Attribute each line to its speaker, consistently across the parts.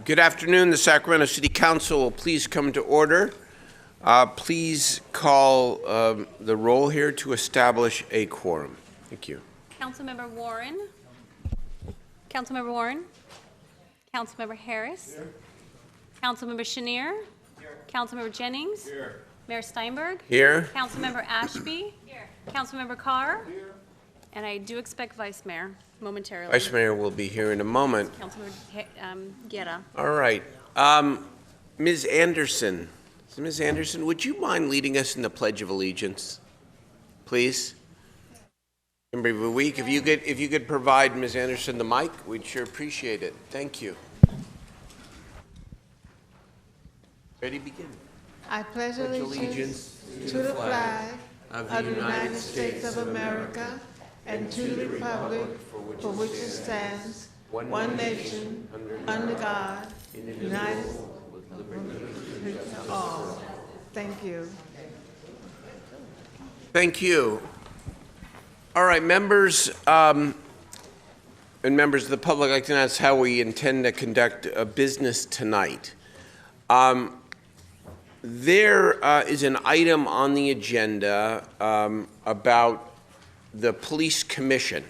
Speaker 1: Good afternoon. The Sacramento City Council will please come to order. Please call the roll here to establish a quorum. Thank you.
Speaker 2: Councilmember Warren. Councilmember Warren. Councilmember Harris. Here. Councilmember Chenier. Here. Councilmember Jennings. Here. Mayor Steinberg.
Speaker 1: Here.
Speaker 2: Councilmember Ashby. Here. Councilmember Carr. Here. And I do expect Vice Mayor momentarily.
Speaker 1: Vice Mayor will be here in a moment.
Speaker 2: Councilmember Guerra.
Speaker 1: All right. Ms. Anderson. Ms. Anderson, would you mind leading us in the Pledge of Allegiance, please? Every week, if you could provide Ms. Anderson the mic, we'd sure appreciate it. Thank you. Ready to begin.
Speaker 3: I pledge allegiance to the flag of the United States of America and to the republic for which it stands, one nation, under God, united for all. Thank you.
Speaker 1: Thank you. All right, members and members of the public, I'd like to announce how we intend to conduct business tonight. There is an item on the agenda about the police commission.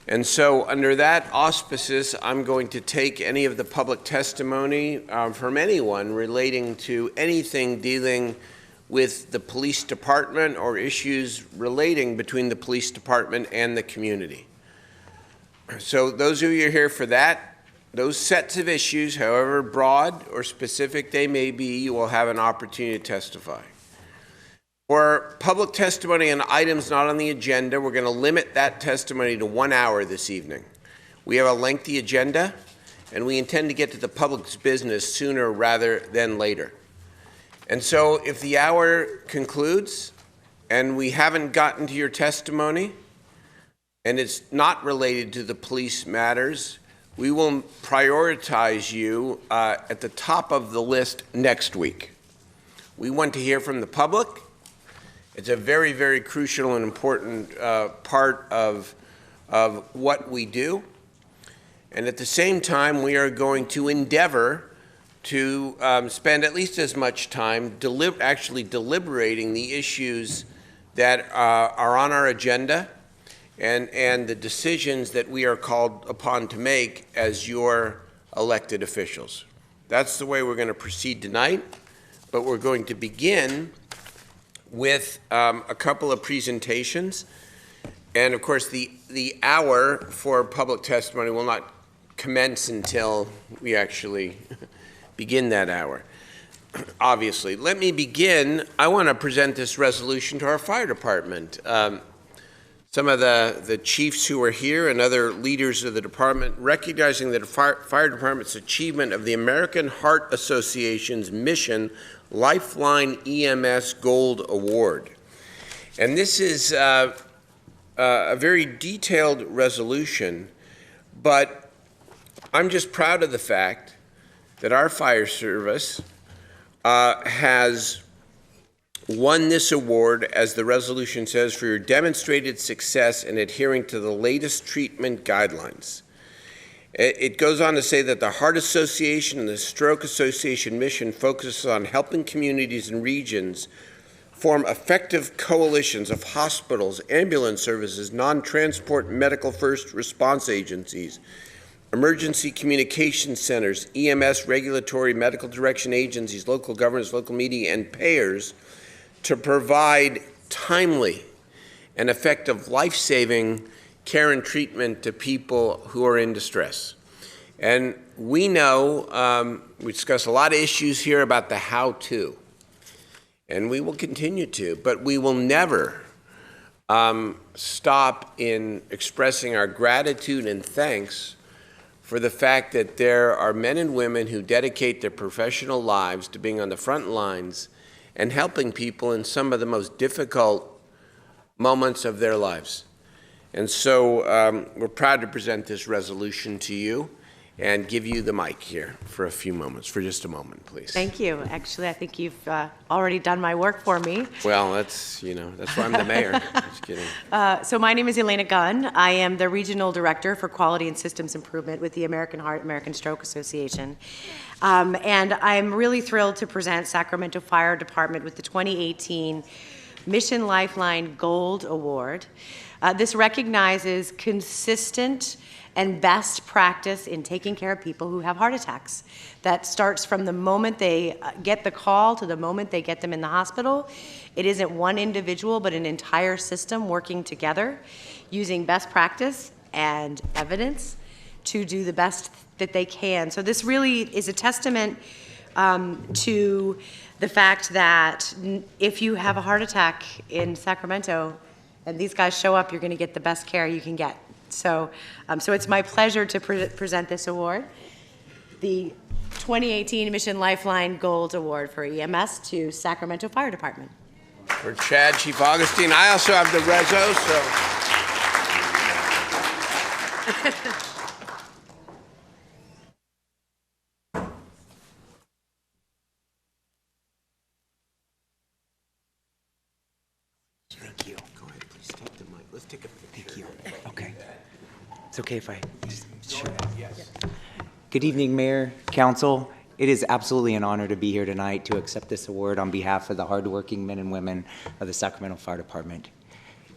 Speaker 1: And so under that auspices, I'm going to take any of the public testimony from anyone relating to anything dealing with the police department or issues relating between the police department and the community. So those of you who are here for that, those sets of issues, however broad or specific they may be, you will have an opportunity to testify. For public testimony on items not on the agenda, we're going to limit that testimony to 1 hour this evening. We have a lengthy agenda, and we intend to get to the public's business sooner rather than later. And so if the hour concludes and we haven't gotten to your testimony and it's not related to the police matters, we will prioritize you at the top of the list next week. We want to hear from the public. It's a very, very crucial and important part of what we do. And at the same time, we are going to endeavor to spend at least as much time actually deliberating the issues that are on our agenda and the decisions that we are called upon to make as your elected officials. That's the way we're going to proceed tonight, but we're going to begin with a couple of presentations. And of course, the hour for public testimony will not commence until we actually begin that hour, obviously. Let me begin. I want to present this resolution to our fire department. Some of the chiefs who are here and other leaders of the department recognizing the fire department's achievement of the American Heart Association's mission Lifeline EMS Gold Award. And this is a very detailed resolution, but I'm just proud of the fact that our fire service has won this award, as the resolution says, for your demonstrated success in adhering to the latest treatment guidelines. It goes on to say that the Heart Association and the Stroke Association mission focuses on helping communities and regions form effective coalitions of hospitals, ambulance services, non-transport medical first response agencies, emergency communication centers, EMS regulatory medical direction agencies, local governments, local media, and payers to provide timely and effective life-saving care and treatment to people who are in distress. And we know, we discuss a lot of issues here about the how-to, and we will continue to, but we will never stop in expressing our gratitude and thanks for the fact that there are men and women who dedicate their professional lives to being on the front lines and helping people in some of the most difficult moments of their lives. And so we're proud to present this resolution to you. and give you the mic here for a few moments, for just a moment, please.
Speaker 4: Thank you. Actually, I think you've already done my work for me.
Speaker 1: Well, that's why I'm the mayor. Just kidding.
Speaker 4: So my name is Elena Gunn. I am the Regional Director for Quality and Systems Improvement with the American Heart, American Stroke Association. And I'm really thrilled to present Sacramento Fire Department with the 2018 Mission Lifeline Gold Award. This recognizes consistent and best practice in taking care of people who have heart attacks. That starts from the moment they get the call to the moment they get them in the hospital. It isn't one individual, but an entire system working together, using best practice and evidence to do the best that they can. So this really is a testament to the fact that if you have a heart attack in Sacramento and these guys show up, you're going to get the best care you can get. So it's my pleasure to present this award, the 2018 Mission Lifeline Gold Award for EMS to Sacramento Fire Department.
Speaker 1: For Chad, Chief Augustine. I also have the reso, so.
Speaker 5: Thank you.
Speaker 1: Go ahead, please take the mic. Let's take a picture.
Speaker 5: Thank you. Okay. It's okay if I just, sure. Yes. Good evening, Mayor, Council. It is absolutely an honor to be here tonight to accept this award on behalf of the hardworking men and women of the Sacramento Fire Department.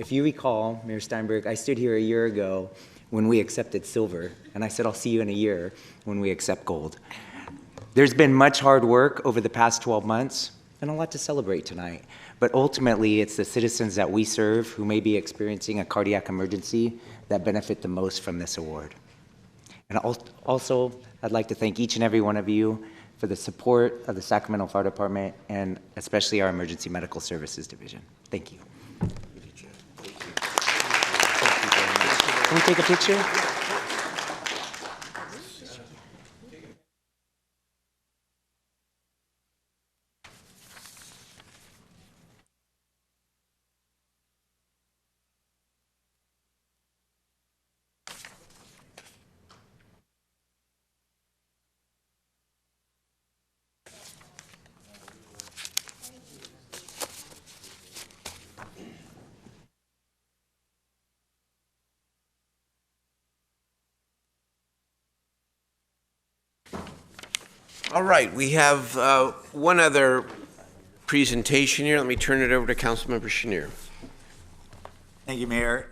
Speaker 5: If you recall, Mayor Steinberg, I stood here a year ago when we accepted silver, and I said, I'll see you in a year when we accept gold. There's been much hard work over the past 12 months and a lot to celebrate tonight. But ultimately, it's the citizens that we serve who may be experiencing a cardiac emergency that benefit the most from this award. And also, I'd like to thank each and every one of you for the support of the Sacramento Fire Department and especially our Emergency Medical Services Division. Thank you. Can we take a picture?
Speaker 1: All right, we have one other presentation here. Let me turn it over to Councilmember Chenier.
Speaker 6: Thank you, Mayor.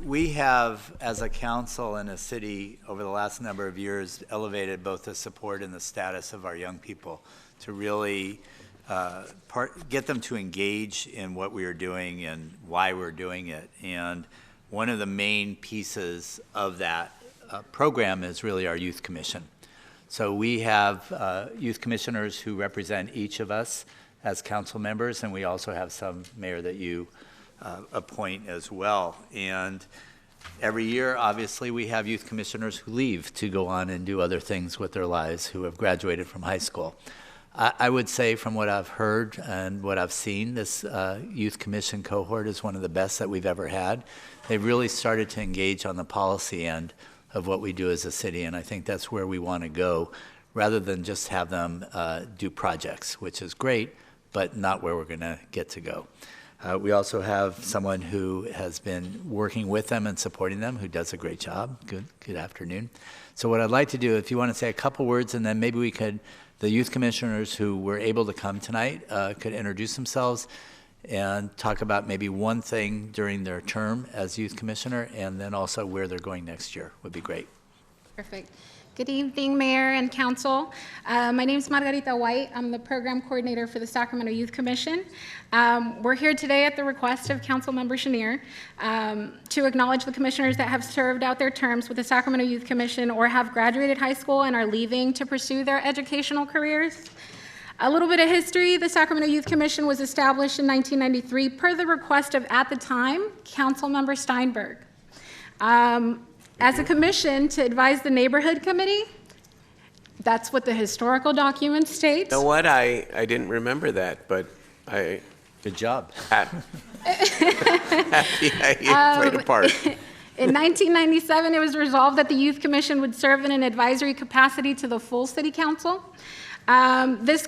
Speaker 6: We have, as a council and a city, over the last number of years, elevated both the support and the status of our young people to really get them to engage in what we are doing and why we're doing it. And one of the main pieces of that program is really our Youth Commission. So we have youth commissioners who represent each of us as council members, and we also have some, Mayor, that you appoint as well. And every year, obviously, we have youth commissioners who leave to go on and do other things with their lives, who have graduated from high school. I would say from what I've heard and what I've seen, this youth commission cohort is one of the best that we've ever had. They've really started to engage on the policy end of what we do as a city, and I think that's where we want to go, rather than just have them do projects, which is great, but not where we're going to get to go. We also have someone who has been working with them and supporting them, who does a great job. Good afternoon. So what I'd like to do, if you want to say a couple words, and then maybe we could, the youth commissioners who were able to come tonight could introduce themselves and talk about maybe one thing during their term as youth commissioner, and then also where they're going next year would be great.
Speaker 7: Perfect. Good evening, Mayor and Council. My name is Margarita White. I'm the Program Coordinator for the Sacramento Youth Commission. We're here today at the request of Councilmember Chenier to acknowledge the commissioners that have served out their terms with the Sacramento Youth Commission or have graduated high school and are leaving to pursue their educational careers. A little bit of history: the Sacramento Youth Commission was established in 1993 per the request of, at the time, Councilmember Steinberg. As a commission to advise the neighborhood committee. That's what the historical documents state.
Speaker 1: You know what? I didn't remember that, but I...
Speaker 6: Good job.
Speaker 1: Yeah, you played a part.
Speaker 7: In 1997, it was resolved that the Youth Commission would serve in an advisory capacity to the full City Council. This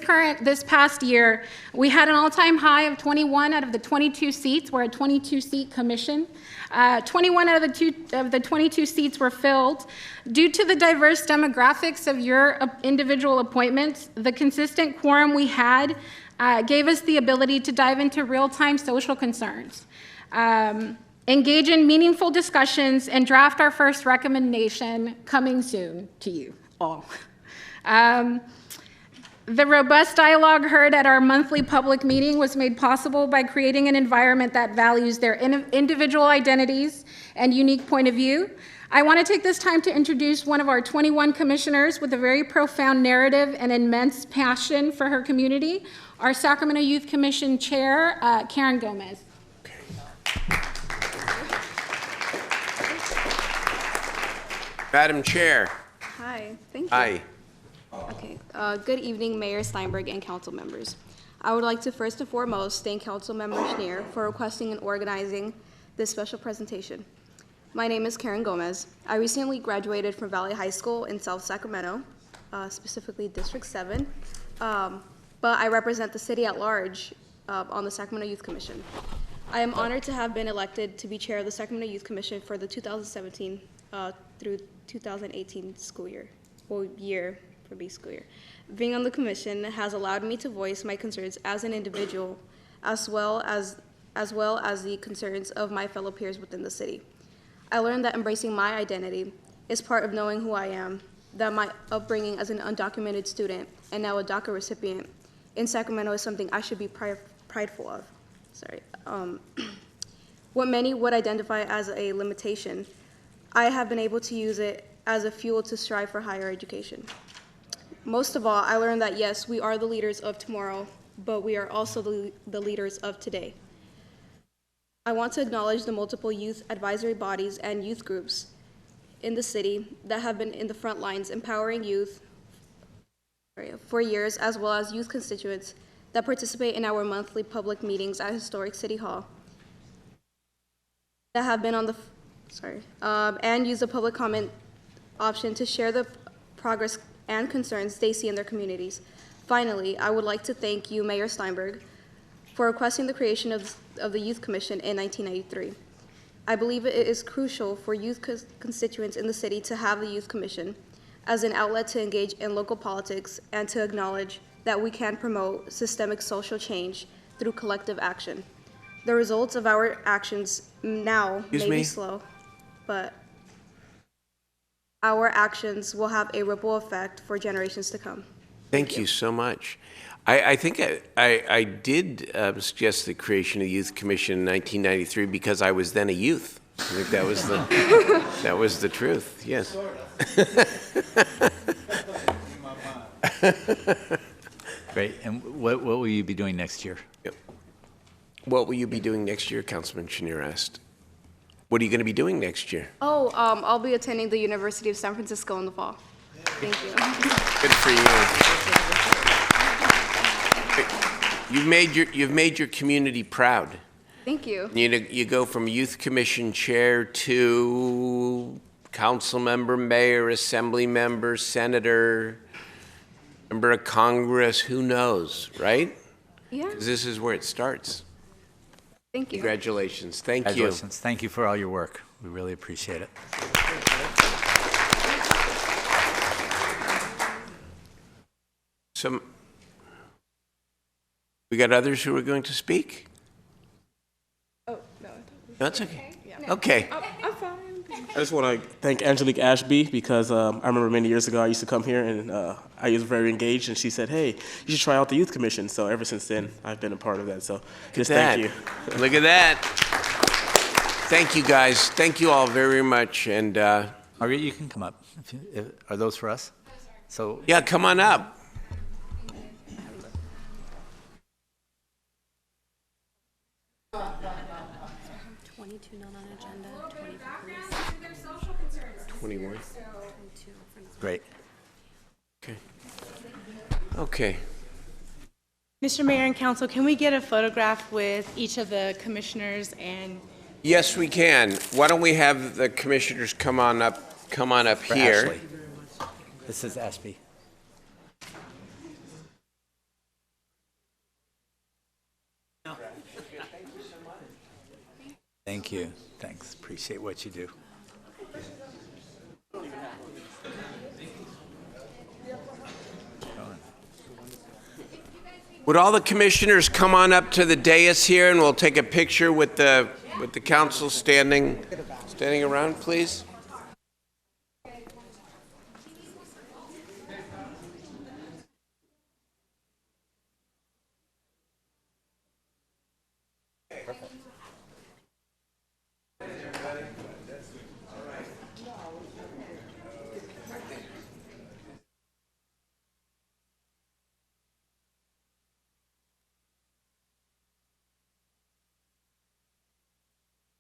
Speaker 7: past year, we had an all-time high of 21 out of the 22 seats. We're a 22-seat commission. 21 out of the 22 seats were filled. Due to the diverse demographics of your individual appointments, the consistent quorum we had gave us the ability to dive into real-time social concerns, engage in meaningful discussions, and draft our first recommendation coming soon to you all. The robust dialogue heard at our monthly public meeting was made possible by creating an environment that values their individual identities and unique point of view. I want to take this time to introduce one of our 21 commissioners with a very profound narrative and immense passion for her community, our Sacramento Youth Commission Chair, Karen Gomez.
Speaker 1: Madam Chair.
Speaker 8: Hi, thank you.
Speaker 1: Hi.
Speaker 8: Okay, good evening, Mayor Steinberg and council members. I would like to first and foremost thank Councilmember Schneer for requesting and organizing this special presentation. My name is Karen Gomez. I recently graduated from Valley High School in South Sacramento, specifically District 7, but I represent the city at large on the Sacramento Youth Commission. I am honored to have been elected to be chair of the Sacramento Youth Commission for the 2017 through 2018 school year, or year. For B school year. Being on the commission has allowed me to voice my concerns as an individual, as well as the concerns of my fellow peers within the city. I learned that embracing my identity is part of knowing who I am, that my upbringing as an undocumented student and now a DACA recipient in Sacramento is something I should be prideful of. What many would identify as a limitation, I have been able to use it as a fuel to strive for higher education. Most of all, I learned that yes, we are the leaders of tomorrow, but we are also the leaders of today. I want to acknowledge the multiple youth advisory bodies and youth groups in the city that have been in the front lines empowering youth for years, as well as youth constituents that participate in our monthly public meetings at historic City Hall, that have been on the, and use the public comment option to share the progress and concerns they see in their communities. Finally, I would like to thank you, Mayor Steinberg, for requesting the creation of the Youth Commission in 1993. I believe it is crucial for youth constituents in the city to have the Youth Commission as an outlet to engage in local politics and to acknowledge that we can promote systemic social change through collective action. The results of our actions now may be slow, but our actions will have a ripple effect for generations to come.
Speaker 1: Thank you so much. I think I did suggest the creation of the Youth Commission in 1993 because I was then a youth. I think that was the that was the truth. Yes.
Speaker 6: Great. And what will you be doing next year?
Speaker 1: Yep. What will you be doing next year? Councilman Schneer asked. What are you going to be doing next year?
Speaker 8: Oh, I'll be attending the University of San Francisco in the fall. Thank you.
Speaker 1: Good for you. You've made your community proud.
Speaker 8: Thank you.
Speaker 1: You go from youth commission chair to council member, mayor, assembly member, senator, member of Congress. Who knows, right?
Speaker 8: Yeah.
Speaker 1: 'Cause this is where it starts.
Speaker 8: Thank you.
Speaker 1: Congratulations. Thank you.
Speaker 6: Congratulations. Thank you for all your work. We really appreciate it.
Speaker 1: We got others who are going to speak?
Speaker 8: Oh, no.
Speaker 1: That's okay. Okay.
Speaker 8: I'm fine.
Speaker 9: I just want to thank Angelique Ashby because I remember many years ago I used to come here and I was very engaged and she said, hey, you should try out the Youth Commission. So ever since then, I've been a part of that. So just thank you.
Speaker 1: Look at that. Thank you, guys. Thank you all very much. And
Speaker 6: Margaret, you can come up. Are those for us? So
Speaker 1: yeah, come on up.
Speaker 2: Not on agenda,
Speaker 1: 21.
Speaker 6: great.
Speaker 1: Okay. Okay.
Speaker 10: Mr. Mayor and Council, can we get a photograph with each of the commissioners and
Speaker 1: Yes, we can. Why don't we have the commissioners come on up
Speaker 6: For
Speaker 1: here?
Speaker 6: Ashley. This is Ashby. Thank you. Thanks. Appreciate what you do.
Speaker 1: Would all the commissioners come on up to the dais here, and we'll take a picture with the council standing around, please?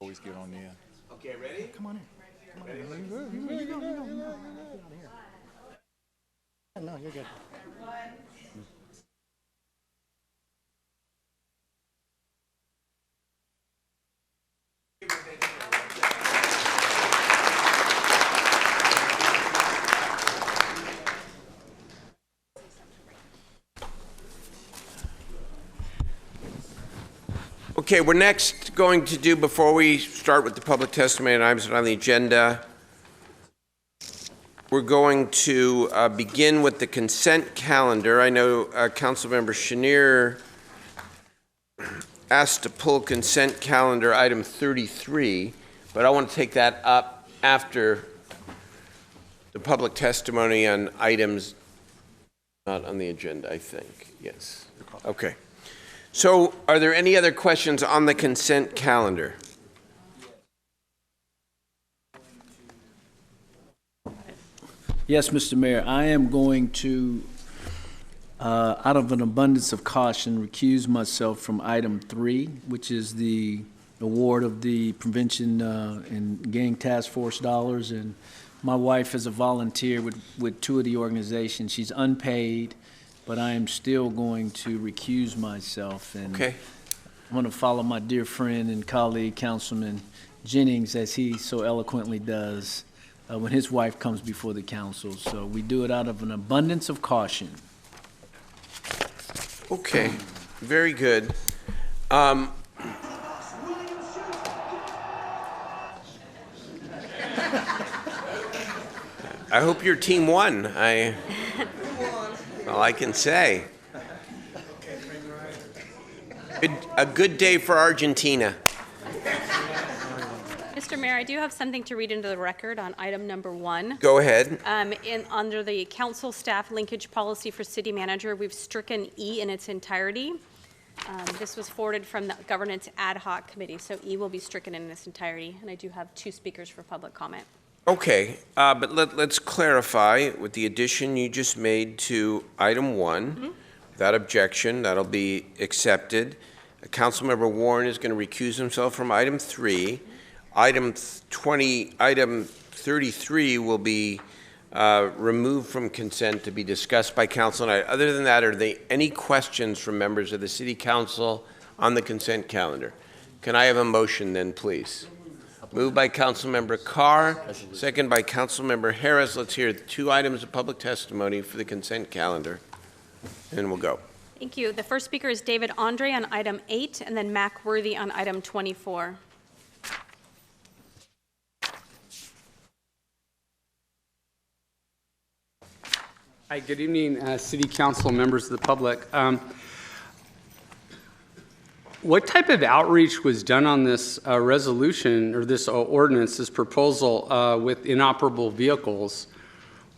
Speaker 10: Always get on the end.
Speaker 1: Okay, ready?
Speaker 10: Come on in. Come on in. You go. No, you're good.
Speaker 1: Okay, we're next going to do, before we start with the public testimony and items on the agenda, we're going to begin with the consent calendar. I know Councilmember Chenier asked to pull consent calendar item 33, but I want to take that up after the public testimony on items not on the agenda, I think. Yes. Okay. So, are there any other questions on the consent calendar?
Speaker 11: Yes, Mr. Mayor, I am going to, out of an abundance of caution, recuse myself from item 3, which is the award of the Prevention and Gang Task Force dollars. And my wife is a volunteer with 2 of the organizations. She's unpaid, but I am still going to recuse myself. And
Speaker 1: Okay.
Speaker 11: I'm going to follow my dear friend and colleague, Councilman Jennings, as he so eloquently does when his wife comes before the council. So we do it out of an abundance of caution.
Speaker 1: Okay, very good. I hope your team won. All I can say. A good day for Argentina.
Speaker 2: Mr. Mayor, I do have something to read into the record on item number 1.
Speaker 1: Go ahead.
Speaker 2: Under the council staff linkage policy for city manager, we've stricken E in its entirety. This was forwarded from the governance ad hoc committee, so E will be stricken in its entirety. And I do have 2 speakers for public comment.
Speaker 1: Okay, but let's clarify with the addition you just made to item 1. Without objection, that'll be accepted. Councilmember Warren is going to recuse himself from item 3. Item 33 will be removed from consent to be discussed by council tonight. Other than that, are there any questions from members of the City Council on the consent calendar? Can I have a motion then, please? Moved by Councilmember Carr, second by Councilmember Harris. Let's hear the 2 items of public testimony for the consent calendar, and we'll go.
Speaker 2: Thank you. The first speaker is David Andre on item 8, and then Mac Worthy on item 24.
Speaker 12: Hi, good evening, City Council, members of the public. What type of outreach was done on this resolution or this ordinance, this proposal with inoperable vehicles?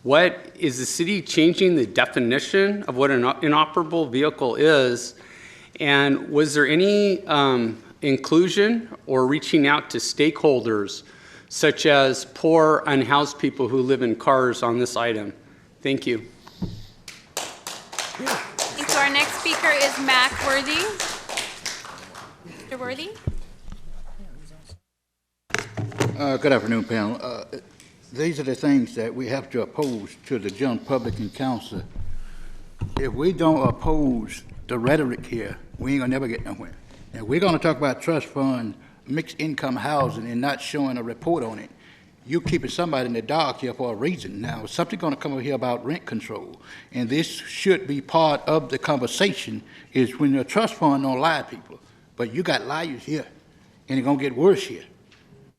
Speaker 12: What is the city changing the definition of what an inoperable vehicle is? And was there any inclusion or reaching out to stakeholders such as poor, unhoused people who live in cars on this item? Thank you.
Speaker 2: Thank you. Our next speaker is Mac Worthy. Mr. Worthy?
Speaker 13: Good afternoon, panel. These are the things that we have to oppose to the general public and council. If we don't oppose the rhetoric here, we ain't gonna never get nowhere. And we're gonna talk about trust fund mixed income housing and not showing a report on it, you're keeping somebody in the dark here for a reason. Now, something's going to come over here about rent control, and this should be part of the conversation, is when the trust fund don't lie to people. But you got liars here, and it's going to get worse here.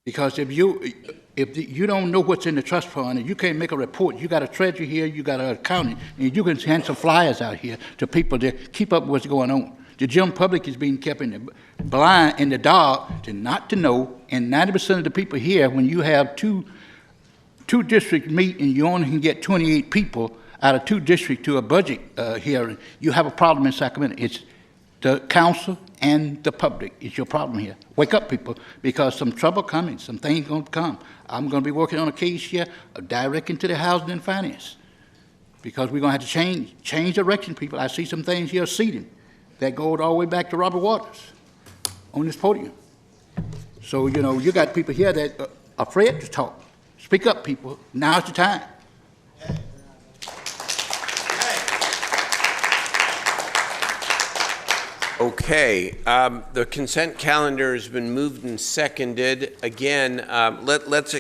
Speaker 13: Because if you don't know what's in the trust fund and you can't make a report, you got a treasurer here, you got an accountant, and you can hand some flyers out here to people to keep up with what's going on. The general public is being kept in the blind, in the dark, to not to know. And 90% of the people here, when you have two districts meet and you only can get 28 people out of 2 districts to a budget hearing, you have a problem in Sacramento. It's the council and the public. It's your problem here. Wake up, people, because some trouble coming, some things going to come. I'm going to be working on a case here directing to the Housing and Finance, because we're going to have to change direction, people. I see some things here seating that goes all the way back to Robert Waters on this podium. So, you know, you got people here that are afraid to talk. Speak up, people. Now's the time.
Speaker 1: Okay, the consent calendar has been moved and seconded. Again, let's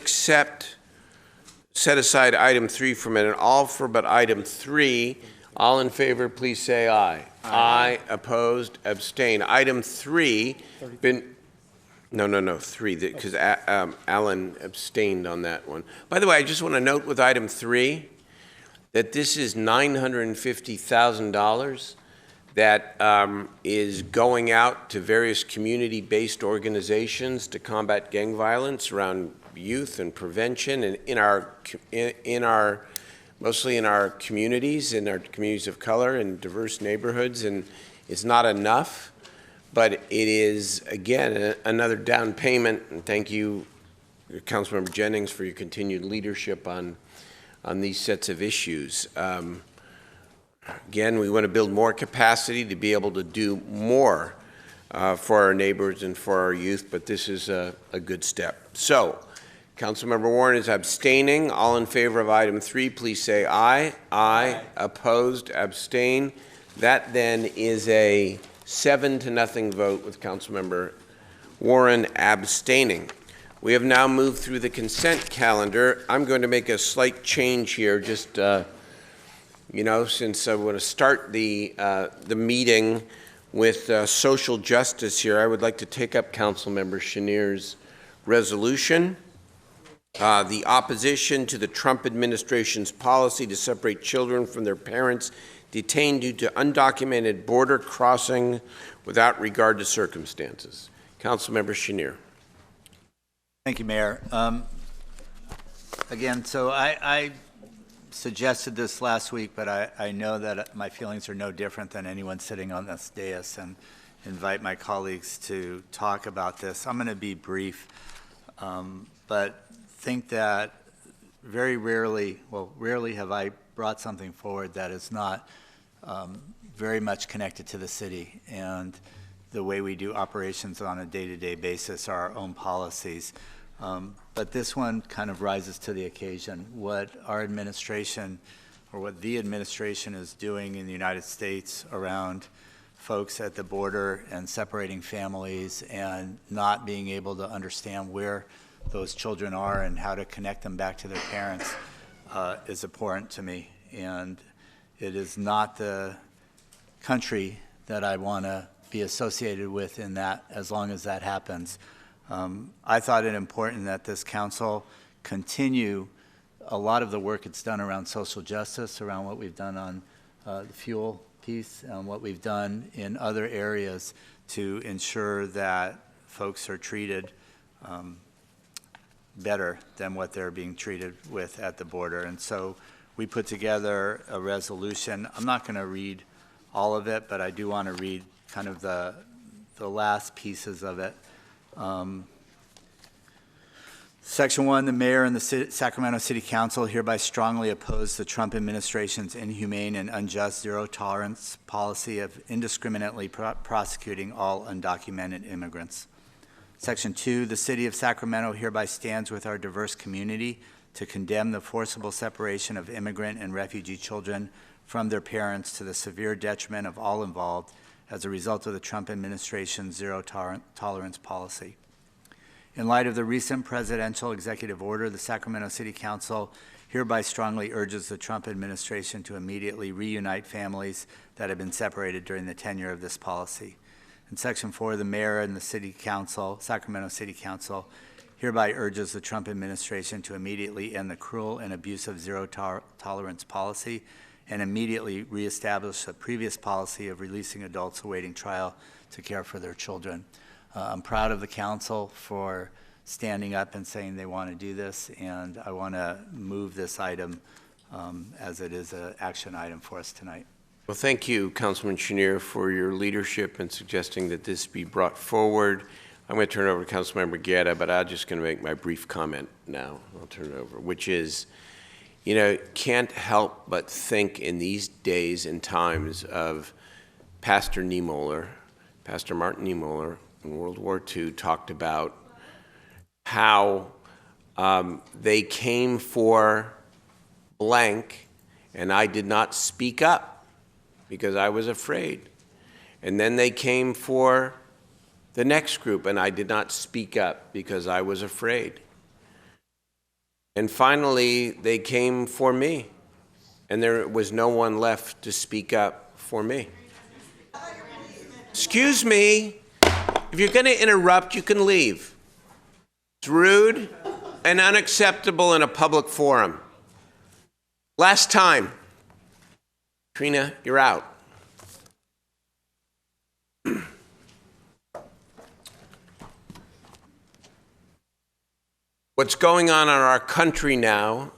Speaker 1: set aside item 3 for a minute. All for but item 3. All in favor, please say aye. Aye. Opposed, abstain. Item 3, No, 3, because Alan abstained on that one. By the way, I just want to note with item 3 that this is $950,000 that is going out to various community-based organizations to combat gang violence around youth and prevention, and mostly in our communities of color and diverse neighborhoods. And it's not enough, but it is, again, another down payment. And thank you, Councilmember Jennings, for your continued leadership on these sets of issues. Again, we want to build more capacity to be able to do more for our neighbors and for our youth, but this is a good step. So, Councilmember Warren is abstaining. All in favor of item 3, please say aye. Aye. Opposed, abstain. That then is a 7-0 vote with Councilmember Warren abstaining. We have now moved through the consent calendar. I'm going to make a slight change here, just since I want to start the meeting with social justice here. I would like to take up Councilmember Chenier's resolution. The opposition to the Trump administration's policy to separate children from their parents detained due to undocumented border crossing without regard to circumstances. Councilmember Chenier.
Speaker 6: Thank you, Mayor. Again, so I suggested this last week, but I know that my feelings are no different than anyone sitting on this dais, and invite my colleagues to talk about this. I'm going to be brief, but think that very rarely have I brought something forward that is not very much connected to the city and the way we do operations on a day-to-day basis, our own policies. But this one kind of rises to the occasion. What our administration, or what the administration is doing in the United States around folks at the border and separating families and not being able to understand where those children are and how to connect them back to their parents is important to me. And it is not the country that I want to be associated with in that, as long as that happens. I thought it important that this council continue a lot of the work it's done around social justice, around what we've done on the fuel piece, and what we've done in other areas to ensure that folks are treated better than what they're being treated with at the border. And so we put together a resolution. I'm not going to read all of it, but I do want to read kind of the last pieces of it. Section 1, the mayor and the Sacramento City Council hereby strongly oppose the Trump administration's inhumane and unjust zero-tolerance policy of indiscriminately prosecuting all undocumented immigrants. Section 2, the City of Sacramento hereby stands with our diverse community to condemn the forcible separation of immigrant and refugee children from their parents to the severe detriment of all involved as a result of the Trump administration's zero-tolerance policy. In light of the recent presidential executive order, the Sacramento City Council hereby strongly urges the Trump administration to immediately reunite families that have been separated during the tenure of this policy. In Section 4, the mayor and the City Council, Sacramento City Council, hereby urges the Trump administration to immediately end the cruel and abusive zero-tolerance policy and immediately reestablish the previous policy of releasing adults awaiting trial to care for their children. I'm proud of the council for standing up and saying they want to do this, and I want to move this item as it is an action item for us tonight.
Speaker 1: Well, thank you, Councilman Chenier, for your leadership in suggesting that this be brought forward. I'm going to turn it over to Councilmember Guerra, but I'm just going to make my brief comment now. I'll turn it over, which is, you know, can't help but think in these days and times of Pastor Niemöller, Pastor Martin Niemöller in World War II talked about how they came for blank and I did not speak up because I was afraid. And then they came for the next group and I did not speak up because I was afraid. And finally, they came for me and there was no one left to speak up for me. Excuse me, if you're going to interrupt, you can leave. It's rude and unacceptable in a public forum. Last time. Trina, you're out. What's going on in our country now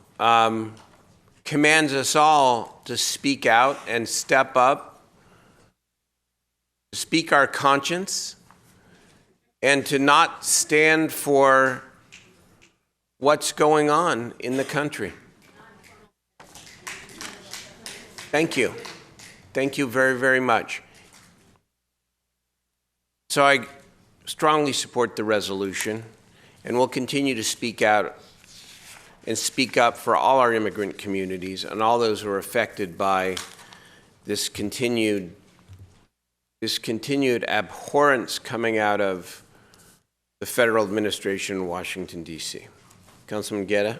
Speaker 1: commands us all to speak out and step up, to speak our conscience, and to not stand for what's going on in the country. Thank you. Thank you very, very much. So I strongly support the resolution and will continue to speak out and speak up for all our immigrant communities and all those who are affected by this continued abhorrence coming out of the federal administration in Washington, D.C. Councilman Guerra.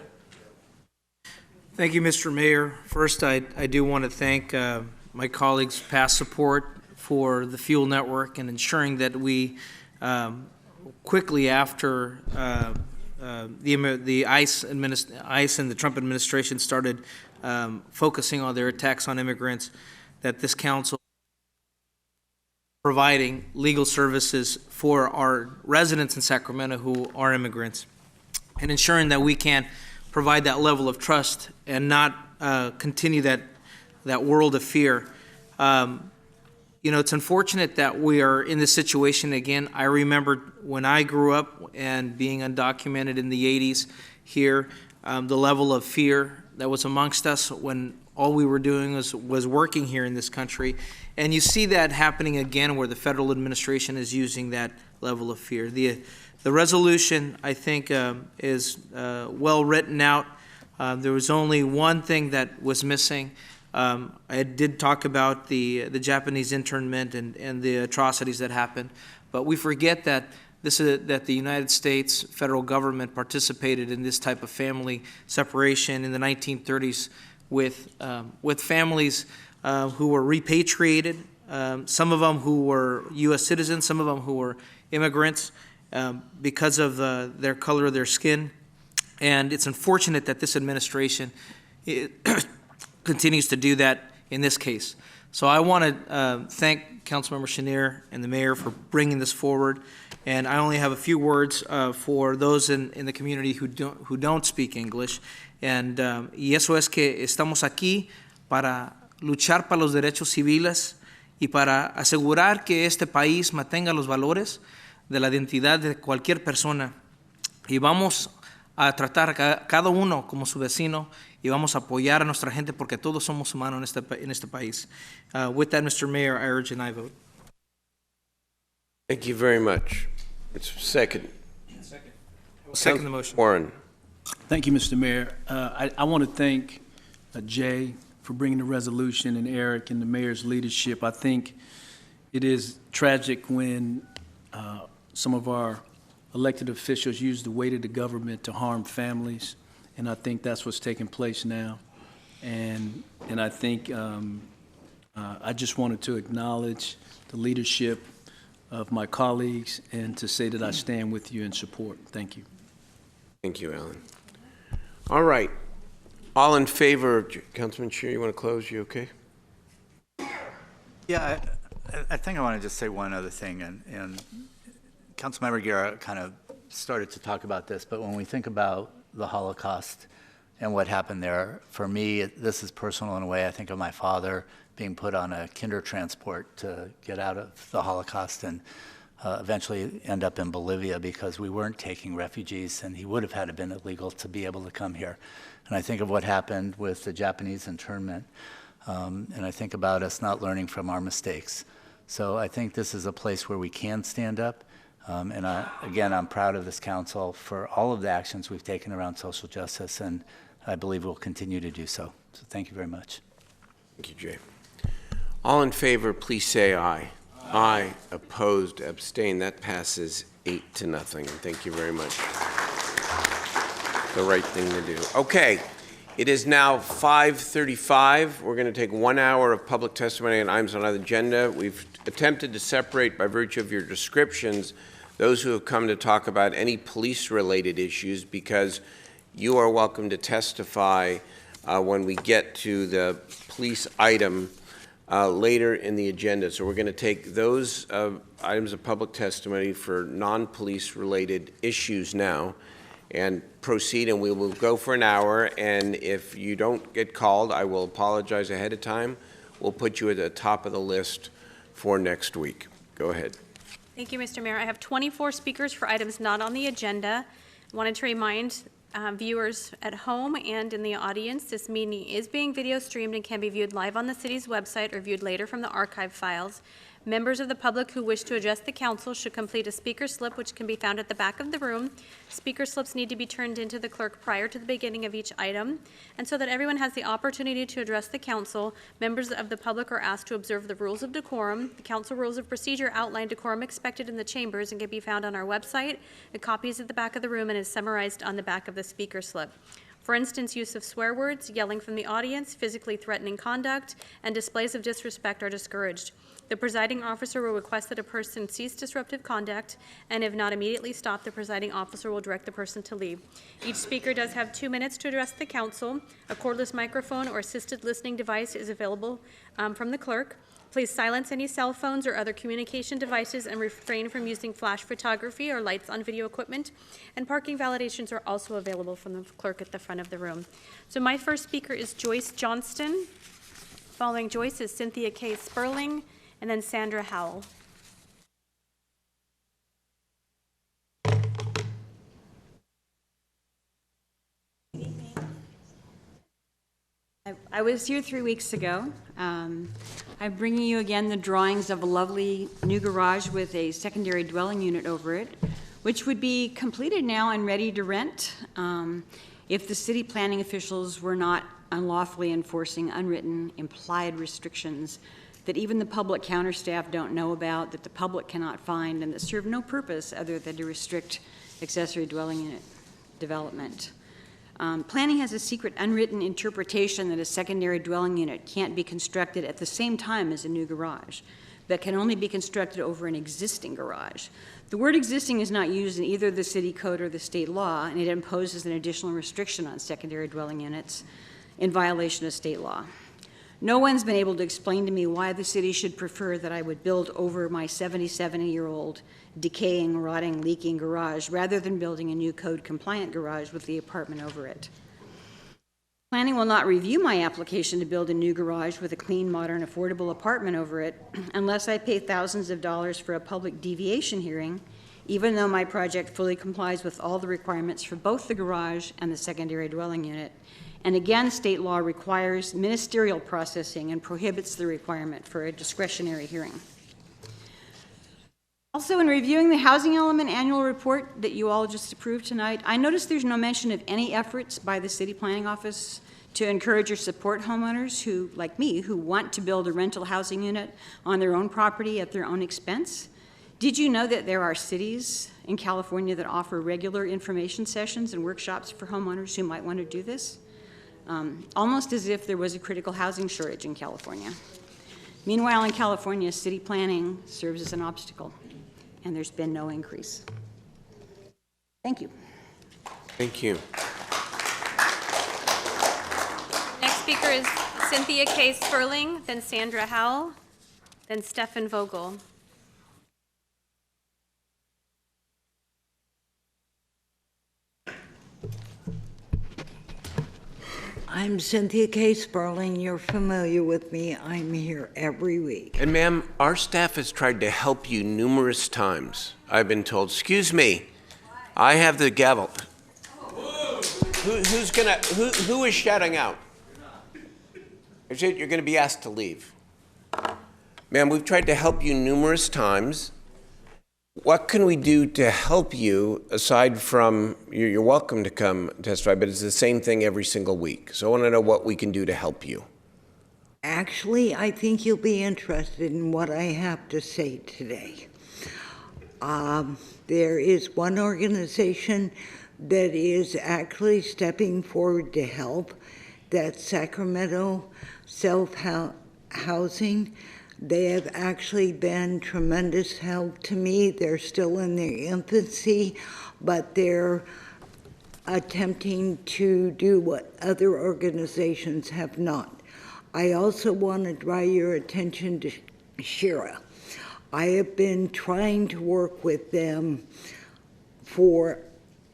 Speaker 14: Thank you, Mr. Mayor. First, I do want to thank my colleagues' past support for the fuel network and ensuring that we quickly after the ICE and the Trump administration started focusing on their attacks on immigrants, that this council providing legal services for our residents in Sacramento who are immigrants and ensuring that we can provide that level of trust and not continue that world of fear. You know, it's unfortunate that we are in this situation again. I remember when I grew up and being undocumented in the 80s here, the level of fear that was amongst us when all we were doing was working here in this country. And you see that happening again where the federal administration is using that level of fear. The resolution, I think, is well written out. There was only one thing that was missing. I did talk about the Japanese internment and the atrocities that happened, but we forget that that the United States federal government participated in this type of family separation in the 1930s with families who were repatriated, some of them who were U.S. citizens, some of them who were immigrants because of their color of their skin. And it's unfortunate that this administration continues to do that in this case. So I want to thank Councilmember Chenier and the mayor for bringing this forward. And I only have a few words for those in the community who don't speak English. And y eso es que estamos aquí para luchar para los derechos civiles y para asegurar que este país mantenga los valores de la identidad de cualquier persona. Y vamos a tratar a cada uno como su vecino y vamos a apoyar a nuestra gente porque todos somos humanos en este país. With that, Mr. Mayor, I urge an aye vote.
Speaker 1: Thank you very much. It's second.
Speaker 14: Second the motion.
Speaker 1: Warren.
Speaker 11: Thank you, Mr. Mayor. I want to thank Jay for bringing the resolution and Eric and the mayor's leadership. I think it is tragic when some of our elected officials use the weight of the government to harm families, and I think that's what's taking place now. And I think I just wanted to acknowledge the leadership of my colleagues and to say that I stand with you in support. Thank you. Thank you,
Speaker 1: Alan. All right. All in favor, Councilman Scheer, you want to close? You okay?
Speaker 6: Yeah, I think I want to just say one other thing, and Councilmember Guerra kind of started to talk about this, but when we think about the Holocaust and what happened there, for me, this is personal in a way. I think of my father being put on a kinder transport to get out of the Holocaust and eventually end up in Bolivia because we weren't taking refugees, and he would have had to been illegal to be able to come here. And I think of what happened with the Japanese internment, and I think about us not learning from our mistakes. So I think this is a place where we can stand up. And again, I'm proud of this council for all of the actions we've taken around social justice, and I believe we'll continue to do so. So thank you very much.
Speaker 1: Thank you, Jay. All in favor, please say aye. Aye. Opposed, abstained. That passes 8-0. Thank you very much. The right thing to do. Okay. It is now 5:35. We're going to take 1 hour of public testimony on items on the agenda. We've attempted to separate, by virtue of your descriptions, those who have come to talk about any police-related issues, because you are welcome to testify when we get to the police item later in the agenda. So we're going to take those items of public testimony for non-police related issues now and proceed, and we will go for an hour, and if you don't get called, I will apologize ahead of time. We'll put you at the top of the list for next week. Go ahead.
Speaker 2: Thank you, Mr. Mayor. I have 24 speakers for items not on the agenda. I wanted to remind viewers at home and in the audience, this meeting is being video streamed and can be viewed live on the city's website or viewed later from the archive files. Members of the public who wish to address the council should complete a speaker slip, which can be found at the back of the room. Speaker slips need to be turned into the clerk prior to the beginning of each item. And so that everyone has the opportunity to address the council, members of the public are asked to observe the rules of decorum. The council rules of procedure outline decorum expected in the chambers and can be found on our website. The copy is at the back of the room and is summarized on the back of the speaker slip. For instance, use of swear words, yelling from the audience, physically threatening conduct, and displays of disrespect are discouraged. The presiding officer will request that a person cease disruptive conduct, and if not immediately stopped, the presiding officer will direct the person to leave. Each speaker does have 2 minutes to address the council. A cordless microphone or assisted listening device is available from the clerk. Please silence any cell phones or other communication devices and refrain from using flash photography or lights on video equipment. And parking validations are also available from the clerk at the front of the room. So my first speaker is Joyce Johnston. Following Joyce is Cynthia K. Sperling, and then Sandra Howell.
Speaker 15: I was here 3 weeks ago. I'm bringing you again the drawings of a lovely new garage with a secondary dwelling unit over it, which would be completed now and ready to rent if the city planning officials were not unlawfully enforcing unwritten implied restrictions that even the public counter staff don't know about, that the public cannot find, and that serve no purpose other than to restrict accessory dwelling unit development. Planning has a secret unwritten interpretation that a secondary dwelling unit can't be constructed at the same time as a new garage, but can only be constructed over an existing garage. The word existing is not used in either the city code or the state law, and it imposes an additional restriction on secondary dwelling units in violation of state law. No one's been able to explain to me why the city should prefer that I would build over my 77-year-old decaying, rotting, leaking garage rather than building a new code-compliant garage with the apartment over it. Planning will not review my application to build a new garage with a clean, modern, affordable apartment over it unless I pay thousands of dollars for a public deviation hearing, even though my project fully complies with all the requirements for both the garage and the secondary dwelling unit. And again, state law requires ministerial processing and prohibits the requirement for a discretionary hearing. Also, in reviewing the housing element annual report that you all just approved tonight, I noticed there's no mention of any efforts by the city planning office to encourage or support homeowners who, like me, who want to build a rental housing unit on their own property at their own expense. Did you know that there are cities in California that offer regular information sessions and workshops for homeowners who might want to do this? Almost as if there was a critical housing shortage in California. Meanwhile, in California, city planning serves as an obstacle, and there's been no increase. Thank you.
Speaker 1: Thank you.
Speaker 2: Next speaker is Cynthia K. Sperling, then Sandra Howell, then Stefan Vogel.
Speaker 16: I'm Cynthia K. Sperling. You're familiar with me. I'm here every week.
Speaker 1: And ma'am, our staff has tried to help you numerous times. I've been told, excuse me, I have the gavel. Who is shouting out? You're gonna be asked to leave. Ma'am, we've tried to help you numerous times. What can we do to help you aside from, you're welcome to come testify, but it's the same thing every single week. So I want to know what we can do to help you.
Speaker 16: Actually, I think you'll be interested in what I have to say today. There is one organization that is actually stepping forward to help. That's Sacramento Self-Housing. They have actually been tremendous help to me. They're still in their infancy, but they're attempting to do what other organizations have not. I also want to draw your attention to SHERA. I have been trying to work with them for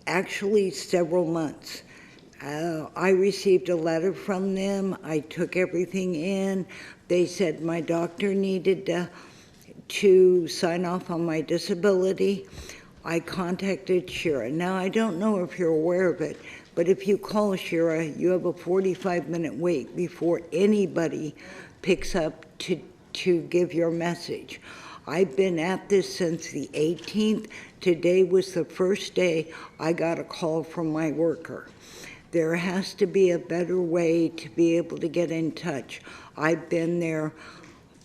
Speaker 16: actually several months. I received a letter from them. I took everything in. They said my doctor needed to sign off on my disability. I contacted SHERA. Now, I don't know if you're aware of it, but if you call SHERA, you have a 45-minute wait before anybody picks up to give your message. I've been at this since the 18th. Today was the first day I got a call from my worker. There has to be a better way to be able to get in touch. I've been there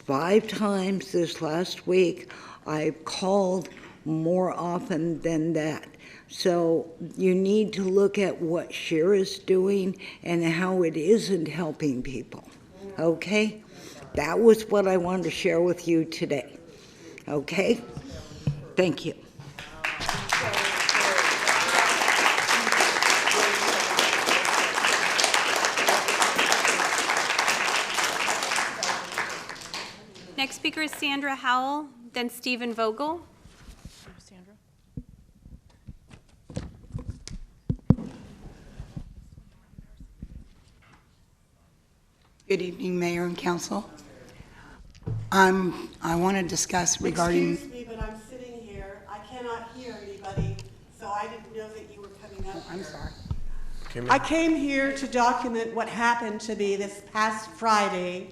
Speaker 16: 5 times this last week. I've called more often than that. So you need to look at what SHERA is doing and how it isn't helping people, okay? That was what I wanted to share with you today, okay? Thank you.
Speaker 2: Next speaker is Sandra Howell, then Stephen Vogel.
Speaker 17: Sandra.
Speaker 18: Good evening, Mayor and Council. I want to discuss regarding...
Speaker 17: Excuse me, but I'm sitting here. I cannot hear anybody, so I didn't know that you were coming up.
Speaker 18: I'm sorry.
Speaker 17: I came here to document what happened to me this past Friday,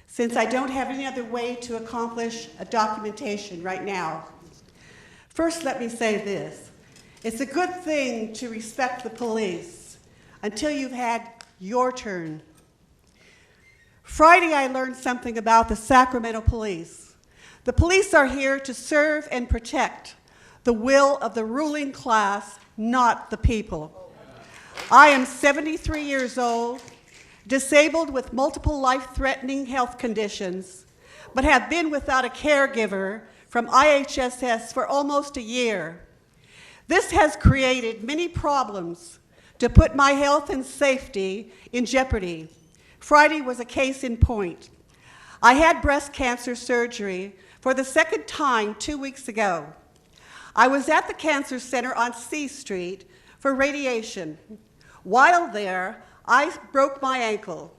Speaker 17: since I don't have any other way to accomplish a documentation right now. First, let me say this. It's a good thing to respect the police until you've had your turn. Friday, I learned something about the Sacramento police. The police are here to serve and protect the will of the ruling class, not the people. I am 73 years old, disabled with multiple life-threatening health conditions, but have been without a caregiver from IHSS for almost a year. This has created many problems to put my health and safety in jeopardy. Friday was a case in point. I had breast cancer surgery for the second time 2 weeks ago. I was at the cancer center on C Street for radiation. While there, I broke my ankle.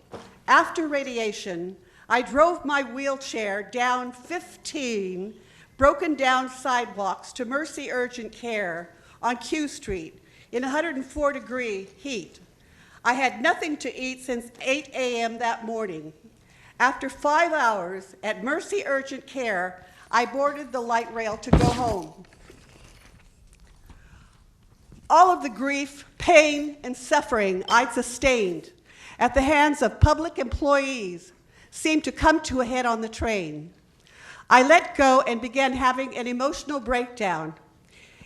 Speaker 17: After radiation, I drove my wheelchair down 15 broken down sidewalks to Mercy Urgent Care on Q Street in 104-degree heat. I had nothing to eat since 8 a.m. that morning. After 5 hours at Mercy Urgent Care, I boarded the light rail to go home. All of the grief, pain, and suffering I sustained at the hands of public employees seemed to come to a head on the train. I let go and began having an emotional breakdown.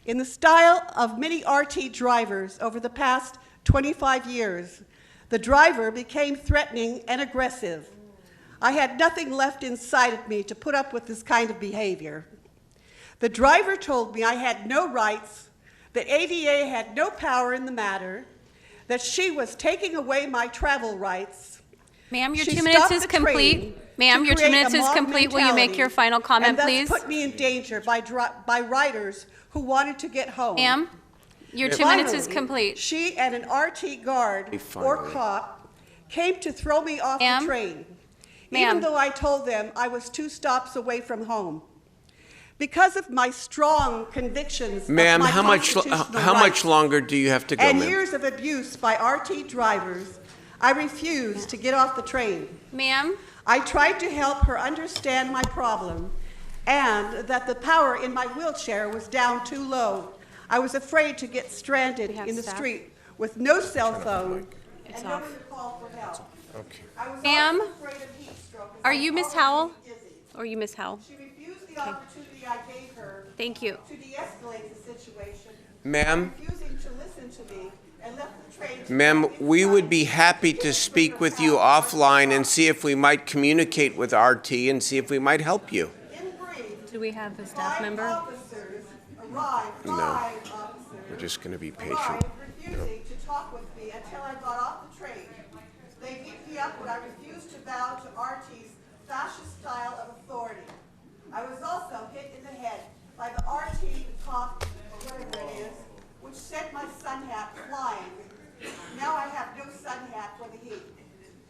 Speaker 17: In the style of many RT drivers over the past 25 years, the driver became threatening and aggressive. I had nothing left inside of me to put up with this kind of behavior. The driver told me I had no rights, that ADA had no power in the matter, that she was taking away my travel rights.
Speaker 2: Ma'am, your
Speaker 17: She
Speaker 2: 2 minutes
Speaker 17: stopped
Speaker 2: is
Speaker 17: the train
Speaker 2: complete. Ma'am,
Speaker 17: to
Speaker 2: your 2
Speaker 17: create
Speaker 2: minutes
Speaker 17: a
Speaker 2: is
Speaker 17: mob
Speaker 2: complete. Will you make your
Speaker 17: mentality,
Speaker 2: final comment,
Speaker 17: and thus
Speaker 2: please?
Speaker 17: put me in danger by riders who wanted to get home.
Speaker 2: Ma'am, your 2 minutes is
Speaker 17: Finally,
Speaker 2: complete.
Speaker 17: She and an RT guard or cop came to throw me off the train, even
Speaker 2: Ma'am.
Speaker 17: though I told them I was 2 stops away from home. Because of my strong convictions
Speaker 1: Ma'am,
Speaker 17: of my
Speaker 1: how much
Speaker 17: rights
Speaker 1: longer do you have to go,
Speaker 17: and
Speaker 1: ma'am?
Speaker 17: years of abuse by RT drivers, I refused to get off the train.
Speaker 2: Ma'am?
Speaker 17: I tried to help her understand my problem and that the power in my wheelchair was down too low. I was afraid to get stranded in the street with no cell phone and no one to call for help.
Speaker 1: Okay.
Speaker 2: Ma'am, are you Miss Howell? Or you Miss Howell?
Speaker 17: She refused the opportunity I gave her
Speaker 2: Thank you.
Speaker 17: to de-escalate the situation.
Speaker 1: Ma'am?
Speaker 17: Refusing to listen to me and left the train.
Speaker 1: Ma'am, we would be happy to speak with you offline and see if we might communicate with RT and see if we might help you.
Speaker 2: Do we have a staff member?
Speaker 1: No, we're just going to be patient.
Speaker 17: Refusing to talk with me until I got off the train. They beat me up when I refused to bow to RT's fascist style of authority. I was also hit in the head by the RT cop, or whatever it is, which sent my sun hat flying. Now I have no sun hat for the heat.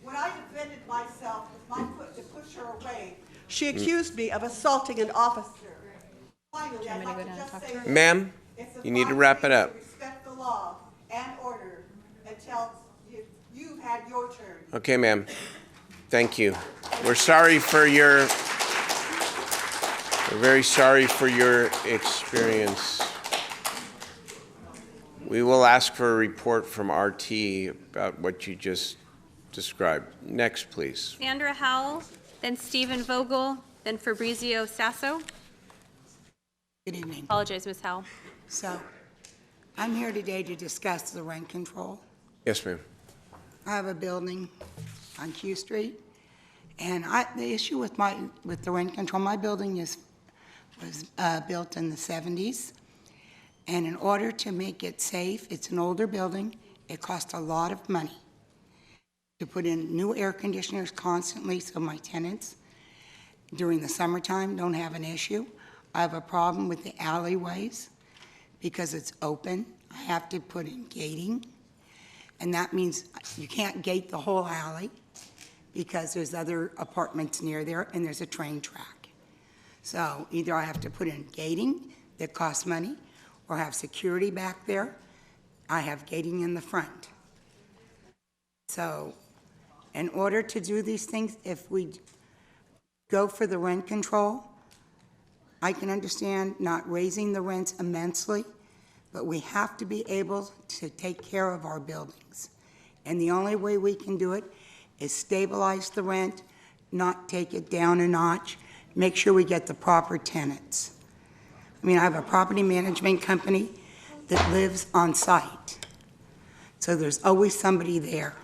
Speaker 17: When I defended myself with my foot to push her away, she accused me of assaulting an officer. Finally, I'd like to just say,
Speaker 1: Ma'am, you need to wrap it up.
Speaker 17: respect the law and order until you've had your turn.
Speaker 1: Okay, ma'am. Thank you. We're very sorry for your experience. We will ask for a report from RT about what you just described. Next, please.
Speaker 2: Sandra Howell, then Stephen Vogel, then Fabrizio Sasso.
Speaker 18: Good evening.
Speaker 2: Apologize, Ms. Howell.
Speaker 18: So, I'm here today to discuss the rent control.
Speaker 1: Yes, ma'am.
Speaker 18: I have a building on Q Street, and the issue with the rent control, my building was built in the 70s, and in order to make it safe, it's an older building, it cost a lot of money to put in new air conditioners constantly so my tenants during the summertime don't have an issue. I have a problem with the alleyways because it's open. I have to put in gating, and that means you can't gate the whole alley because there's other apartments near there and there's a train track. So either I have to put in gating that costs money or have security back there. I have gating in the front. So in order to do these things, if we go for the rent control, I can understand not raising the rents immensely, but we have to be able to take care of our buildings. And the only way we can do it is stabilize the rent, not take it down a notch, make sure we get the proper tenants. I mean, I have a property management company that lives on site, so there's always somebody there.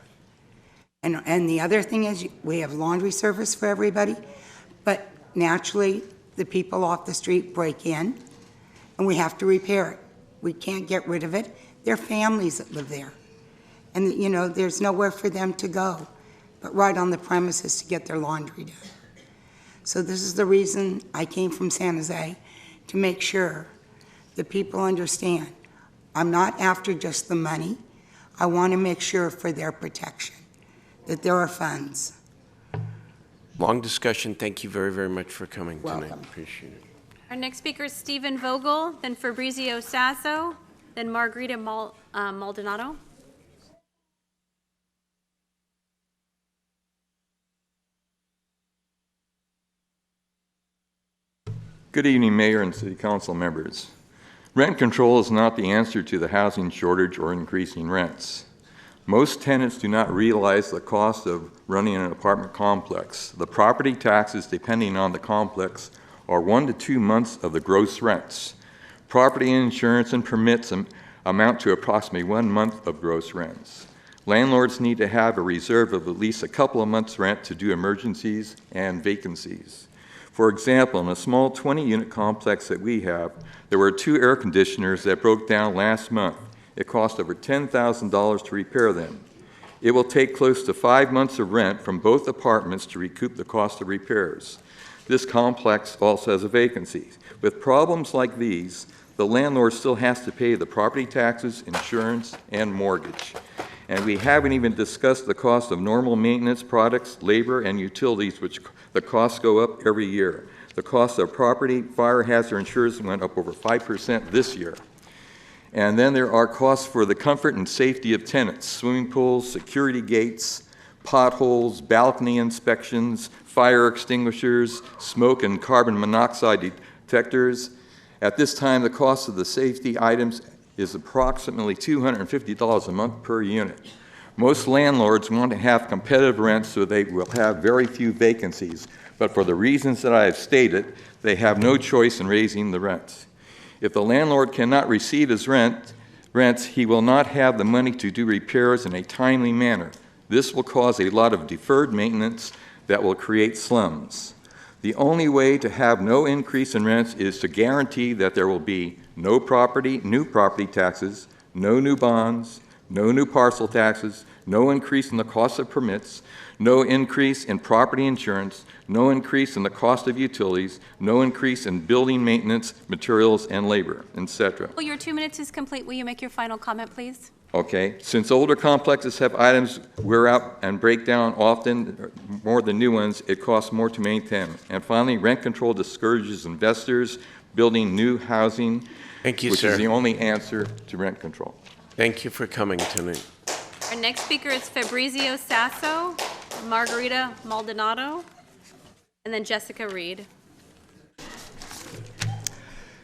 Speaker 18: And the other thing is, we have laundry service for everybody, but naturally, the people off the street break in, and we have to repair it. We can't get rid of it. They're families that live there. And, you know, there's nowhere for them to go but right on the premises to get their laundry done. So this is the reason I came from San Jose, to make sure that people understand I'm not after just the money. I want to make sure for their protection, that there are funds.
Speaker 1: Long discussion. Thank you very, very much for coming tonight.
Speaker 18: Welcome.
Speaker 1: Appreciate it.
Speaker 2: Our next speaker is Stephen Vogel, then Fabrizio Sasso, then Margarita Maldonado.
Speaker 19: Good evening, Mayor and City Council members. Rent control is not the answer to the housing shortage or increasing rents. Most tenants do not realize the cost of running an apartment complex. The property taxes, depending on the complex, or 1 to 2 months of the gross rents. Property insurance and permits amount to approximately 1 month of gross rents. Landlords need to have a reserve of at least a couple of months' rent to do emergencies and vacancies. For example, in a small 20-unit complex that we have, there were 2 air conditioners that broke down last month. It cost over $10,000 to repair them. It will take close to 5 months of rent from both apartments to recoup the cost of repairs. This complex also has a vacancy. With problems like these, the landlord still has to pay the property taxes, insurance, and mortgage. And we haven't even discussed the cost of normal maintenance products, labor, and utilities, which the costs go up every year. The cost of property, fire hazard insurance went up over 5% this year. And then there are costs for the comfort and safety of tenants, swimming pools, security gates, potholes, balcony inspections, fire extinguishers, smoke and carbon monoxide detectors. At this time, the cost of the safety items is approximately $250 a month per unit. Most landlords want to have competitive rents so they will have very few vacancies, but for the reasons that I have stated, they have no choice in raising the rents. If the landlord cannot receive his rents, he will not have the money to do repairs in a timely manner. This will cause a lot of deferred maintenance that will create slums. The only way to have no increase in rents is to guarantee that there will be no new property taxes, no new bonds, no new parcel taxes, no increase in the cost of permits, no increase in property insurance, no increase in the cost of utilities, no increase in building maintenance, materials, and labor, etc.
Speaker 2: Well, your 2 minutes is complete. Will you make your final comment, please?
Speaker 19: Okay, since older complexes have items wear out and break down often more than new ones, it costs more to maintain. And finally, rent control discourages investors building new housing,
Speaker 1: Thank you,
Speaker 19: which
Speaker 1: sir.
Speaker 19: is the only answer to rent control.
Speaker 1: Thank you for coming tonight.
Speaker 2: Our next speaker is Fabrizio Sasso, Margarita Maldonado, and then Jessica Reed.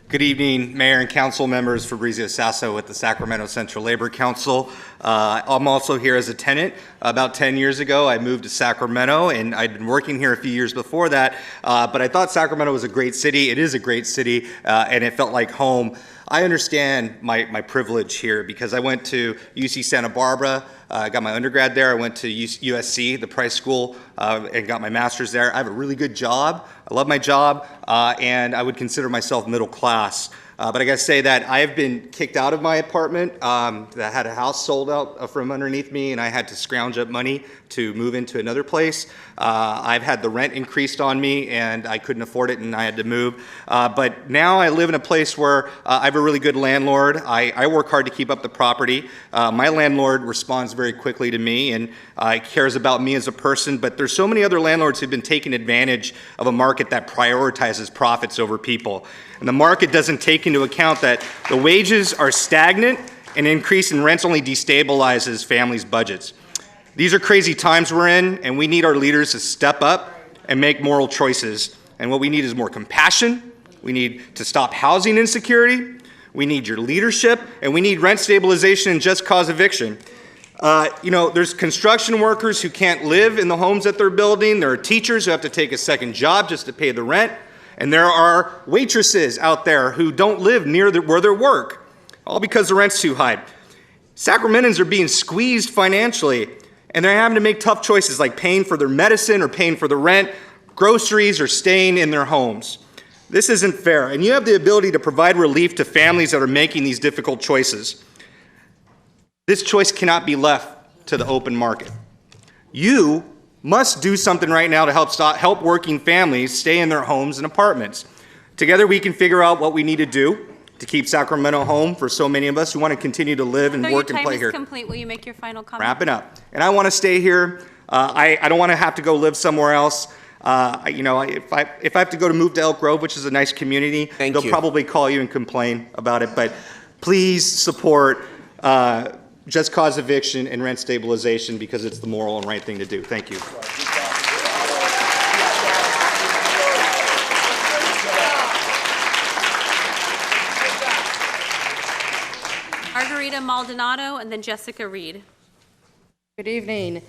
Speaker 20: Good evening, Mayor and Council members. Fabrizio Sasso with the Sacramento Central Labor Council. I'm also here as a tenant. About 10 years ago, I moved to Sacramento, and I'd been working here a few years before that, but I thought Sacramento was a great city. It is a great city, and it felt like home. I understand my privilege here because I went to UC Santa Barbara. I got my undergrad there. I went to USC, the Price School, and got my master's there. I have a really good job. I love my job, and I would consider myself middle class. But I gotta say that I have been kicked out of my apartment. That had a house sold out from underneath me, and I had to scrounge up money to move into another place. I've had the rent increased on me, and I couldn't afford it, and I had to move. But now I live in a place where I have a really good landlord. I work hard to keep up the property. My landlord responds very quickly to me, and cares about me as a person. But there's so many other landlords who've been taking advantage of a market that prioritizes profits over people. And the market doesn't take into account that the wages are stagnant and increase in rents only destabilizes families' budgets. These are crazy times we're in, and we need our leaders to step up and make moral choices. And what we need is more compassion. We need to stop housing insecurity. We need your leadership, and we need rent stabilization and just cause eviction. There's construction workers who can't live in the homes that they're building. There are teachers who have to take a second job just to pay the rent. And there are waitresses out there who don't live near where they work, all because the rent's too high. Sacramentans are being squeezed financially, and they're having to make tough choices like paying for their medicine or paying for the rent, groceries, or staying in their homes. This isn't fair, and you have the ability to provide relief to families that are making these difficult choices. This choice cannot be left to the open market. You must do something right now to help working families stay in their homes and apartments. Together we can figure out what we need to do to keep Sacramento home for so many of us who want to continue to live and work and play here.
Speaker 2: Your time is complete. Will you make your final comment?
Speaker 20: Wrapping up. And I want to stay here. I don't want to have to go live somewhere else. If I have to move to Elk Grove, which is a nice community, they'll probably call you and complain about it. But please support just cause eviction and rent stabilization because it's the moral and right thing to do. Thank you.
Speaker 2: Margarita Maldonado and then Jessica Reed.
Speaker 21: Good evening,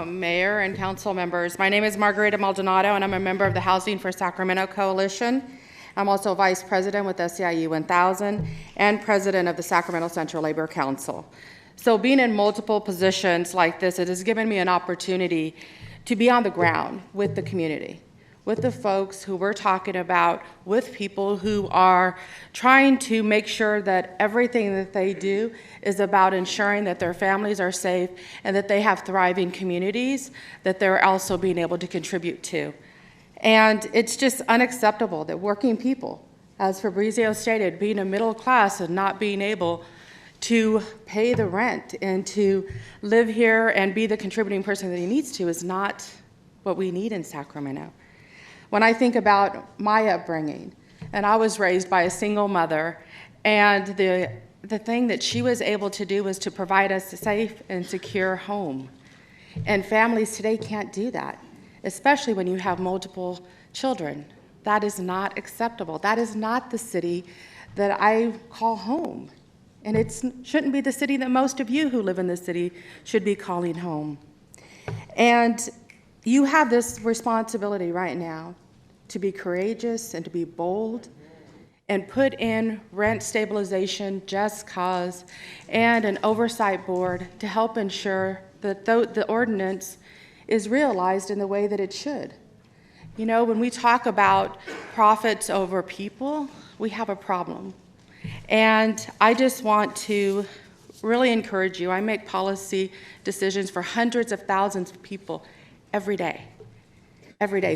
Speaker 21: Mayor and council members. My name is Margarita Maldonado, and I'm a member of the Housing for Sacramento Coalition. I'm also Vice President with SEIU 1000 and President of the Sacramento Central Labor Council. So being in multiple positions like this, it has given me an opportunity to be on the ground with the community, with the folks who we're talking about, with people who are trying to make sure that everything that they do is about ensuring that their families are safe and that they have thriving communities that they're also being able to contribute to. And it's just unacceptable that working people, as Fabrizio stated, being a middle class and not being able to pay the rent and to live here and be the contributing person that he needs to is not what we need in Sacramento. When I think about my upbringing, and I was raised by a single mother, and the thing that she was able to do was to provide us a safe and secure home. And families today can't do that, especially when you have multiple children. That is not acceptable. That is not the city that I call home. And it shouldn't be the city that most of you who live in the city should be calling home. And you have this responsibility right now to be courageous and to be bold and put in rent stabilization, just cause, and an oversight board to help ensure that the ordinance is realized in the way that it should. You know, when we talk about profits over people, we have a problem. And I just want to really encourage you. I make policy decisions for hundreds of thousands of people every day.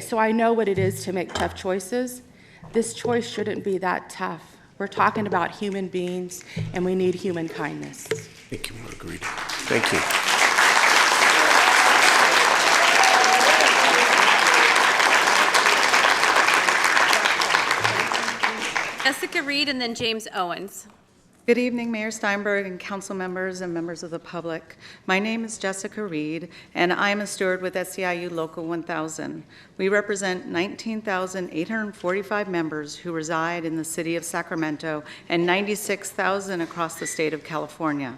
Speaker 21: So I know what it is to make tough choices. This choice shouldn't be that tough. We're talking about human beings, and we need human kindness.
Speaker 1: Thank you, Margarita. Thank you.
Speaker 2: Jessica Reed and then James Owens.
Speaker 22: Good evening, Mayor Steinberg and council members and members of the public. My name is Jessica Reed, and I am a steward with SEIU Local 1000. We represent 19,845 members who reside in the city of Sacramento and 96,000 across the state of California.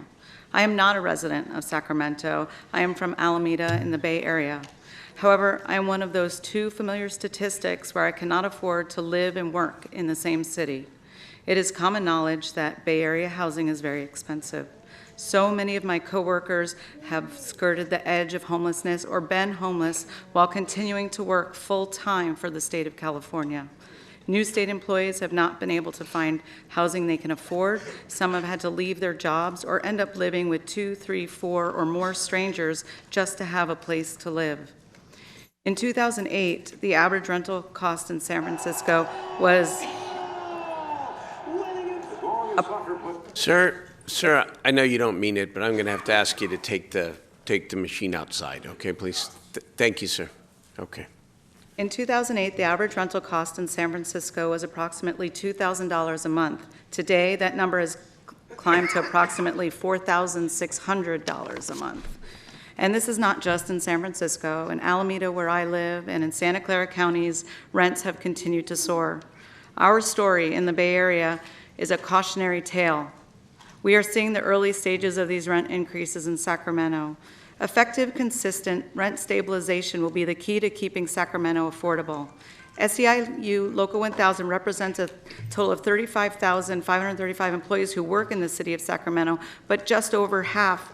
Speaker 22: I am not a resident of Sacramento. I am from Alameda in the Bay Area. However, I am one of those two familiar statistics where I cannot afford to live and work in the same city. It is common knowledge that Bay Area housing is very expensive. So many of my coworkers have skirted the edge of homelessness or been homeless while continuing to work full-time for the state of California. New state employees have not been able to find housing they can afford. Some have had to leave their jobs or end up living with 2, 3, 4, or more strangers just to have a place to live. In 2008, the average rental cost in San Francisco was
Speaker 1: Sir, I know you don't mean it, but I'm going to have to ask you to take the machine outside, okay, please? Thank you, sir. Okay.
Speaker 22: In 2008, the average rental cost in San Francisco was approximately $2,000 a month. Today, that number has climbed to approximately $4,600 a month. And this is not just in San Francisco. In Alameda, where I live, and in Santa Clara counties, rents have continued to soar. Our story in the Bay Area is a cautionary tale. We are seeing the early stages of these rent increases in Sacramento. Effective, consistent rent stabilization will be the key to keeping Sacramento affordable. SEIU Local 1000 represents a total of 35,535 employees who work in the city of Sacramento, but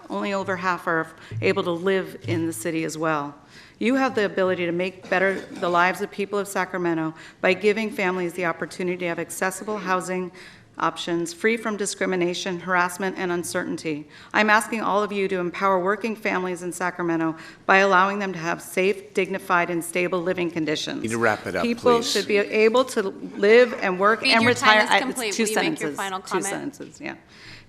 Speaker 22: only over half are able to live in the city as well. You have the ability to make better the lives of people of Sacramento by giving families the opportunity to have accessible housing options, free from discrimination, harassment, and uncertainty. I'm asking all of you to empower working families in Sacramento by allowing them to have safe, dignified, and stable living conditions.
Speaker 1: You need to wrap it up,
Speaker 22: People
Speaker 1: please.
Speaker 22: should be able to live and work
Speaker 2: Reed,
Speaker 22: and
Speaker 2: your
Speaker 22: retire.
Speaker 2: time is complete.
Speaker 22: It's two
Speaker 2: Will you make your
Speaker 22: sentences.
Speaker 2: final
Speaker 22: Two
Speaker 2: comment?
Speaker 22: sentences, yeah.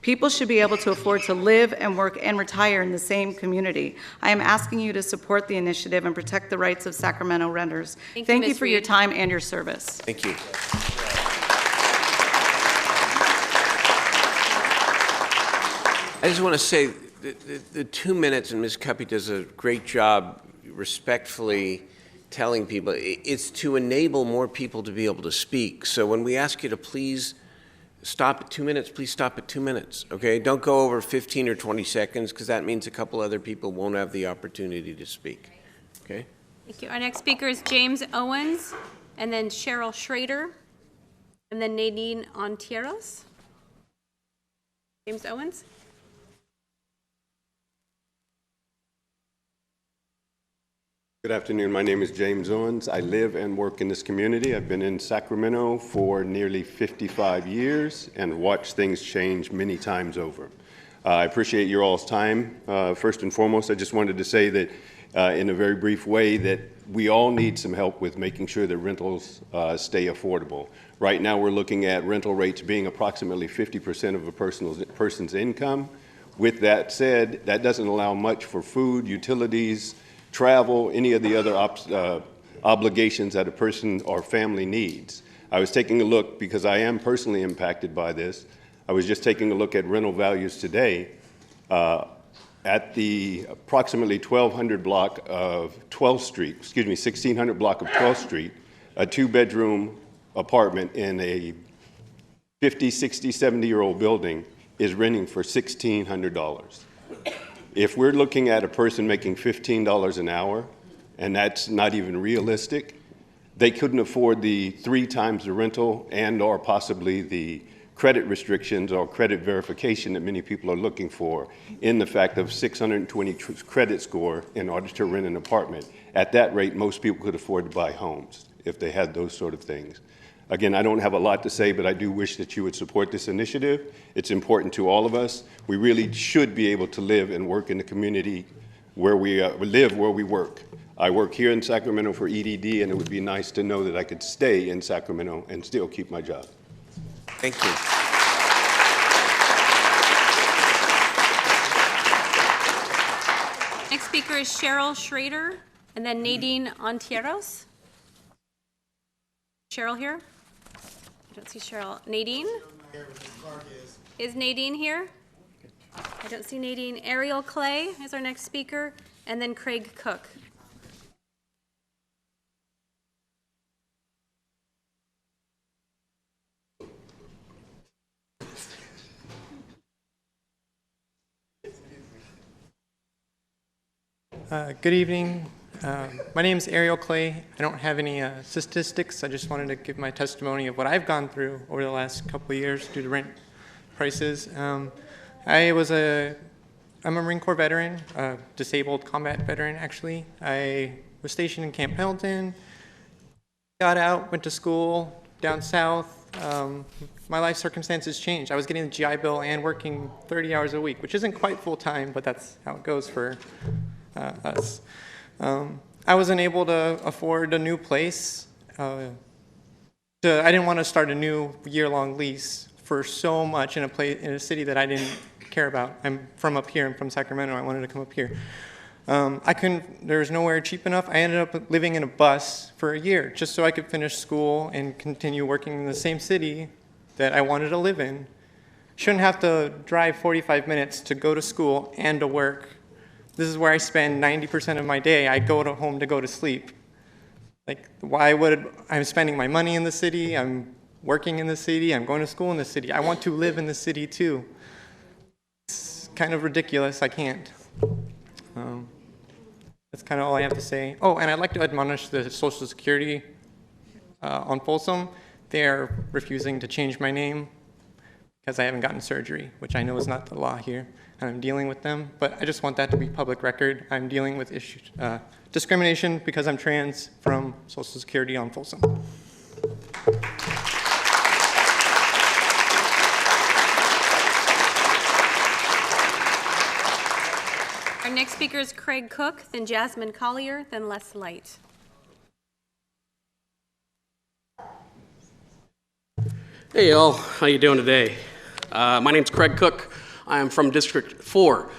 Speaker 22: People should be able to afford to live and work and retire in the same community. I am asking you to support the initiative and protect the rights of Sacramento renters. Thank you
Speaker 2: Ms.
Speaker 22: for your
Speaker 2: Reed.
Speaker 22: time and your service.
Speaker 1: Thank you. I just want to say the 2 minutes, and Ms. Cuppy does a great job respectfully telling people, it's to enable more people to be able to speak. So when we ask you to please Stop at 2 minutes. Please stop at 2 minutes, okay? Don't go over 15 or 20 seconds because that means a couple other people won't have the opportunity to speak, okay?
Speaker 2: Thank you. Our next speaker is James Owens, and then Cheryl Schrader, and then Nadine Ontiveros. James Owens.
Speaker 3: Good afternoon. My name is James Owens. I live and work in this community. I've been in Sacramento for nearly 55 years and watched things change many times over. I appreciate your all's time. First and foremost, I just wanted to say that in a very brief way that we all need some help with making sure that rentals stay affordable. Right now we're looking at rental rates being approximately 50% of a person's income. With that said, that doesn't allow much for food, utilities, travel, any of the other obligations that a person or family needs. I was taking a look, because I am personally impacted by this, I was just taking a look at rental values today. At the approximately 1600 block of 12th Street, a 2-bedroom apartment in a 50, 60, 70-year-old building is renting for $1,600. If we're looking at a person making $15 an hour, and that's not even realistic, they couldn't afford the 3 times the rental and or possibly the credit restrictions or credit verification that many people are looking for in the fact of 620 credit score in order to rent an apartment. At that rate, most people could afford to buy homes if they had those sort of things. Again, I don't have a lot to say, but I do wish that you would support this initiative. It's important to all of us. We really should be able to live and work in the community where we live, where we work. I work here in Sacramento for EDD, and it would be nice to know that I could stay in Sacramento and still keep my job.
Speaker 1: Thank you.
Speaker 2: Next speaker is Cheryl Schrader, and then Nadine Ontiveros. Cheryl here? I don't see Cheryl. Nadine? Is Nadine here? I don't see Nadine. Ariel Clay is our next speaker, and then Craig Cook.
Speaker 4: Good evening. My name is Ariel Clay. I don't have any statistics. I just wanted to give my testimony of what I've gone through over the last couple of years due to rent prices. I'm a Marine Corps veteran, a disabled combat veteran, actually. I was stationed in Camp Pendleton, got out, went to school down south. My life circumstances changed. I was getting the GI Bill and working 30 hours a week, which isn't quite full-time, but that's how it goes for us. I wasn't able to afford a new place. I didn't want to start a new year-long lease for so much in a city that I didn't care about. I'm from up here. I'm from Sacramento. I wanted to come up here. There was nowhere cheap enough. I ended up living in a bus for a year just so I could finish school and continue working in the same city that I wanted to live in. Shouldn't have to drive 45 minutes to go to school and to work. This is where I spend 90% of my day. I go home to go to sleep. Like, I'm spending my money in the city, I'm working in the city, I'm going to school in the city. I want to live in the city too. It's kind of ridiculous, I can't. That's kind of all I have to say. Oh, and I'd like to admonish the Social Security on Folsom. They're refusing to change my name because I haven't gotten surgery, which I know is not the law here, and I'm dealing with them. But I just want that to be public record. I'm dealing with discrimination because I'm trans from Social Security on Folsom.
Speaker 2: Our next speaker is Craig Cook, then Jasmine Collier, then Les Light.
Speaker 23: Hey y'all, how you doing today? My name's Craig Cook. I am from District 4,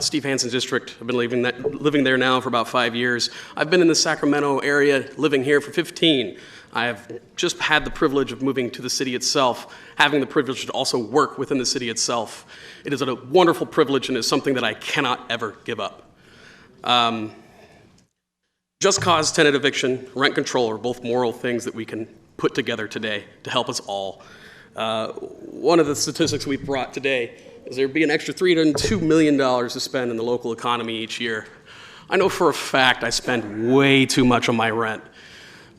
Speaker 23: Steve Hanson's district. I've been living there now for about 5 years. I've been in the Sacramento area, living here for 15. I have just had the privilege of moving to the city itself, having the privilege to also work within the city itself. It is a wonderful privilege and is something that I cannot ever give up. Just cause, tenant eviction, rent control are both moral things that we can put together today to help us all. One of the statistics we brought today is there'd be an extra $302 million to spend in the local economy each year. I know for a fact I spend way too much on my rent.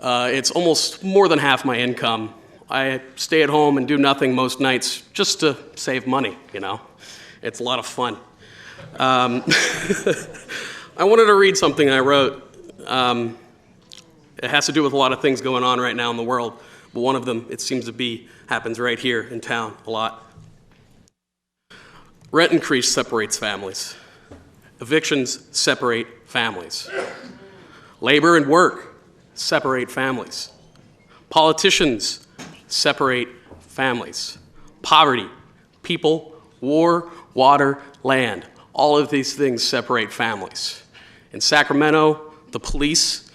Speaker 23: It's almost more than half my income. I stay at home and do nothing most nights just to save money, you know. It's a lot of fun. I wanted to read something I wrote. It has to do with a lot of things going on right now in the world, but one of them, it seems to be, happens right here in town a lot. Rent increase separates families. Evictions separate families. Labor and work separate families. Politicians separate families. Poverty, people, war, water, land, all of these things separate families. In Sacramento, the police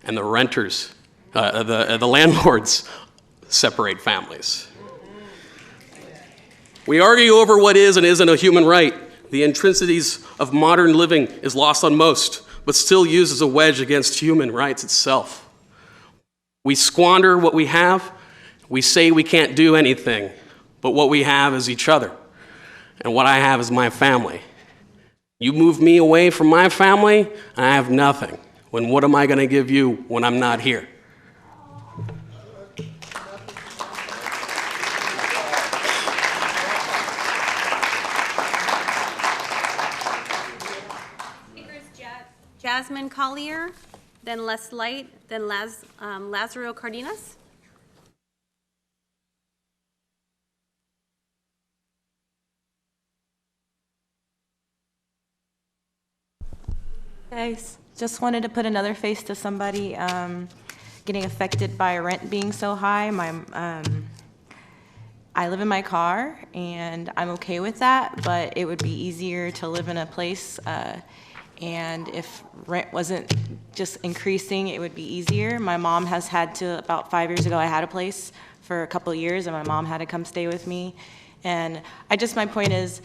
Speaker 23: and the renters, the landlords separate families. We argue over what is and isn't a human right. The intrinsities of modern living is lost on most, but still used as a wedge against human rights itself. We squander what we have. We say we can't do anything, but what we have is each other. And what I have is my family. You move me away from my family, and I have nothing. When what am I going to give you when I'm not here?
Speaker 2: Jasmine Collier, then Les Light, then Lazaro Cardenas.
Speaker 5: Guys, just wanted to put another face to somebody getting affected by rent being so high. I live in my car, and I'm okay with that, but it would be easier to live in a place, and if rent wasn't just increasing, it would be easier. My mom has had to, about 5 years ago, I had a place for a couple of years, and my mom had to come stay with me. And my point is,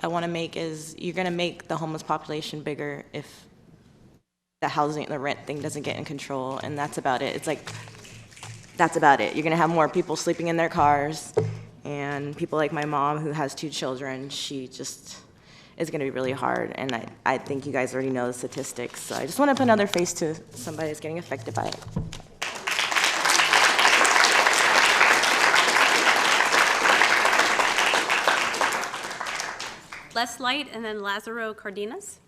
Speaker 5: I want to make is, you're going to make the homeless population bigger if the rent thing doesn't get in control, and that's about it. It's like, that's about it. You're going to have more people sleeping in their cars, and people like my mom who has 2 children, she just is going to be really hard, and I think you guys already know the statistics, so I just want to put another face to somebody that's getting affected by it.
Speaker 2: Les Light, and then Lazaro Cardenas.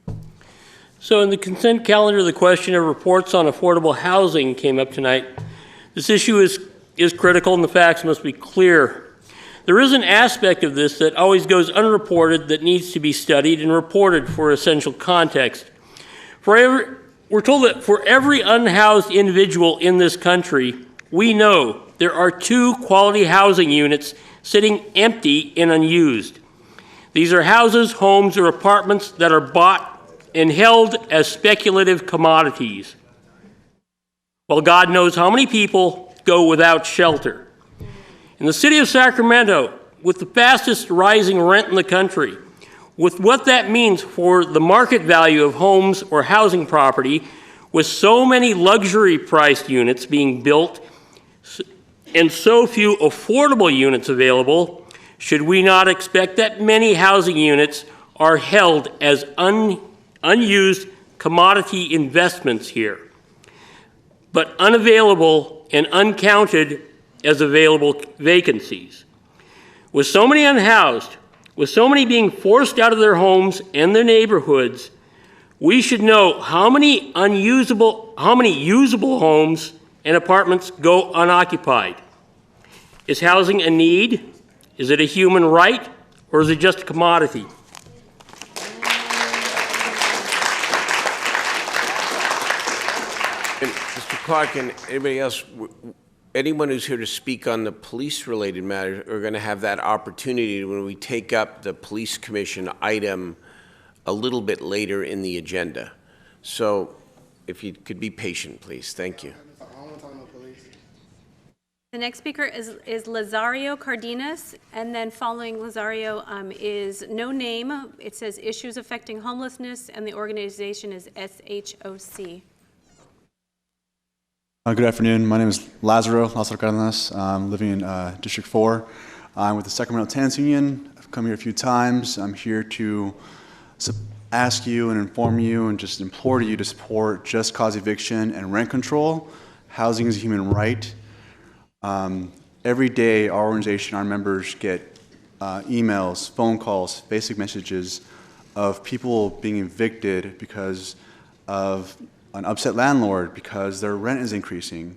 Speaker 7: So in the consent calendar, the question of reports on affordable housing came up tonight. This issue is critical, and the facts must be clear. There is an aspect of this that always goes unreported that needs to be studied and reported for essential context. We're told that for every unhoused individual in this country, we know there are 2 quality housing units sitting empty and unused. These are houses, homes, or apartments that are bought and held as speculative commodities. Well, God knows how many people go without shelter. In the city of Sacramento, with the fastest rising rent in the country, with what that means for the market value of homes or housing property, with so many luxury-priced units being built and so few affordable units available, should we not expect that many housing units are held as unused commodity investments here, but unavailable and uncounted as available vacancies? With so many unhoused, with so many being forced out of their homes and their neighborhoods, we should know how many usable homes and apartments go unoccupied. Is housing a need? Is it a human right? Or is it just a commodity?
Speaker 1: And Mr. Clark and anybody else, anyone who's here to speak on the police-related matters are going to have that opportunity when we take up the Police Commission item a little bit later in the agenda. So if you could be patient, please. Thank you.
Speaker 2: The next speaker is Lazaro Cardenas, and then following Lazaro is no name. It says issues affecting homelessness, and the organization is SHOC.
Speaker 8: Good afternoon. My name is Lazaro Cardenas. I'm living in District 4. I'm with the Sacramento Tenants Union. I've come here a few times. I'm here to ask you and inform you and just implore you to support just cause eviction and rent control. Housing is a human right. Every day, our organization, our members get emails, phone calls, basic messages of people being evicted because of an upset landlord, because their rent is increasing.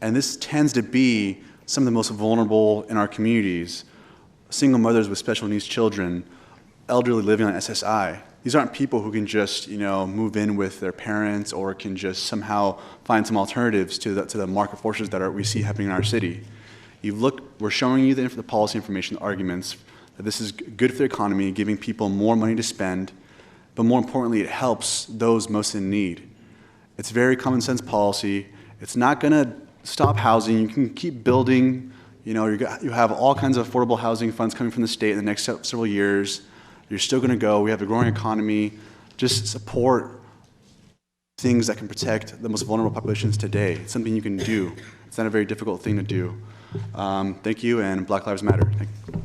Speaker 8: And this tends to be some of the most vulnerable in our communities: single mothers with special needs children, elderly living on SSI. These aren't people who can just, move in with their parents or can just somehow find some alternatives to the market forces that we see happening in our city. We're showing you the policy information, the arguments, that this is good for the economy, giving people more money to spend, but more importantly, it helps those most in need. It's very common sense policy. It's not going to stop housing. You can keep building. You have all kinds of affordable housing funds coming from the state in the next several years. You're still going to go. We have a growing economy. Just support things that can protect the most vulnerable populations today. It's something you can do. It's not a very difficult thing to do. Thank you, and Black Lives Matter. Thank you.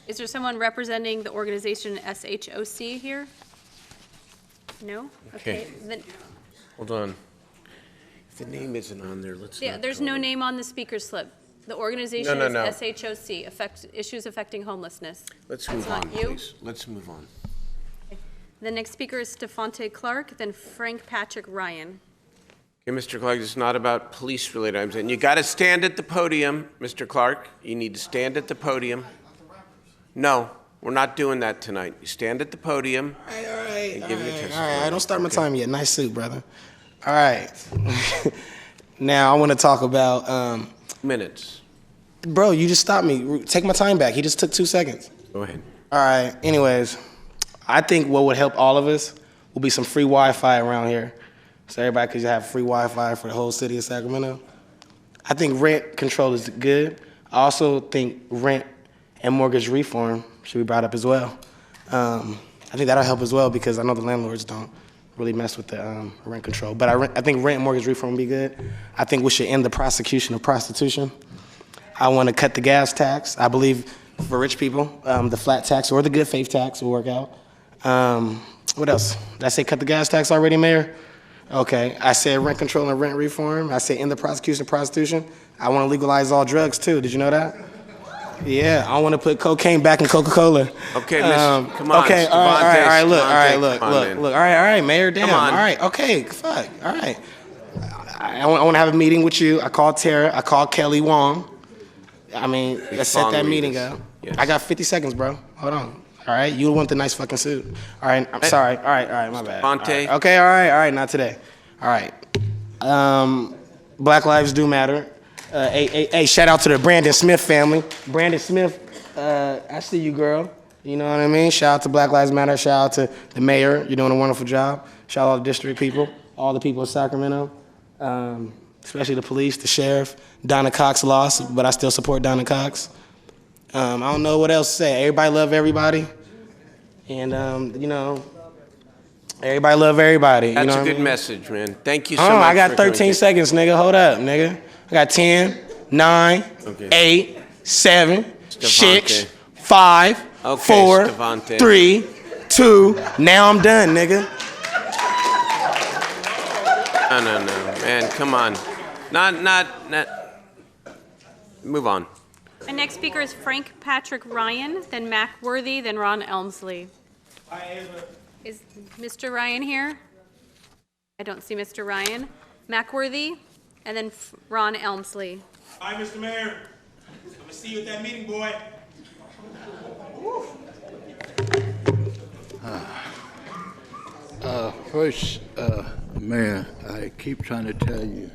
Speaker 2: Is there someone representing the organization SHOC here? No?
Speaker 1: Okay.
Speaker 2: Then,
Speaker 1: Hold on. If the name isn't on there, let's
Speaker 2: yeah,
Speaker 1: not
Speaker 2: there's
Speaker 1: go
Speaker 2: no
Speaker 1: there.
Speaker 2: name on the speaker slip. The organization
Speaker 1: No.
Speaker 2: is SHOC, Issues Affecting Homelessness.
Speaker 1: Let's
Speaker 2: That's
Speaker 1: move
Speaker 2: not
Speaker 1: on,
Speaker 2: you?
Speaker 1: please. Let's move on.
Speaker 2: The next speaker is Stephante Clark, then Frank Patrick Ryan.
Speaker 1: Okay, Mr. Clark, it's not about police-related items. And you got to stand at the podium, Mr. Clark. You need to stand at the podium. No, we're not doing that tonight. You stand at the podium.
Speaker 9: All right.
Speaker 1: And give your testimony.
Speaker 9: All right. Don't start my time yet. Nice suit, brother. All right. Now I want to talk about.
Speaker 1: Minutes.
Speaker 9: Bro, you just stopped me. Take my time back. He just took 2 seconds.
Speaker 1: Go ahead.
Speaker 9: All right. Anyways, I think what would help all of us will be some free Wi-Fi around here, so everybody could have free Wi-Fi for the whole city of Sacramento. I think rent control is good. I also think rent and mortgage reform should be brought up as well. I think that'll help as well because I know the landlords don't really mess with the rent control. But I think rent and mortgage reform would be good. I think we should end the prosecution of prostitution. I want to cut the gas tax. I believe for rich people, the flat tax or the good faith tax will work out. What else? Did I say cut the gas tax already, Mayor? Okay. I said rent control and rent reform. I said end the prosecution of prostitution. I want to legalize all drugs too. Did you know that? Yeah, I want to put cocaine back in Coca-Cola.
Speaker 1: Okay, come on.
Speaker 9: Okay, all right, look, all right, Mayor, damn.
Speaker 1: Come on.
Speaker 9: All right, okay, fuck, all right. I want to have a meeting with you. I called Tara. I called Kelly Wong. I mean, let's set that meeting up.
Speaker 1: Yes.
Speaker 9: I got 50 seconds, bro. Hold on. All right, you want the nice fucking suit. All right, I'm sorry. All right, my bad.
Speaker 1: Fonte.
Speaker 9: All right. Okay, all right, not today. All right. Black lives do matter. Hey, shout out to the Brandon Smith family. Brandon Smith, I see you, girl. You know what I mean? Shout out to Black Lives Matter. Shout out to the mayor. You're doing a wonderful job. Shout out to all the district people, all the people of Sacramento, especially the police, the sheriff. Donna Cox lost, but I still support Donna Cox. I don't know what else to say. Everybody love everybody. And, everybody love everybody.
Speaker 1: That's
Speaker 9: you know
Speaker 1: a good
Speaker 9: I mean?
Speaker 1: message, man. Thank you so much.
Speaker 9: I got
Speaker 1: for coming
Speaker 9: 13
Speaker 1: to-
Speaker 9: seconds, nigga. Hold up, nigga. I got 10, 9,
Speaker 1: Okay.
Speaker 9: 8, 7,
Speaker 1: Stephante.
Speaker 9: 6, 5,
Speaker 1: Okay,
Speaker 9: 4,
Speaker 1: Stephante.
Speaker 9: 3, 2. Now I'm done, nigga.
Speaker 1: No, man, come on. Not. Move on.
Speaker 2: My next speaker is Frank Patrick Ryan, then Mac Worthy, then Ron Elmsley. Is Mr. Ryan here? I don't see Mr. Ryan. Mac Worthy, and then Ron Elmsley.
Speaker 10: Hi, Mr. Mayor. I'm gonna see you at that meeting, boy.
Speaker 13: First, Mayor, I keep trying to tell you,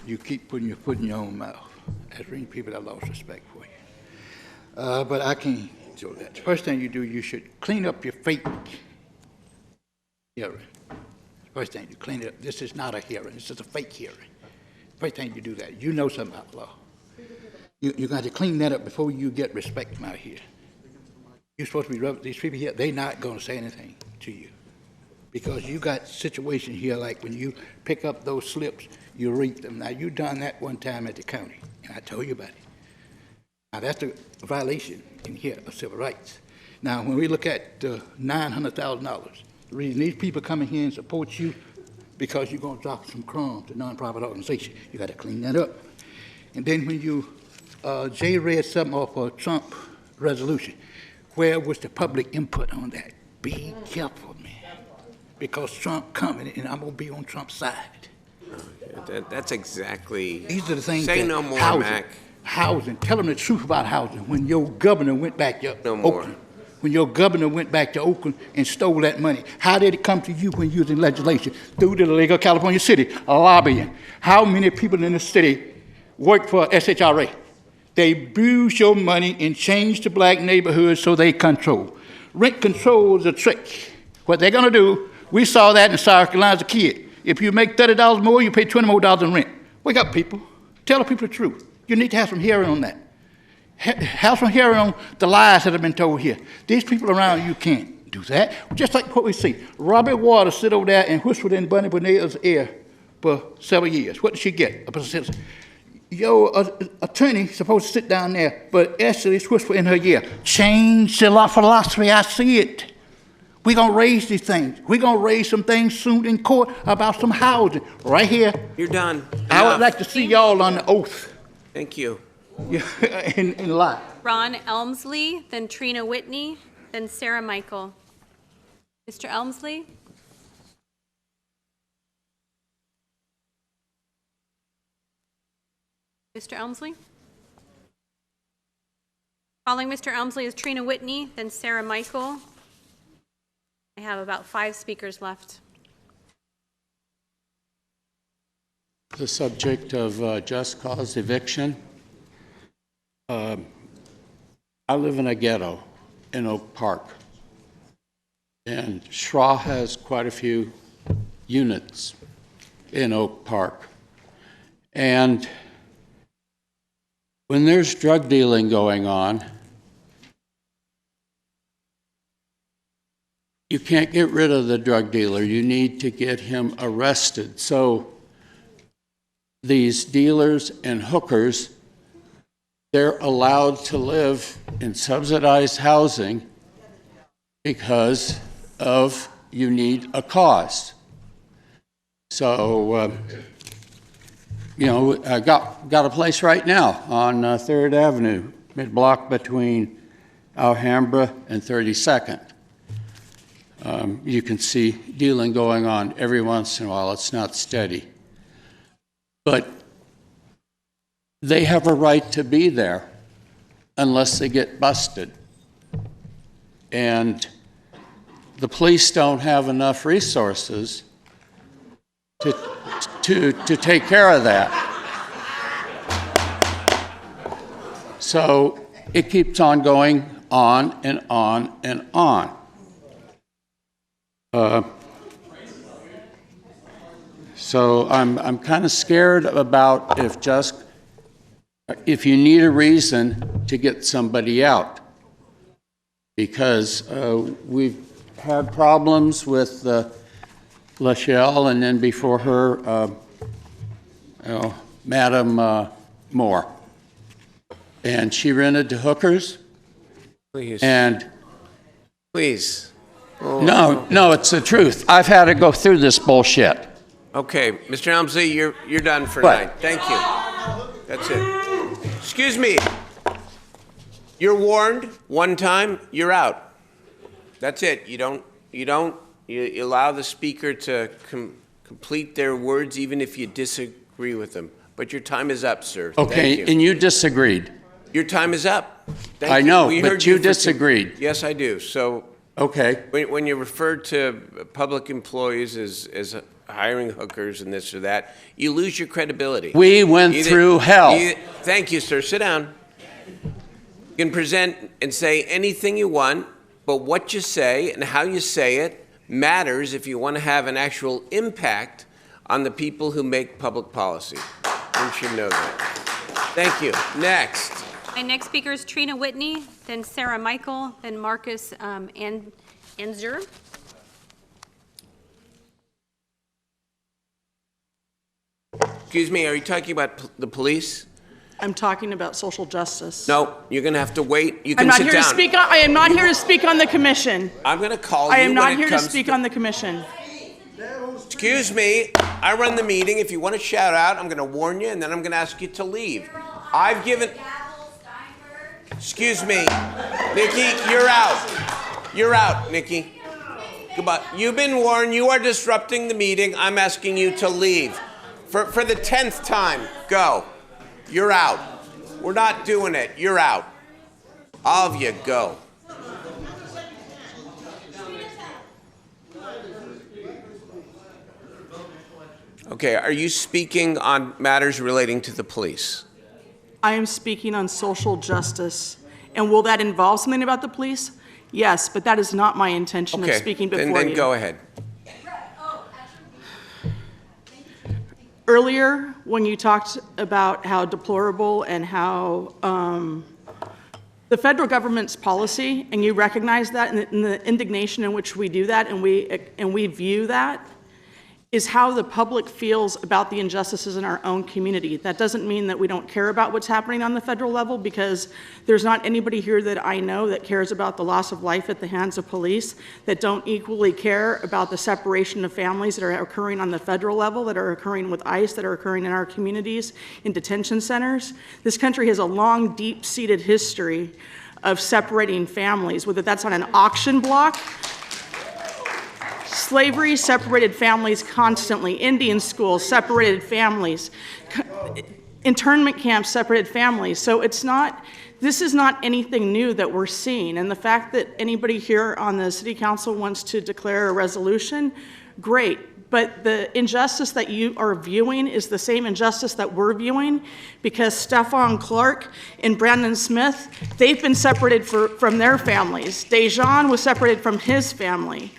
Speaker 13: you keep putting your foot in your own mouth. There's many people that lost respect for you. But I can't do that. First thing you do, you should clean up your fake hearing. First thing you clean it up. This is not a hearing. This is a fake hearing. First thing you do that. You know something about law. You got to clean that up before you get respect out here. You're supposed to be these people here. They're not going to say anything to you. because you got situations here like when you pick up those slips, you read them. Now, you done that one time at the county, and I told you about it. Now, that's a violation in here of civil rights. Now, when we look at $900,000, the reason these people come in here and support you, because you're going to drop some crumbs to nonprofit organization. You got to clean that up. And then when you, Jay read something off a Trump resolution, where was the public input on that? Be careful, man, because Trump coming, and I'm going to be on Trump's side.
Speaker 1: That's exactly.
Speaker 13: These are the things
Speaker 1: Say
Speaker 13: that
Speaker 1: no more,
Speaker 13: housing,
Speaker 1: Mac.
Speaker 13: Housing. Tell them the truth about housing. When your governor went back to
Speaker 1: No more.
Speaker 13: Oakland, when your governor went back to Oakland and stole that money, how did it come to you when you was in legislation? Through the League of California City, lobbying. How many people in the city work for SHRA? They abuse your money and change the black neighborhoods so they control. Rent control is a trick. What they're going to do, we saw that in South Carolina as a kid. If you make $30 more, you pay $20 more in rent. Wake up, people. Tell the people the truth. You need to have some hearing on that. Have some hearing on the lies that have been told here. These people around you can't do that. Just like what we see. Robert Waters sit over there and whispered in Bunny Bonnetta's ear for several years. What did she get? Your attorney supposed to sit down there, but actually it's whispered in her ear. Change the law philosophy. I see it. We're going to raise these things. We're going to raise some things soon in court about some housing. Right here.
Speaker 1: You're done.
Speaker 13: I would like to see y'all on the oath.
Speaker 1: Thank you.
Speaker 13: in line.
Speaker 2: Ron Elmsley, then Trina Whitney, then Sarah Michael. Mr. Elmsley? Mr. Elmsley? Following Mr. Elmsley is Trina Whitney, then Sarah Michael. I have about 5 speakers left.
Speaker 11: The subject of just cause eviction. I live in a ghetto in Oak Park, and Schra has quite a few units in Oak Park. And when there's drug dealing going on, you can't get rid of the drug dealer. You need to get him arrested. So these dealers and hookers, they're allowed to live in subsidized housing because of you need a cause. So, you know, I got a place right now on 3rd Avenue, mid-block between Alhambra and 32nd. You can see dealing going on every once in a while. It's not steady. But they have a right to be there unless they get busted. And the police don't have enough resources to take care of that. So it keeps on going on and on and on. So I'm kind of scared about if you need a reason to get somebody out, because we've had problems with Lachelle, and then before her, Madam Moore, and she rented to hookers.
Speaker 1: Please.
Speaker 11: And
Speaker 1: please. Oh.
Speaker 11: No, it's the truth. I've had to go through this bullshit.
Speaker 1: Okay, Mr. Elmsley, you're done for
Speaker 11: What?
Speaker 1: tonight. Thank you. That's it. Excuse me. You're warned one time, you're out. That's it. You allow the speaker to complete their words even if you disagree with them. But your time is up, sir.
Speaker 11: Okay,
Speaker 1: Thank you.
Speaker 11: and you disagreed.
Speaker 1: Your time is up. Thank
Speaker 11: I
Speaker 1: you.
Speaker 11: know,
Speaker 1: We
Speaker 11: but
Speaker 1: heard
Speaker 11: you
Speaker 1: for
Speaker 11: disagreed.
Speaker 1: Yes, I do. So
Speaker 11: Okay.
Speaker 1: when you refer to public employees as hiring hookers and this or that, you lose your credibility.
Speaker 11: We went through hell.
Speaker 1: Thank you, sir. Sit down. You can present and say anything you want, but what you say and how you say it matters if you want to have an actual impact on the people who make public policy. You should know that. Thank you. Next.
Speaker 2: My next speaker is Trina Whitney, then Sarah Michael, then Marcus Anzer.
Speaker 1: Excuse me, are you talking about the police?
Speaker 6: I'm talking about social justice.
Speaker 1: No, you're going to have to wait. You
Speaker 6: I'm
Speaker 1: can
Speaker 6: not
Speaker 1: sit
Speaker 6: here
Speaker 1: down.
Speaker 6: to speak on, I am not here to speak on the commission.
Speaker 1: I'm going to call you
Speaker 6: I am
Speaker 1: when
Speaker 6: not
Speaker 1: it
Speaker 6: here to
Speaker 1: comes
Speaker 6: speak on the commission.
Speaker 1: Excuse me, I run the meeting. If you want to shout out, I'm going to warn you, and then I'm going to ask you to leave. I've given... Excuse me. Nikki, you're out. You're out, Nikki. Goodbye. You've been warned. You are disrupting the meeting. I'm asking you to leave. For the 10th time, go. You're out. We're not doing it. You're out. All of you, go. Okay, are you speaking on matters relating to the police?
Speaker 6: I am speaking on social justice. And will that involve something about the police? Yes, but that is not my intention of speaking before you.
Speaker 1: Then go ahead.
Speaker 6: Earlier, when you talked about how deplorable and how the federal government's policy, and you recognize that and the indignation in which we do that and we view that, is how the public feels about the injustices in our own community. That doesn't mean that we don't care about what's happening on the federal level, because there's not anybody here that I know that cares about the loss of life at the hands of police, that don't equally care about the separation of families that are occurring on the federal level, that are occurring with ICE, that are occurring in our communities, in detention centers. This country has a long, deep-seated history of separating families, whether that's on an auction block. Slavery separated families constantly. Indian schools separated families. Internment camps separated families. So this is not anything new that we're seeing. And the fact that anybody here on the city council wants to declare a resolution, great. But the injustice that you are viewing is the same injustice that we're viewing, because Stephon Clark and Brandon Smith, they've been separated from their families. Dejan was separated from his family.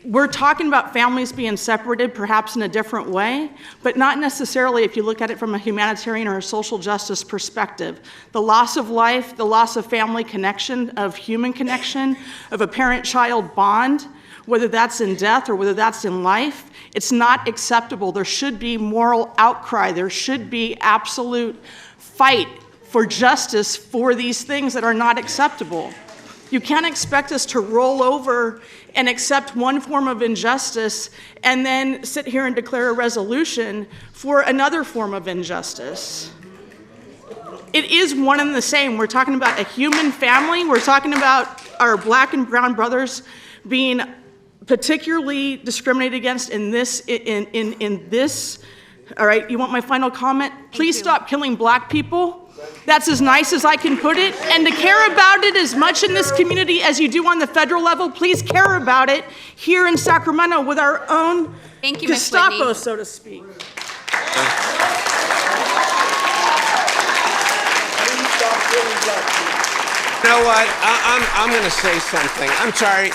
Speaker 6: We're talking about families being separated perhaps in a different way, but not necessarily if you look at it from a humanitarian or a social justice perspective. The loss of life, the loss of family connection, of human connection, of a parent-child bond, whether that's in death or whether that's in life, it's not acceptable. There should be moral outcry. There should be absolute fight for justice for these things that are not acceptable. You can't expect us to roll over and accept one form of injustice and then sit here and declare a resolution for another form of injustice. It is one and the same. We're talking about a human family. We're talking about our black and brown brothers being particularly discriminated against in this. All right, you want my final comment? Please stop killing black people. That's as nice as I can put it. And to care about it as much in this community as you do on the federal level, please care about it here in Sacramento with our own Gestapo, so to speak.
Speaker 1: You know what? I'm going to say something. I'm sorry.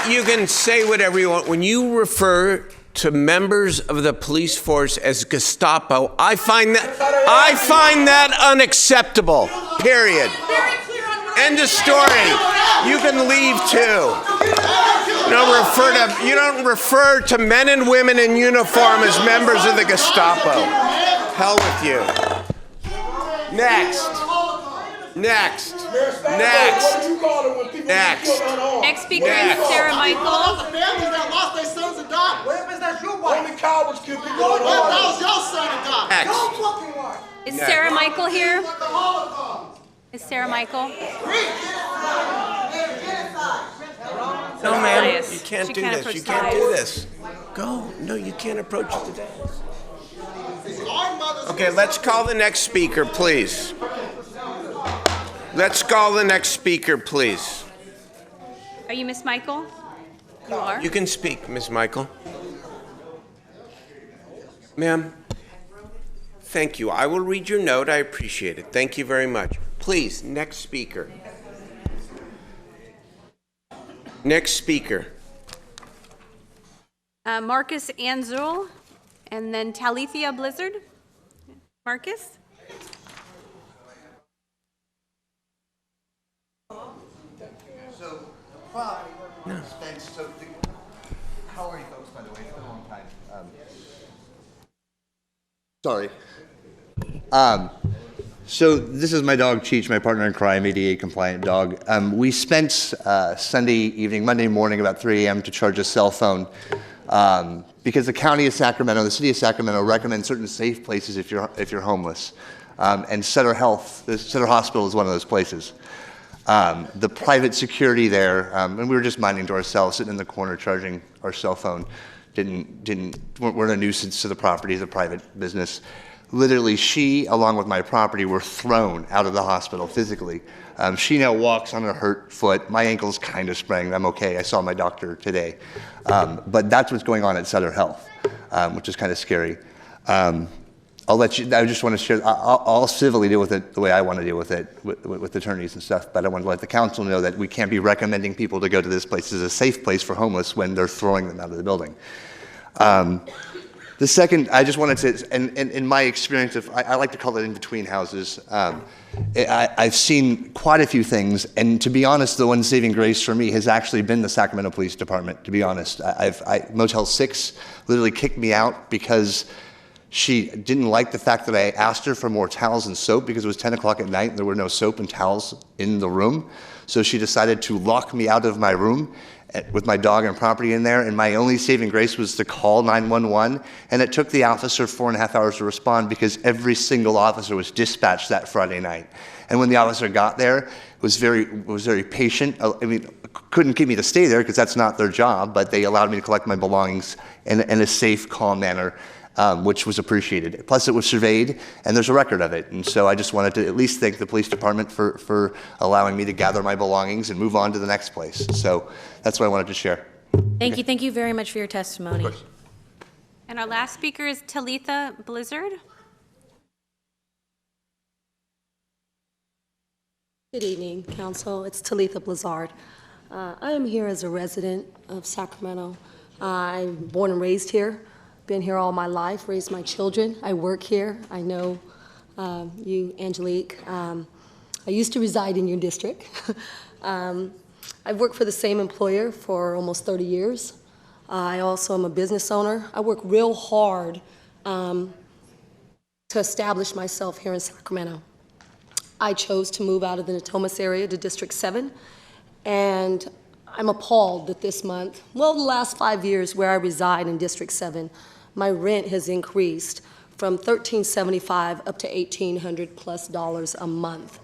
Speaker 1: You can say whatever you want. When you refer to members of the police force as Gestapo, I find that unacceptable. Period. End of story. You can leave too. You don't refer to men and women in uniform as members of the Gestapo. Hell with you. Next. Next
Speaker 2: speaker is Sarah Michael.
Speaker 10: Families that lost their sons and daughters. Where is that your wife? Only cowards can be going on. That was your son and daughter.
Speaker 2: Is Sarah Michael here? Is Sarah Michael?
Speaker 1: No, ma'am, you can't do this. You can't do this. Go. No, you can't approach the dais. Okay, let's call the next speaker, please. Let's call the next speaker, please.
Speaker 2: Are you Miss Michael? You are?
Speaker 1: You can speak, Miss Michael. Ma'am, thank you. I will read your note. I appreciate it. Thank you very much. Please, next speaker. Next speaker.
Speaker 2: Marcus Anzul, and then Talithia Blizzard. Marcus?
Speaker 12: Thanks. How are you folks, by the way? It's been a long time.
Speaker 14: Sorry. So this is my dog, Cheech, my partner in crime, ADA compliant dog. We spent Sunday evening, Monday morning, about 3 a.m. to charge a cell phone because the county of Sacramento, the city of Sacramento, recommends certain safe places if you're homeless. And Sutter Hospital is one of those places. The private security there, and we were just minding to ourselves, sitting in the corner charging our cell phone, weren't a nuisance to the property, the private business. Literally, she, along with my property, were thrown out of the hospital physically. She now walks on a hurt foot. My ankle's kind of sprained. I'm okay. I saw my doctor today. But that's what's going on at Sutter Health, which is kind of scary. I'll let you, I just want to share, I'll civilly deal with it the way I want to deal with it, with attorneys and stuff, but I want to let the council know that we can't be recommending people to go to this place as a safe place for homeless when they're throwing them out of the building. The second, I just wanted to, and in my experience, I like to call it in between houses, I've seen quite a few things, and to be honest, the one saving grace for me has actually been the Sacramento Police Department, to be honest. Motel 6 literally kicked me out because she didn't like the fact that I asked her for more towels and soap because it was 10 o'clock at night and there were no soap and towels in the room. So she decided to lock me out of my room with my dog and property in there, and my only saving grace was to call 911, and it took the officer 4.5 hours to respond because every single officer was dispatched that Friday night. And when the officer got there, was very patient. I mean, couldn't get me to stay there because that's not their job, but they allowed me to collect my belongings in a safe, calm manner. Which was appreciated. Plus, it was surveyed, and there's a record of it. And so I just wanted to at least thank the police department for allowing me to gather my belongings and move on to the next place. So that's what I wanted to share.
Speaker 15: Thank you very much for your testimony.
Speaker 2: And our last speaker is Talitha Blizzard.
Speaker 16: Good evening, Council. It's Talitha Blizzard. I am here as a resident of Sacramento. I'm born and raised here. Been here all my life, raised my children. I work here. I know you, Angelique. I used to reside in your district. I've worked for the same employer for almost 30 years. I also am a business owner. I work real hard to establish myself here in Sacramento. I chose to move out of the Natomas area to District 7, and I'm appalled that this month, well, the last 5 years where I reside in District 7, my rent has increased from $1,375 up to $1,800+ a month.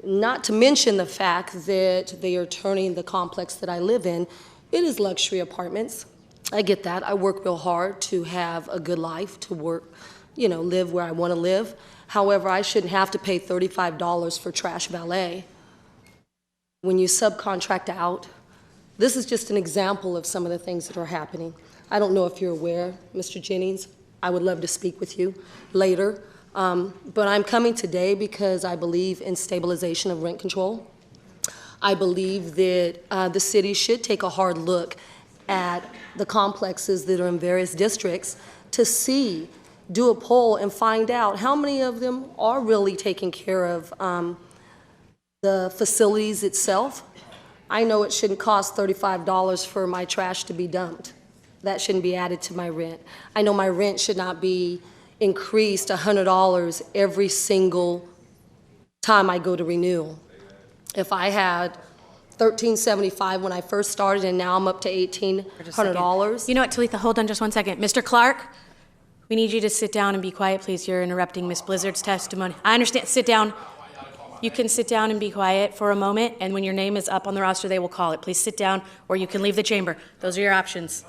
Speaker 16: Not to mention the fact that they are turning the complex that I live in, it is luxury apartments. I get that. I work real hard to have a good life, to work, live where I want to live. However, I shouldn't have to pay $35 for trash valet. When you subcontract out, this is just an example of some of the things that are happening. I don't know if you're aware, Mr. Jennings. I would love to speak with you later. But I'm coming today because I believe in stabilization of rent control. I believe that the city should take a hard look at the complexes that are in various districts to do a poll and find out how many of them are really taking care of the facilities itself. I know it shouldn't cost $35 for my trash to be dumped. That shouldn't be added to my rent. I know my rent should not be increased $100 every single time I go to renewal. If I had $1,375 when I first started and now I'm up to $1,800.
Speaker 15: You know what, Talitha, hold on just one second. Mr. Clark, we need you to sit down and be quiet, please. You're interrupting Ms. Blizzard's testimony. I understand. Sit down. You can sit down and be quiet for a moment, and when your name is up on the roster, they will call it. Please sit down, or you can leave the chamber. Those are your options.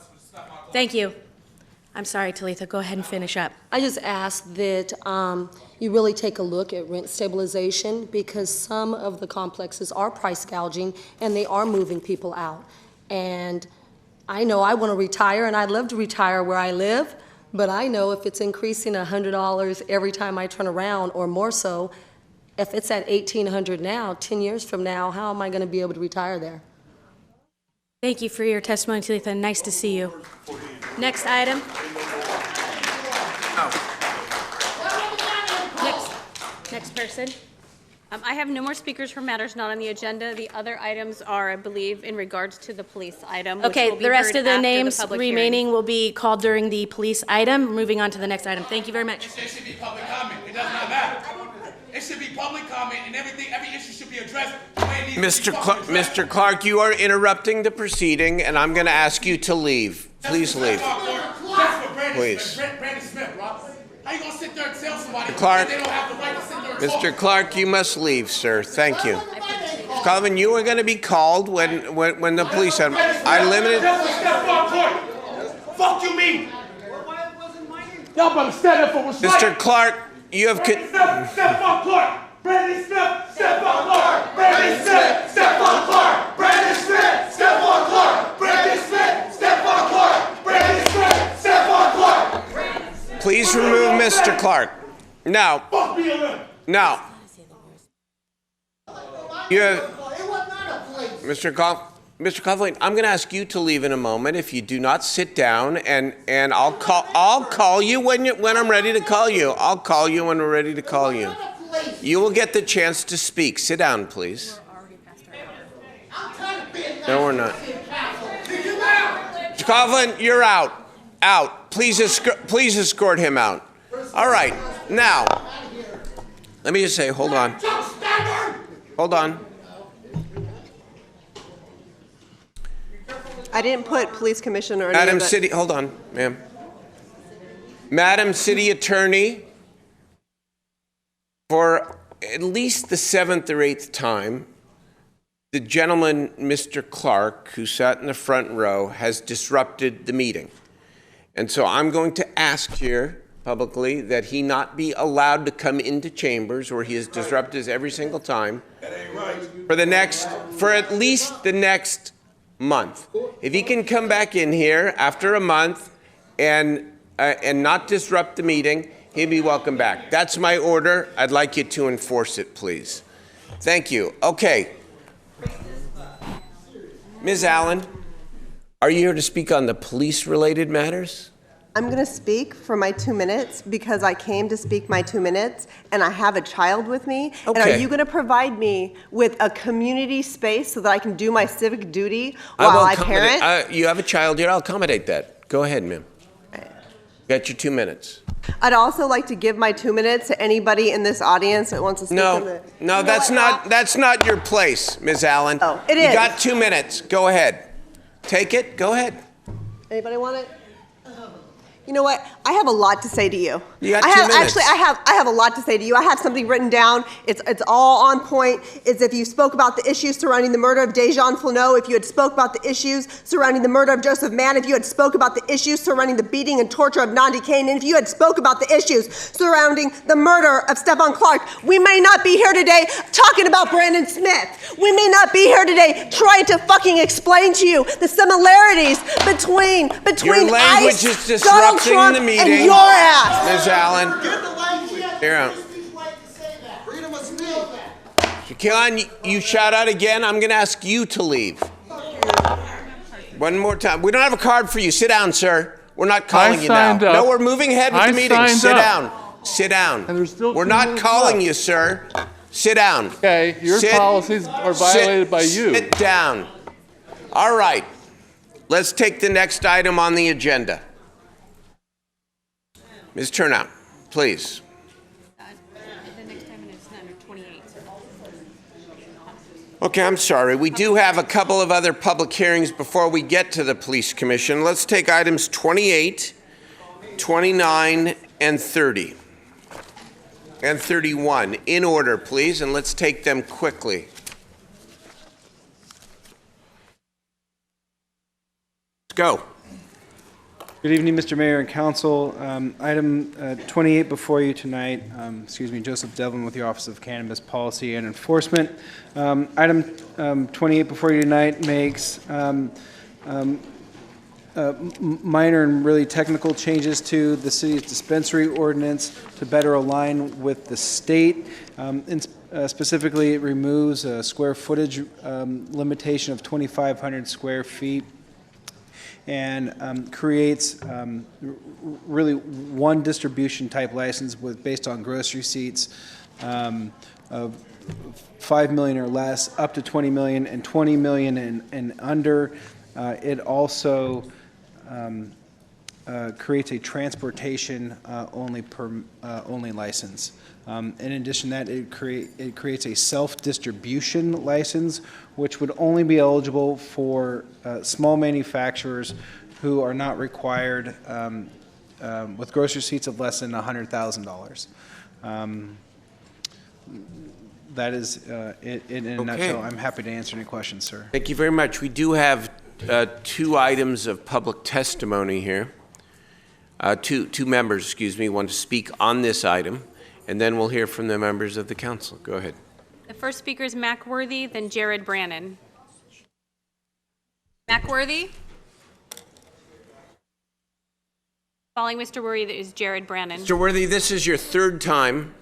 Speaker 15: Thank you. I'm sorry, Talitha. Go ahead and finish up.
Speaker 16: I just ask that you really take a look at rent stabilization because some of the complexes are price gouging and they are moving people out. And I know I want to retire, and I'd love to retire where I live, but I know if it's increasing $100 every time I turn around or more so, if it's at $1,800 now, 10 years from now, how am I going to be able to retire there?
Speaker 15: Thank you for your testimony, Talitha. Nice to see you. Next item. Next person.
Speaker 2: I have no more speakers for matters not on the agenda. The other items are, I believe, in regards to the police item, which
Speaker 15: Okay,
Speaker 2: will be
Speaker 15: the rest
Speaker 2: heard
Speaker 15: of the
Speaker 2: after
Speaker 15: names
Speaker 2: public
Speaker 15: remaining
Speaker 2: hearing.
Speaker 15: will be called during the police item. Moving on to the next item. Thank you very much.
Speaker 10: There should be public comment. It does not matter. It should be public comment, and every issue should be addressed the way it needs to be fucking addressed.
Speaker 1: Mr. Clark, you are interrupting the proceeding, and I'm going to ask you to leave. Please leave. Please.
Speaker 10: Brandon Smith, bro. How you gonna sit there and tell somebody
Speaker 1: Clark,
Speaker 10: that they don't have the right to sit there and talk?
Speaker 1: Mr. Clark, you must leave, sir. Thank you. Calvin, you are going to be called when the police have. I limited.
Speaker 10: Fuck you mean? Y'all better stand up for what's right.
Speaker 1: Mr. Clark, you have.
Speaker 10: Step on Clark. Brandon Smith, step on Clark. Brandon Smith, step on Clark. Brandon Smith, step on Clark. Brandon Smith, step on Clark. Brandon Smith, step on Clark.
Speaker 1: Please remove Mr. Clark. Now.
Speaker 10: Fuck me alone.
Speaker 1: Now. You have. Mr. Coughlin, I'm going to ask you to leave in a moment if you do not sit down, and I'll call you when I'm ready to call you. I'll call you when we're ready to call you. You will get the chance to speak. Sit down, please. No, we're not. Mr. Coughlin, you're out. Out. Please escort him out. All right. Now, let me just say, hold on. Hold on.
Speaker 17: I didn't put police commissioner or
Speaker 1: Madam City, hold on, ma'am. Madam City Attorney, for at least the 7th or 8th time, the gentleman, Mr. Clark, who sat in the front row, has disrupted the meeting. And so I'm going to ask here publicly that he not be allowed to come into chambers where he has disrupted us every single time for at least the next month. If he can come back in here after a month and not disrupt the meeting, he'll be welcome back. That's my order. I'd like you to enforce it, please. Thank you. Okay. Ms. Allen, are you here to speak on the police-related matters?
Speaker 17: I'm going to speak for my 2 minutes because I came to speak my 2 minutes and I have a child with me.
Speaker 1: Okay.
Speaker 17: And are you going to provide me with a community space so that I can do my civic duty while I parent?
Speaker 1: You have a child here. I'll accommodate that. Go ahead, ma'am. Got your 2 minutes.
Speaker 17: I'd also like to give my 2 minutes to anybody in this audience that wants to speak.
Speaker 1: No, that's not your place, Ms. Allen.
Speaker 17: Oh, it is.
Speaker 1: You got 2 minutes. Go ahead. Take it. Go ahead.
Speaker 17: Anybody want it? You know what? I have a lot to say to you.
Speaker 1: You got 2 minutes.
Speaker 17: Actually, I have a lot to say to you. I have something written down. It's all on point. It's if you spoke about the issues surrounding the murder of Dejan Flano, if you had spoke about the issues surrounding the murder of Joseph Mann, if you had spoke about the issues surrounding the beating and torture of Nandi Kane, and if you had spoke about the issues surrounding the murder of Stephon Clark, we may not be here today talking about Brandon Smith. We may not be here today trying to fucking explain to you the similarities between
Speaker 1: Your language
Speaker 17: ICE,
Speaker 1: is disrupting
Speaker 17: Donald Trump,
Speaker 1: the meeting.
Speaker 17: and your ass.
Speaker 1: Ms. Allen. Here out. Keon, you shout out again. I'm going to ask you to leave. One more time. We don't have a card for you. Sit down, sir. We're not calling you now. No, we're moving ahead with the meeting. Sit down. Sit down. We're not calling you, sir. Sit down.
Speaker 18: Okay, your policies are violated by you.
Speaker 1: Sit down. All right. Let's take the next item on the agenda. Ms. Turnout, please.
Speaker 2: The next time it's under 28.
Speaker 1: Okay, I'm sorry. We do have a couple of other public hearings before we get to the Police Commission. Let's take items 28, 29, and 30. And 31 in order, please, and let's take them quickly. Let's go.
Speaker 19: Good evening, Mr. Mayor and Council. Item 28 before you tonight, Joseph Devlin with the Office of Cannabis Policy and Enforcement. Item 28 before you tonight makes minor and really technical changes to the city's dispensary ordinance to better align with the state. Specifically, it removes a square footage limitation of 2,500 square feet and creates really one distribution type license based on gross receipts $5 million or less, up to $20 million, and $20 million and under. It also creates a transportation only license. In addition to that, it creates a self-distribution license, which would only be eligible for small manufacturers who are not required with gross receipts of less than $100,000. That is it in a nutshell. I'm happy to answer any questions, sir.
Speaker 1: Thank you very much. We do have 2 items of public testimony here. Two members, excuse me, want to speak on this item, and then we'll hear from the members of the council. Go ahead.
Speaker 2: The first speaker is Mackworthy, then Jared Brannon. Mackworthy. Following Mr. Worthy is Jared Brannon.
Speaker 1: Mr. Worthy, this is your 3rd time,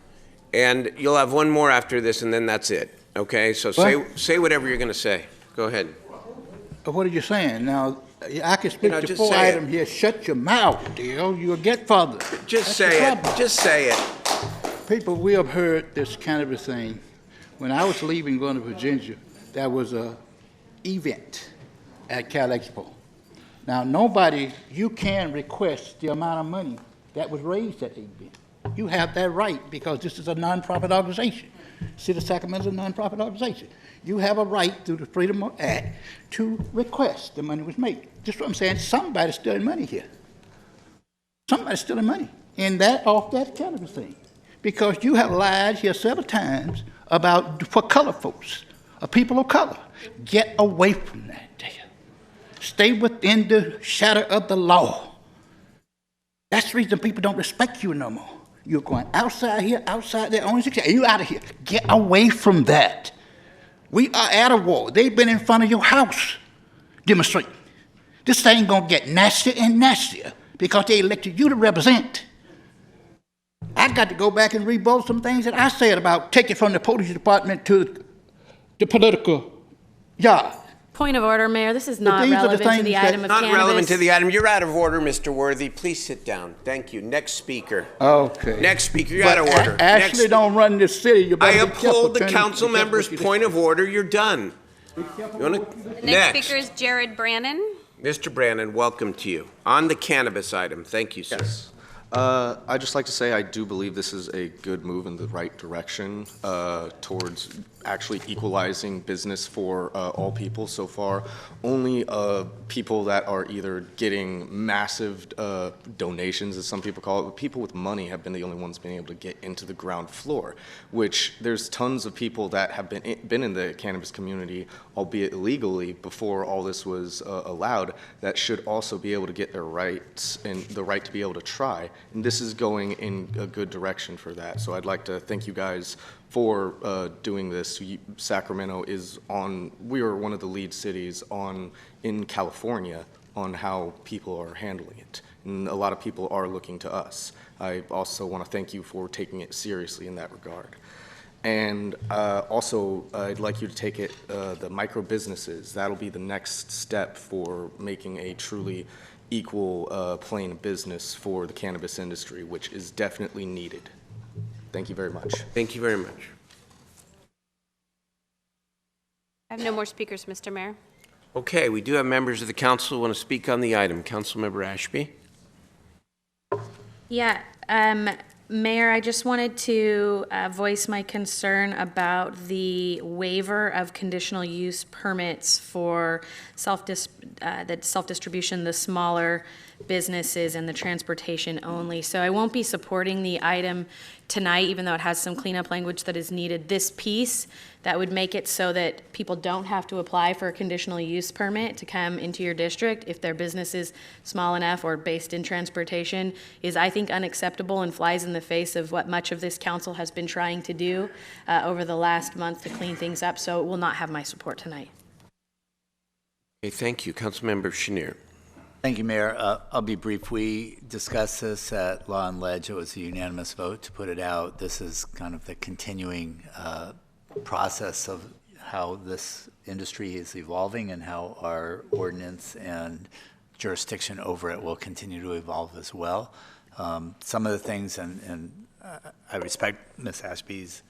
Speaker 1: and you'll have one more after this, and then that's it. Okay? So say whatever you're going to say. Go ahead.
Speaker 13: What are you saying? Now, I can speak to
Speaker 1: just
Speaker 13: 4
Speaker 1: say
Speaker 13: items here. Shut your mouth, deal. You'll get further.
Speaker 1: Just say it. Just say it.
Speaker 13: People, we have heard this cannabis thing. When I was leaving going to Virginia, there was a event at Cal Expo. Now, you can request the amount of money that was raised at the event. You have that right because this is a nonprofit organization. City of Sacramento is a nonprofit organization. You have a right through the Freedom Act to request the money was made. Just what I'm saying, somebody's stealing money here. Somebody's stealing money. And that off that cannabis thing. Because you have lied here several times for color folks, people of color. Get away from that, dear. Stay within the shadow of the law. That's the reason people don't respect you no more. You're going outside here, outside there, only 6 and you out of here. Get away from that. We are at a war. They've been in front of your house demonstrating. This thing gonna get nastier and nastier because they elected you to represent. I got to go back and revote some things that I said about taking from the police department to the political yard.
Speaker 15: Point of order, Mayor. This is not relevant to the item of cannabis.
Speaker 1: Not relevant to the item. You're out of order, Mr. Worthy. Please sit down. Thank you. Next speaker.
Speaker 13: Okay.
Speaker 1: Next speaker. You're out of order.
Speaker 13: Ashley don't run this city.
Speaker 1: I uphold the council member's point of order. You're done.
Speaker 2: The next speaker is Jared Brannon.
Speaker 1: Mr. Brannon, welcome to you. On the cannabis item. Thank you, sir.
Speaker 20: Yes. I'd just like to say I do believe this is a good move in the right direction towards actually equalizing business for all people so far. Only people that are either getting massive donations, as some people call it, people with money have been the only ones being able to get into the ground floor, which there's tons of people that have been in the cannabis community, albeit illegally, before all this was allowed, that should also be able to get their rights and the right to be able to try. And this is going in a good direction for that. So I'd like to thank you guys for doing this. Sacramento is we are one of the lead cities in California on how people are handling it. And a lot of people are looking to us. I also want to thank you for taking it seriously in that regard. And also, I'd like you to take it, the micro businesses. That'll be the next step for making a truly equal playing business for the cannabis industry, which is definitely needed. Thank you very much.
Speaker 1: Thank you very much.
Speaker 2: I have no more speakers, Mr. Mayor.
Speaker 1: Okay, we do have members of the council who want to speak on the item. Councilmember Ashby.
Speaker 15: Yeah, Mayor, I just wanted to voice my concern about the waiver of conditional use permits for the self-distribution, the smaller businesses and the transportation only. So I won't be supporting the item tonight, even though it has some cleanup language that is needed. This piece that would make it so that people don't have to apply for a conditional use permit to come into your district if their business is small enough or based in transportation is, I think, unacceptable and flies in the face of what much of this council has been trying to do over the last month to clean things up. So it will not have my support tonight.
Speaker 1: Okay, thank you. Councilmember Chenier.
Speaker 21: Thank you, Mayor. I'll be brief. We discussed this at Law and Ledge. It was a unanimous vote to put it out. This is kind of the continuing process of how this industry is evolving and how our ordinance and jurisdiction over it will continue to evolve as well. Some of the things, and I respect Ms. Ashby's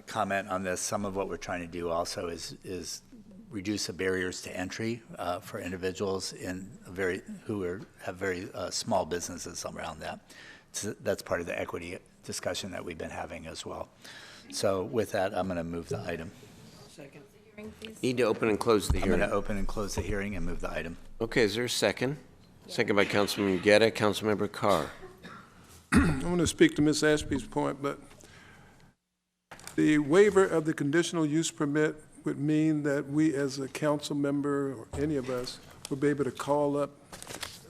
Speaker 21: comment on this. Some of what we're trying to do also is reduce the barriers to entry for individuals who have very small businesses around that. So that's part of the equity discussion that we've been having as well. So with that, I'm going to move the item.
Speaker 1: Second. Need to open and close the hearing.
Speaker 21: I'm going to open and close the hearing and move the item.
Speaker 1: Okay, is there a second? Second by Councilman Guerra. Councilmember Carr.
Speaker 3: I want to speak to Ms. Ashby's point, but the waiver of the conditional use permit would mean that we as a council member or any of us would be able to call up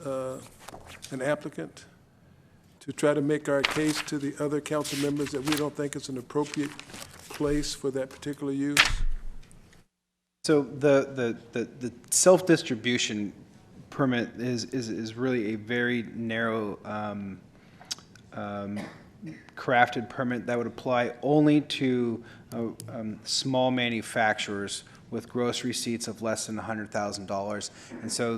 Speaker 3: an applicant to try to make our case to the other council members that we don't think it's an appropriate place for that particular use.
Speaker 19: So the self-distribution permit is really a very narrow crafted permit that would apply only to small manufacturers with gross receipts of less than $100,000. And so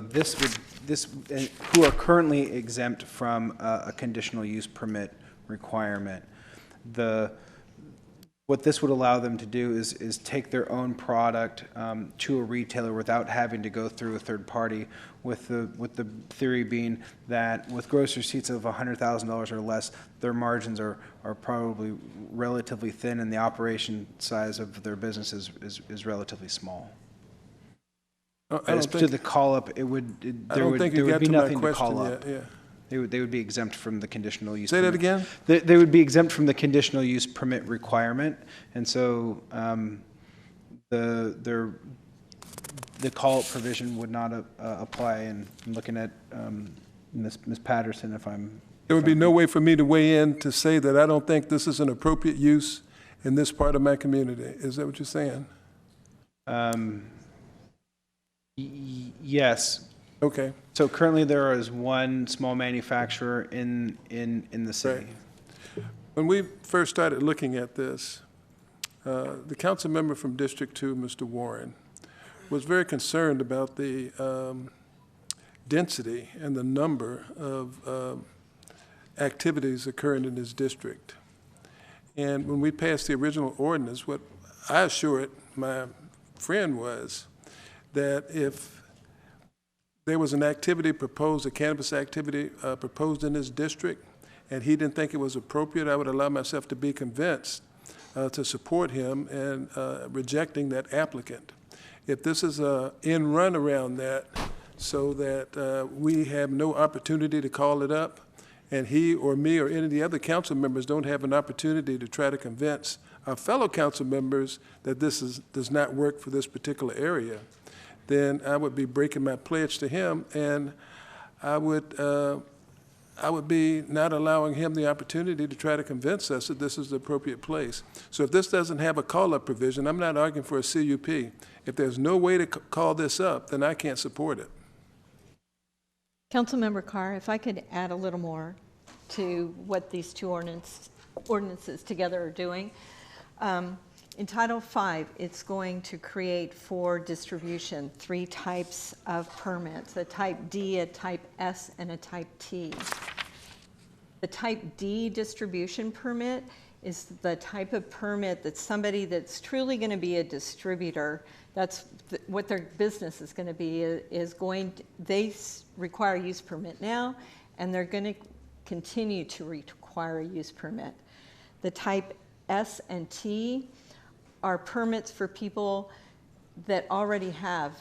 Speaker 19: who are currently exempt from a conditional use permit requirement. What this would allow them to do is take their own product to a retailer without having to go through a third party, with the theory being that with gross receipts of $100,000 or less, their margins are probably relatively thin, and the operation size of their business is relatively small. As to the call-up, there would be nothing to call up.
Speaker 3: Yeah.
Speaker 19: They would be exempt from the conditional use.
Speaker 3: Say that again?
Speaker 19: They would be exempt from the conditional use permit requirement, and so the call-up provision would not apply. And I'm looking at Ms. Patterson, if I'm.
Speaker 3: There would be no way for me to weigh in to say that I don't think this is an appropriate use in this part of my community. Is that what you're saying?
Speaker 19: Yes.
Speaker 3: Okay.
Speaker 19: So currently there is one small manufacturer in the city.
Speaker 3: Right. When we first started looking at this, the council member from District 2, Mr. Warren, was very concerned about the density and the number of activities occurring in his district. And when we passed the original ordinance, what I assured my friend was that if there was an activity proposed, a cannabis activity proposed in his district, and he didn't think it was appropriate, I would allow myself to be convinced to support him in rejecting that applicant. If this is an end run around that so that we have no opportunity to call it up, and he or me or any of the other council members don't have an opportunity to try to convince our fellow council members that this does not work for this particular area, then I would be breaking my pledge to him, and I would be not allowing him the opportunity to try to convince us that this is the appropriate place. So if this doesn't have a call-up provision, I'm not arguing for a CUP. If there's no way to call this up, then I can't support it.
Speaker 4: Councilmember Carr, if I could add a little more to what these two ordinances together are doing. In Title V, it's going to create for distribution 3 types of permits, a Type D, a Type S, and a Type T. The Type D distribution permit is the type of permit that somebody that's truly going to be a distributor, that's what their business is going to be, they require a use permit now, and they're going to continue to require a use permit. The Type S and T are permits for people that already have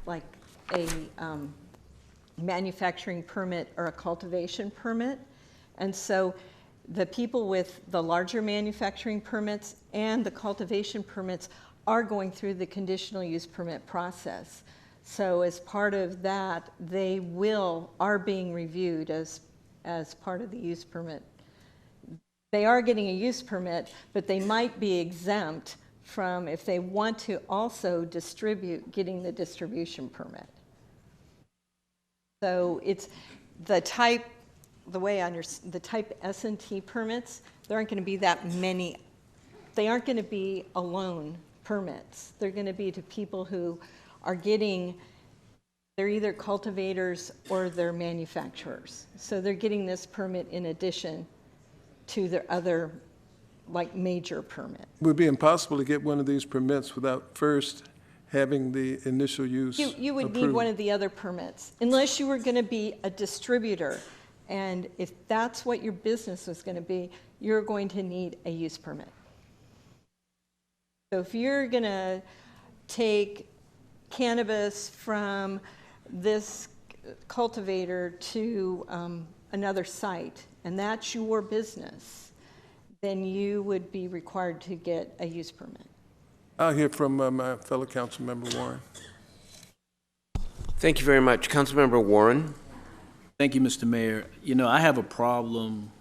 Speaker 4: like a manufacturing permit or a cultivation permit. And so the people with the larger manufacturing permits and the cultivation permits are going through the conditional use permit process. So as part of that, they are being reviewed as part of the use permit. They are getting a use permit, but they might be exempt from, if they want to also distribute, getting the distribution permit. So it's the type, the way I understand, the Type S and T permits, there aren't going to be that many. They aren't going to be alone permits. They're going to be to people who are getting, they're either cultivators or they're manufacturers. So they're getting this permit in addition to their other like major permit.
Speaker 3: It would be impossible to get one of these permits without first having the initial use
Speaker 4: You would need
Speaker 3: approved.
Speaker 4: one of the other permits, unless you were going to be a distributor. And if that's what your business was going to be, you're going to need a use permit. So if you're going to take cannabis from this cultivator to another site, and that's your business, then you would be required to get a use permit.
Speaker 3: I'll hear from my fellow council member Warren.
Speaker 1: Thank you very much. Councilmember Warren.
Speaker 5: Thank you, Mr. Mayor. You know, I have a problem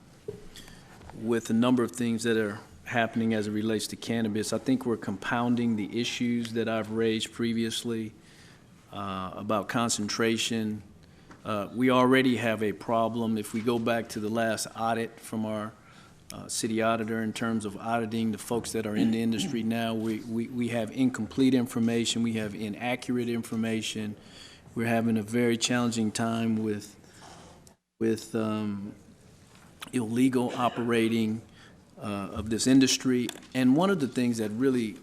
Speaker 5: with a number of things that are happening as it relates to cannabis. I think we're compounding the issues that I've raised previously about concentration. We already have a problem. If we go back to the last audit from our city auditor in terms of auditing the folks that are in the industry now, we have incomplete information, we have inaccurate information. We're having a very challenging time with illegal operating of this industry. And one of the things that really,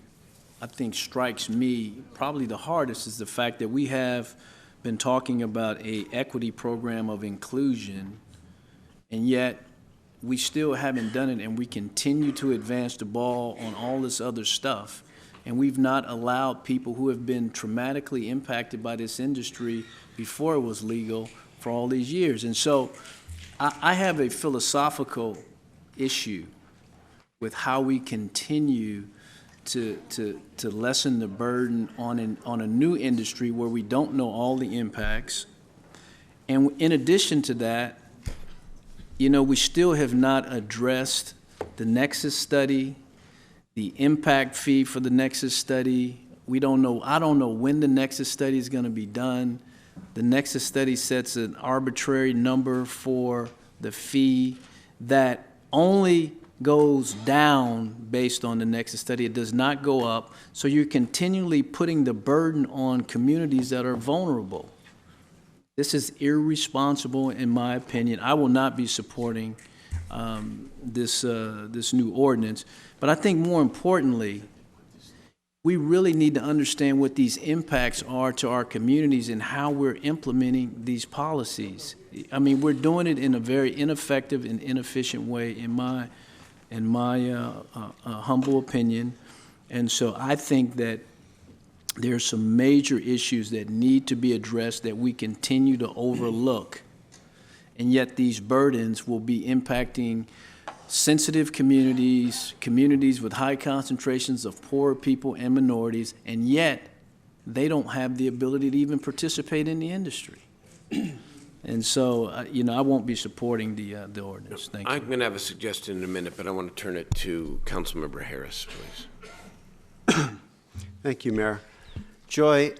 Speaker 5: I think, strikes me probably the hardest is the fact that we have been talking about an equity program of inclusion, and yet we still haven't done it, and we continue to advance the ball on all this other stuff. And we've not allowed people who have been traumatically impacted by this industry before it was legal for all these years. And so I have a philosophical issue with how we continue to lessen the burden on a new industry where we don't know all the impacts. And in addition to that, you know, we still have not addressed the Nexus study, the impact fee for the Nexus study. We don't know, I don't know when the Nexus study is going to be done. The Nexus study sets an arbitrary number for the fee that only goes down based on the Nexus study. It does not go up. So you're continually putting the burden on communities that are vulnerable. This is irresponsible, in my opinion. I will not be supporting this new ordinance. But I think more importantly, we really need to understand what these impacts are to our communities and how we're implementing these policies. I mean, we're doing it in a very ineffective and inefficient way, in my humble opinion. And so I think that there's some major issues that need to be addressed that we continue to overlook. And yet these burdens will be impacting sensitive communities, communities with high concentrations of poor people and minorities, and yet they don't have the ability to even participate in the industry. And so, you know, I won't be supporting the ordinance. Thank you.
Speaker 1: I'm going to have a suggestion in a minute, but I want to turn it to Councilmember Harris, please.
Speaker 22: Thank you, Mayor. Joy,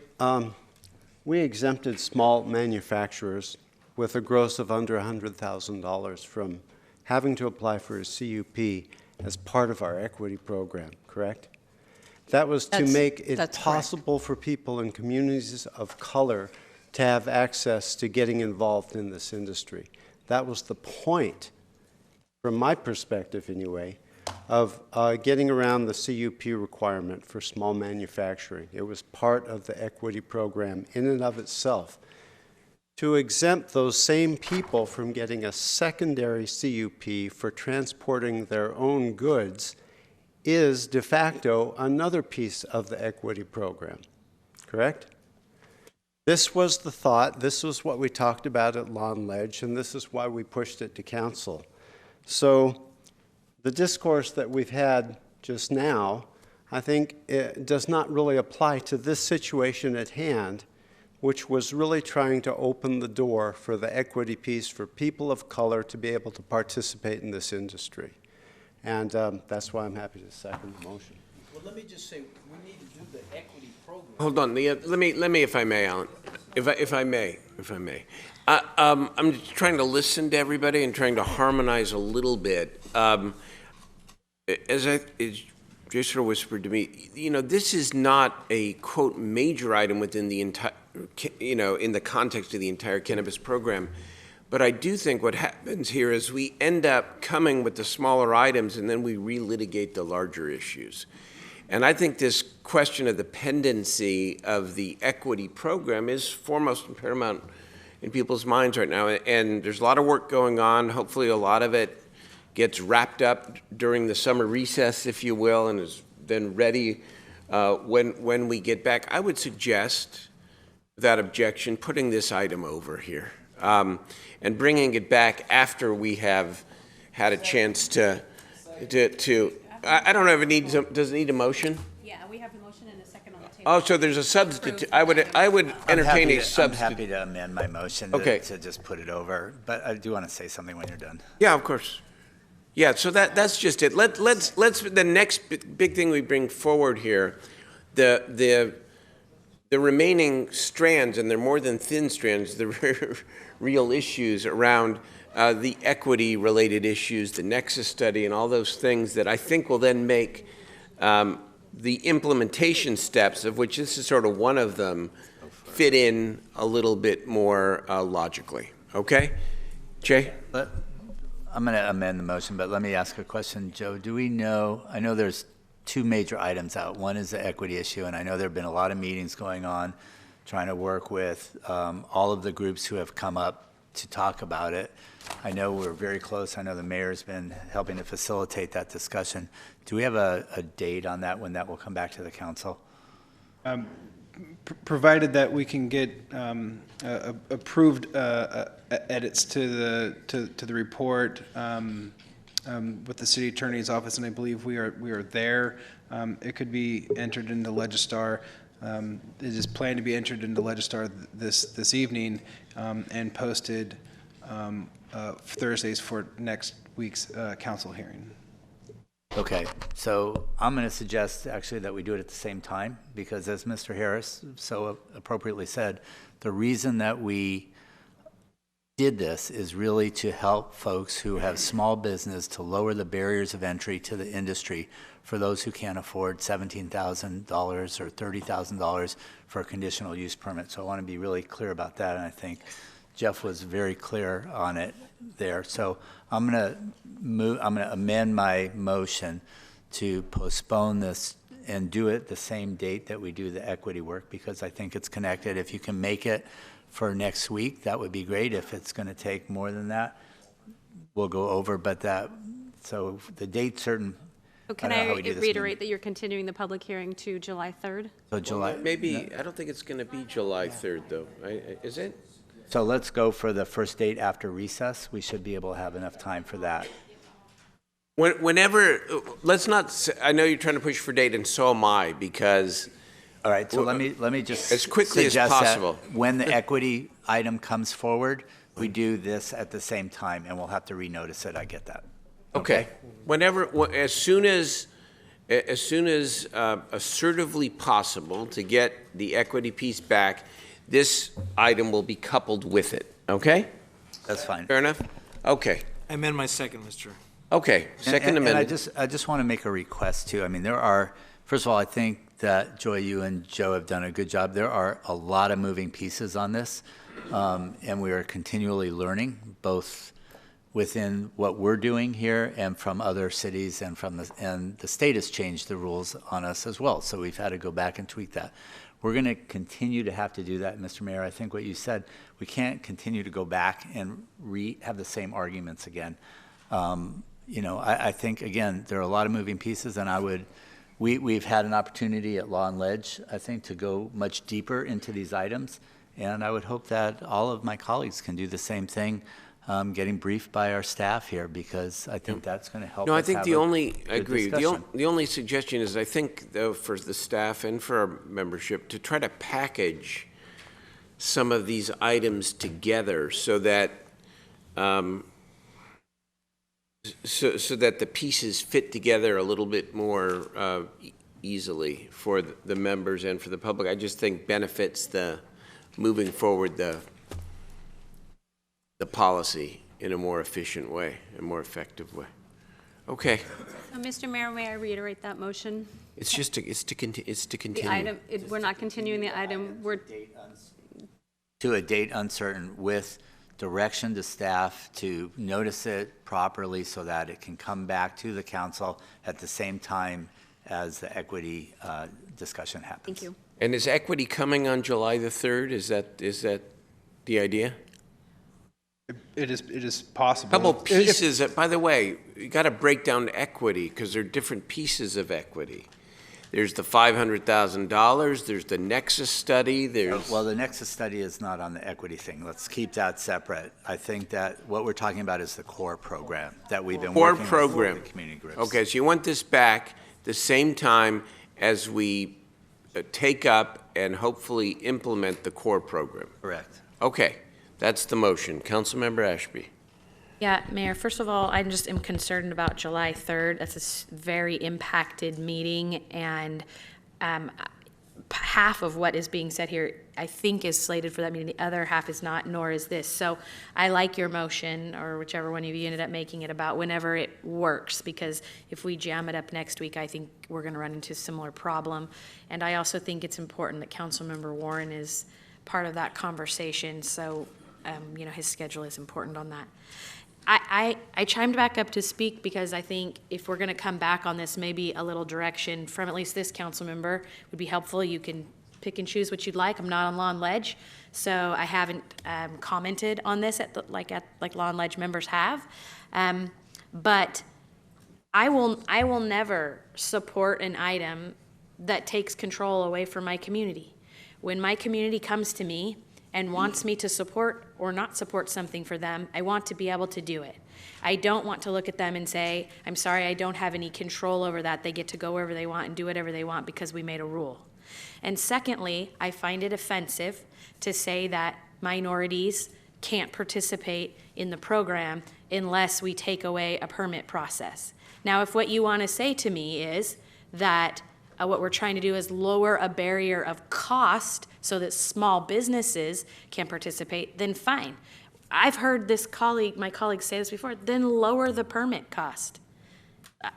Speaker 22: we exempted small manufacturers with a gross of under $100,000 from having to apply for a CUP as part of our equity program, correct? That was to make it possible for people in communities of color to have access to getting involved in this industry. That was the point, from my perspective anyway, of getting around the CUP requirement for small manufacturing. It was part of the equity program in and of itself. To exempt those same people from getting a secondary CUP for transporting their own goods is de facto another piece of the equity program, correct? This was the thought, this was what we talked about at Lawn Ledge, and this is why we pushed it to council. So the discourse that we've had just now, I think it does not really apply to this situation at hand, which was really trying to open the door for the equity piece for people of color to be able to participate in this industry. And that's why I'm happy to second the motion.
Speaker 5: Well, let me just say, we need to do the equity program.
Speaker 1: Hold on, let me, if I may, Alan, if I may. I'm just trying to listen to everybody and trying to harmonize a little bit. As Jay sort of whispered to me, you know, this is not a, quote, major item within the entire, you know, in the context of the entire cannabis program, But I do think what happens here is we end up coming with the smaller items and then we relitigate the larger issues. And I think this question of the pendency of the equity program is foremost and paramount in people's minds right now. And there's a lot of work going on. Hopefully a lot of it gets wrapped up during the summer recess, if you will, and is then ready when we get back. I would suggest, without objection, putting this item over here and bringing it back after we have had a chance to I don't know if it needs, does it need a motion?
Speaker 2: Yeah, we have a motion and a second on the table.
Speaker 1: Oh, so there's a substitute. I would entertain a substitute.
Speaker 21: I'm happy to amend my motion to just put it over, but I do want to say something when you're done.
Speaker 1: Yeah, of course. Yeah, so that's just it. Let's the next big thing we bring forward here, the remaining strands, and they're more than thin strands, the real issues around the equity-related issues, the nexus study, and all those things that I think will then make the implementation steps, of which this is sort of one of them, fit in a little bit more logically. Okay? Jay?
Speaker 21: I'm going to amend the motion, but let me ask a question. Joe, do we know, I know there's two major items out. One is the equity issue, and I know there have been a lot of meetings going on trying to work with all of the groups who have come up to talk about it. I know we're very close. I know the mayor's been helping to facilitate that discussion. Do we have a date on that, when that will come back to the council?
Speaker 19: Provided that we can get approved edits to the report with the city attorney's office, and I believe we are there. It could be entered into Legistar. It is planned to be entered into Legistar this evening and posted Thursdays for next week's council hearing.
Speaker 21: Okay, so I'm going to suggest actually that we do it at the same time, because as Mr. Harris so appropriately said, the reason that we did this is really to help folks who have small business, to lower the barriers of entry to the industry for those who can't afford $17,000 or $30,000 for a conditional use permit. So I want to be really clear about that, and I think Jeff was very clear on it there. So I'm going to amend my motion to postpone this and do it the same date that we do the equity work, because I think it's connected. If you can make it for next week, that would be great. If it's going to take more than that, we'll go over, but so the date certain.
Speaker 2: So can I reiterate that you're continuing the public hearing to July 3rd?
Speaker 21: So July.
Speaker 1: Well, maybe, I don't think it's going to be July 3rd, though. Is it?
Speaker 21: So let's go for the first date after recess. We should be able to have enough time for that.
Speaker 1: Whenever, let's not, I know you're trying to push for date, and so am I, because.
Speaker 21: All right, so let me just
Speaker 1: as quickly as possible.
Speaker 21: When the equity item comes forward, we do this at the same time, and we'll have to renotice it. I get that.
Speaker 1: Okay. Whenever, as soon as assertively possible to get the equity piece back, this item will be coupled with it. Okay?
Speaker 21: That's fine.
Speaker 1: Fair enough? Okay.
Speaker 7: I amend my second, Mr.
Speaker 1: Okay. Second amendment.
Speaker 21: And I just want to make a request too. I mean, first of all, I think that Joy, you and Joe have done a good job. There are a lot of moving pieces on this, and we are continually learning, both within what we're doing here and from other cities, and the state has changed the rules on us as well. So we've had to go back and tweak that. We're going to continue to have to do that, Mr. Mayor. I think what you said, we can't continue to go back and have the same arguments again. I think, again, there are a lot of moving pieces, and we've had an opportunity at Law and Ledge, I think, to go much deeper into these items, and I would hope that all of my colleagues can do the same thing, getting briefed by our staff here, because I think that's going to help us.
Speaker 1: No, I think I agree.
Speaker 21: Discussion.
Speaker 1: The only suggestion is, I think, though, for the staff and for our membership, to try to package some of these items together so that so that the pieces fit together a little bit more easily for the members and for the public. I just think benefits moving forward the policy in a more efficient way, a more effective way. Okay.
Speaker 2: So, Mr. Mayor, may I reiterate that motion?
Speaker 1: It's to continue.
Speaker 2: The item, we're not continuing the item. We're
Speaker 21: to a date uncertain with direction to staff to notice it properly so that it can come back to the council at the same time as the equity discussion happens.
Speaker 2: Thank you.
Speaker 1: And is equity coming on July the 3rd? Is that the idea?
Speaker 19: It is possible.
Speaker 1: Couple pieces, by the way, you got to break down equity because there are different pieces of equity. There's the $500,000, there's the Nexus study, there's...
Speaker 21: Well, the Nexus study is not on the equity thing. Let's keep that separate. I think that what we're talking about is the core program that we've been working with the community groups.
Speaker 1: Okay, so you want this back the same time as we take up and hopefully implement the core program.
Speaker 21: Correct.
Speaker 1: Okay, that's the motion. Councilmember Ashby.
Speaker 15: Yeah, Mayor, first of all, I just am concerned about July 3rd. That's a very impacted meeting, and half of what is being said here, I think, is slated for that meeting. The other half is not, nor is this. So I like your motion, or whichever one of you ended up making it about, whenever it works, because if we jam it up next week, I think we're going to run into a similar problem. And I also think it's important that Councilmember Warren is part of that conversation, so his schedule is important on that. I chimed back up to speak because I think if we're going to come back on this, maybe a little direction from at least this council member would be helpful. You can pick and choose what you'd like. I'm not on Law and Ledge, so I haven't commented on this like Law and Ledge members have. But I will never support an item that takes control away from my community. When my community comes to me and wants me to support or not support something for them, I want to be able to do it. I don't want to look at them and say, I'm sorry, I don't have any control over that. They get to go wherever they want and do whatever they want because we made a rule. And secondly, I find it offensive to say that minorities can't participate in the program unless we take away a permit process. Now, if what you want to say to me is that what we're trying to do is lower a barrier of cost so that small businesses can participate, then fine. I've heard my colleague say this before, then lower the permit cost.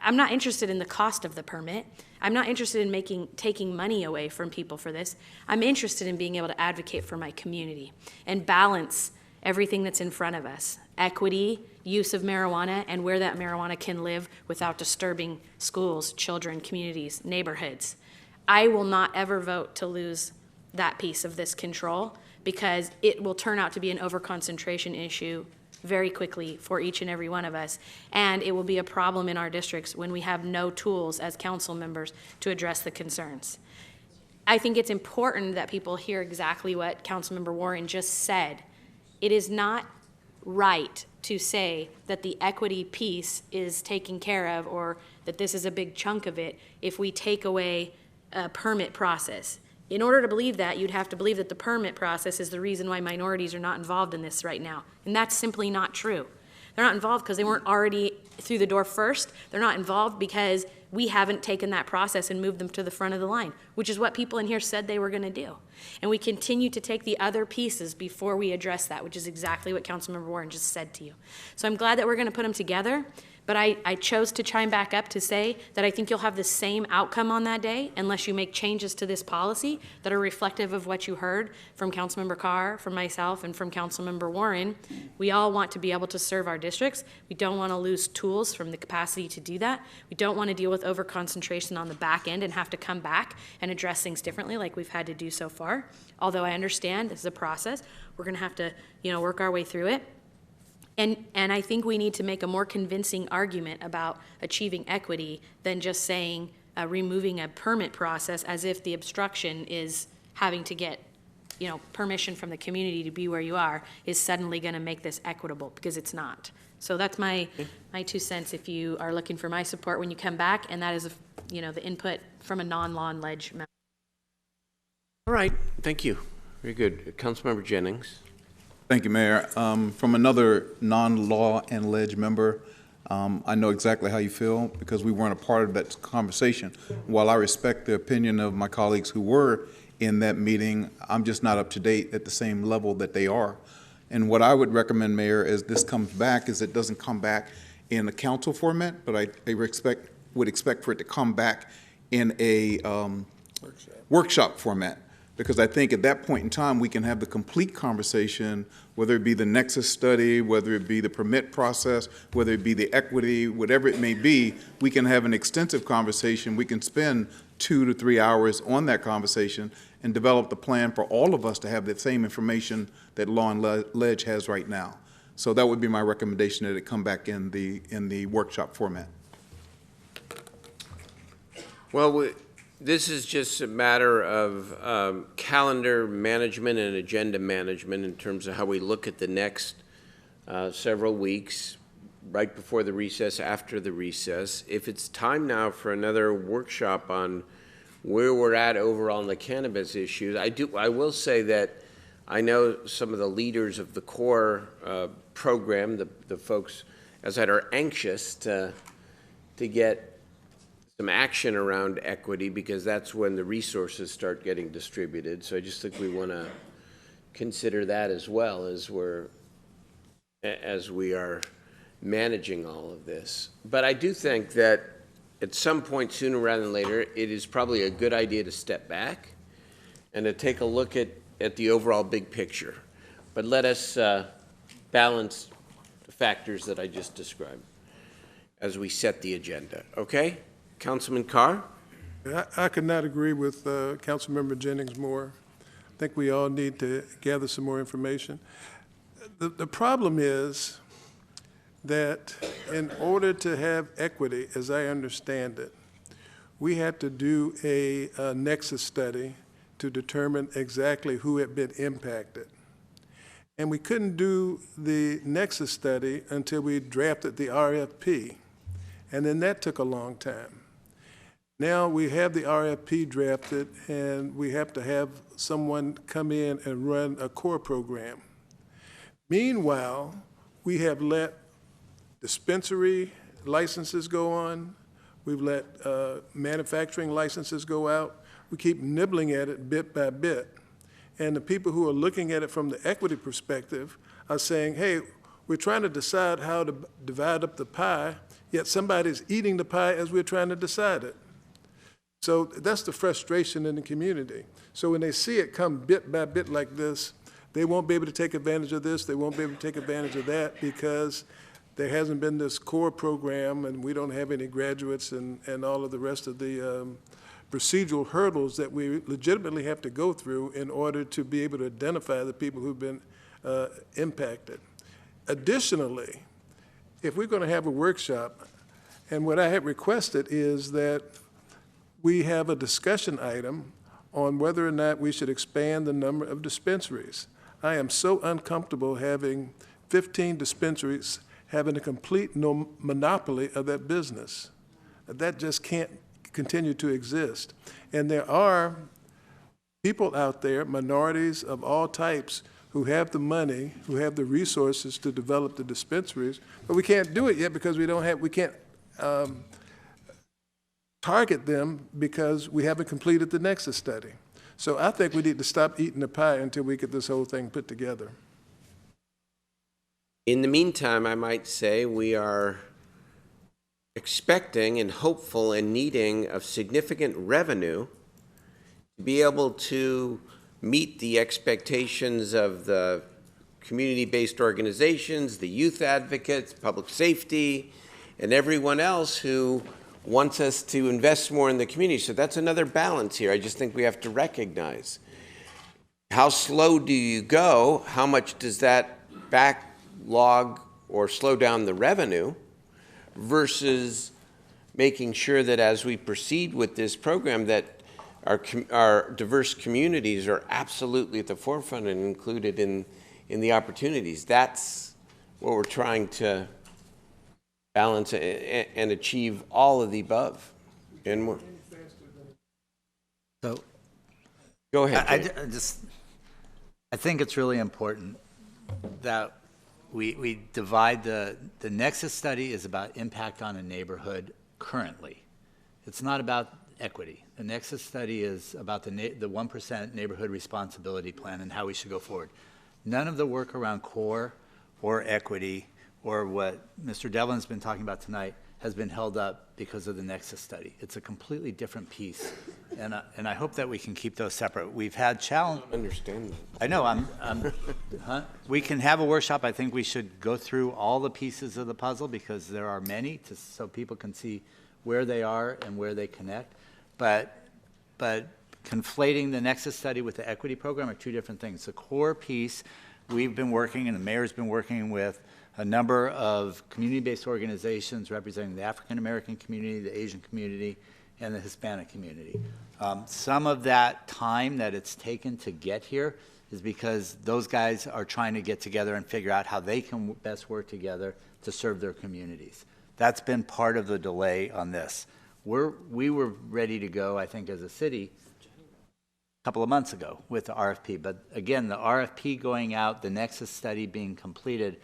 Speaker 15: I'm not interested in the cost of the permit. I'm not interested in taking money away from people for this. I'm interested in being able to advocate for my community and balance everything that's in front of us. Equity, use of marijuana, and where that marijuana can live without disturbing schools, children, communities, neighborhoods. I will not ever vote to lose that piece of this control because it will turn out to be an overconcentration issue very quickly for each and every one of us, and it will be a problem in our districts when we have no tools as council members to address the concerns. I think it's important that people hear exactly what Councilmember Warren just said. It is not right to say that the equity piece is taken care of or that this is a big chunk of it if we take away a permit process. In order to believe that, you'd have to believe that the permit process is the reason why minorities are not involved in this right now. And that's simply not true. They're not involved because they weren't already through the door first. They're not involved because we haven't taken that process and moved them to the front of the line, which is what people in here said they were going to do. And we continue to take the other pieces before we address that, which is exactly what Councilmember Warren just said to you. So I'm glad that we're going to put them together. But I chose to chime back up to say that I think you'll have the same outcome on that day unless you make changes to this policy that are reflective of what you heard from Councilmember Carr, from myself, and from Councilmember Warren. We all want to be able to serve our districts. We don't want to lose tools from the capacity to do that. We don't want to deal with overconcentration on the back end and have to come back and address things differently like we've had to do so far. Although I understand this is a process. We're going to have to, work our way through it. And I think we need to make a more convincing argument about achieving equity than just saying removing a permit process as if the obstruction is having to get, permission from the community to be where you are is suddenly going to make this equitable, because it's not. So that's my 2 cents if you are looking for my support when you come back, and that is, the input from a non-law and ledge member.
Speaker 1: All right, thank you. Very good. Councilmember Jennings.
Speaker 7: Thank you, Mayor. From another non-law and ledge member, I know exactly how you feel because we weren't a part of that conversation. While I respect the opinion of my colleagues who were in that meeting, I'm just not up to date at the same level that they are. And what I would recommend, Mayor, as this comes back, is it doesn't come back in a council format, but I would expect for it to come back in a workshop format, because I think at that point in time, we can have the complete conversation, whether it be the nexus study, whether it be the permit process, whether it be the equity, whatever it may be, we can have an extensive conversation. We can spend 2 to 3 hours on that conversation and develop the plan for all of us to have the same information that Law and Ledge has right now. So that would be my recommendation, that it come back in the workshop format.
Speaker 1: Well, this is just a matter of calendar management and agenda management in terms of how we look at the next several weeks, right before the recess, after the recess. If it's time now for another workshop on where we're at overall on the cannabis issues, I will say that I know some of the leaders of the core program, the folks, as I said, are anxious to get some action around equity, because that's when the resources start getting distributed. So I just think we want to consider that as well as we are managing all of this. But I do think that at some point, sooner rather than later, it is probably a good idea to step back and to take a look at the overall big picture. But let us balance the factors that I just described as we set the agenda. Okay? Councilman Carr?
Speaker 3: I could not agree with Councilmember Jennings more. I think we all need to gather some more information. The problem is that in order to have equity, as I understand it, we had to do a nexus study to determine exactly who had been impacted. And we couldn't do the nexus study until we drafted the RFP. And then that took a long time. Now we have the RFP drafted, and we have to have someone come in and run a core program. Meanwhile, we have let dispensary licenses go on. We've let manufacturing licenses go out. We keep nibbling at it bit by bit. And the people who are looking at it from the equity perspective are saying, hey, we're trying to decide how to divide up the pie, yet somebody's eating the pie as we're trying to decide it. So that's the frustration in the community. So when they see it come bit by bit like this, they won't be able to take advantage of this, they won't be able to take advantage of that, because there hasn't been this core program, and we don't have any graduates and all of the rest of the procedural hurdles that we legitimately have to go through in order to be able to identify the people who've been impacted. Additionally, if we're going to have a workshop, and what I had requested is that we have a discussion item on whether or not we should expand the number of dispensaries. I am so uncomfortable having 15 dispensaries having a complete monopoly of that business. That just can't continue to exist. And there are people out there, minorities of all types, who have the money, who have the resources to develop the dispensaries, but we can't do it yet because we can't target them because we haven't completed the nexus study. So I think we need to stop eating the pie until we get this whole thing put together.
Speaker 1: In the meantime, I might say we are expecting and hopeful and needing of significant revenue to be able to meet the expectations of the community-based organizations, the youth advocates, public safety, and everyone else who wants us to invest more in the community. So that's another balance here. I just think we have to recognize. How slow do you go? How much does that backlog or slow down the revenue versus making sure that as we proceed with this program that our diverse communities are absolutely at the forefront and included in the opportunities. That's what we're trying to balance and achieve all of the above and more.
Speaker 21: So,
Speaker 1: go ahead.
Speaker 21: I think it's really important that we divide the nexus study is about impact on a neighborhood currently. It's not about equity. The nexus study is about the 1% neighborhood responsibility plan and how we should go forward. None of the work around core or equity or what Mr. Devlin's been talking about tonight has been held up because of the Nexus study. It's a completely different piece, and I hope that we can keep those separate. We've had challenge.
Speaker 1: I understand that.
Speaker 21: I know, huh? We can have a workshop. I think we should go through all the pieces of the puzzle because there are many, so people can see where they are and where they connect. But conflating the Nexus study with the equity program are two different things. The core piece, we've been working, and the mayor's been working with a number of community-based organizations representing the African-American community, the Asian community, and the Hispanic community. Some of that time that it's taken to get here is because those guys are trying to get together and figure out how they can best work together to serve their communities. That's been part of the delay on this. We were ready to go, I think, as a city a couple of months ago with the RFP. But again, the RFP going out, the Nexus study being completed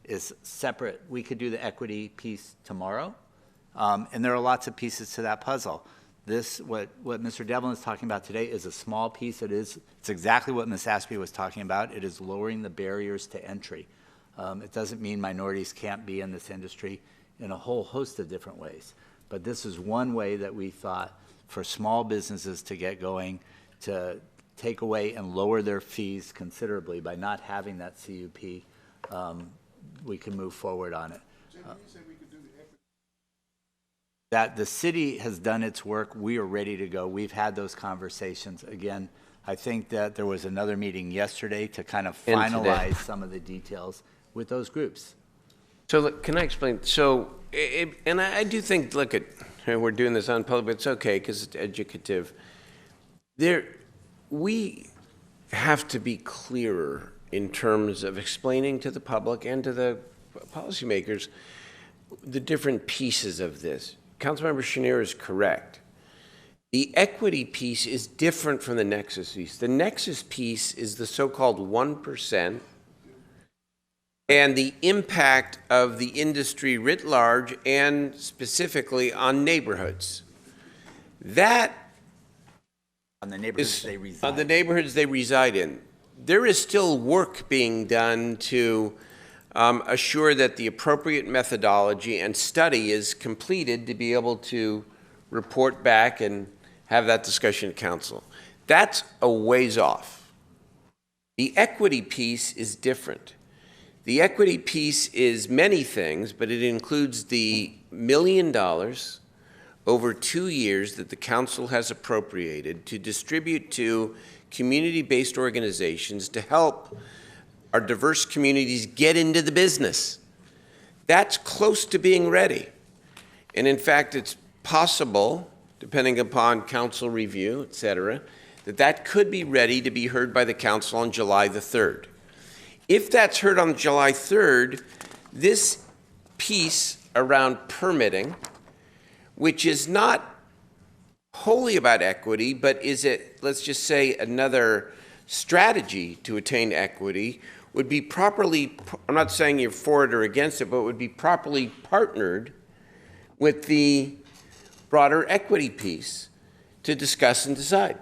Speaker 21: is separate. We could do the equity piece tomorrow, and there are lots of pieces to that puzzle. This, what Mr. Devlin is talking about today, is a small piece. It's exactly what Ms. Aspie was talking about. It is lowering the barriers to entry. It doesn't mean minorities can't be in this industry in a whole host of different ways. But this is one way that we thought for small businesses to get going, to take away and lower their fees considerably by not having that CUP. We can move forward on it. That the city has done its work. We are ready to go. We've had those conversations. Again, I think that there was another meeting yesterday to kind of finalize some of the details with those groups.
Speaker 1: So look, can I explain? So, and I do think, look, we're doing this on public, but it's okay because it's educative. We have to be clearer in terms of explaining to the public and to the policymakers the different pieces of this. Councilmember Chenier is correct. The equity piece is different from the Nexus piece. The Nexus piece is the so-called 1% and the impact of the industry writ large and specifically on neighborhoods. That
Speaker 21: on the neighborhoods they reside.
Speaker 1: On the neighborhoods they reside in. There is still work being done to assure that the appropriate methodology and study is completed to be able to report back and have that discussion at council. That's a ways off. The equity piece is different. The equity piece is many things, but it includes the $1 million over 2 years that the council has appropriated to distribute to community-based organizations to help our diverse communities get into the business. That's close to being ready. And in fact, it's possible, depending upon council review, et cetera, that could be ready to be heard by the council on July the 3rd. If that's heard on July 3rd, this piece around permitting, which is not wholly about equity, but is it, let's just say, another strategy to attain equity, would be properly, I'm not saying you're for it or against it, but would be properly partnered with the broader equity piece to discuss and decide.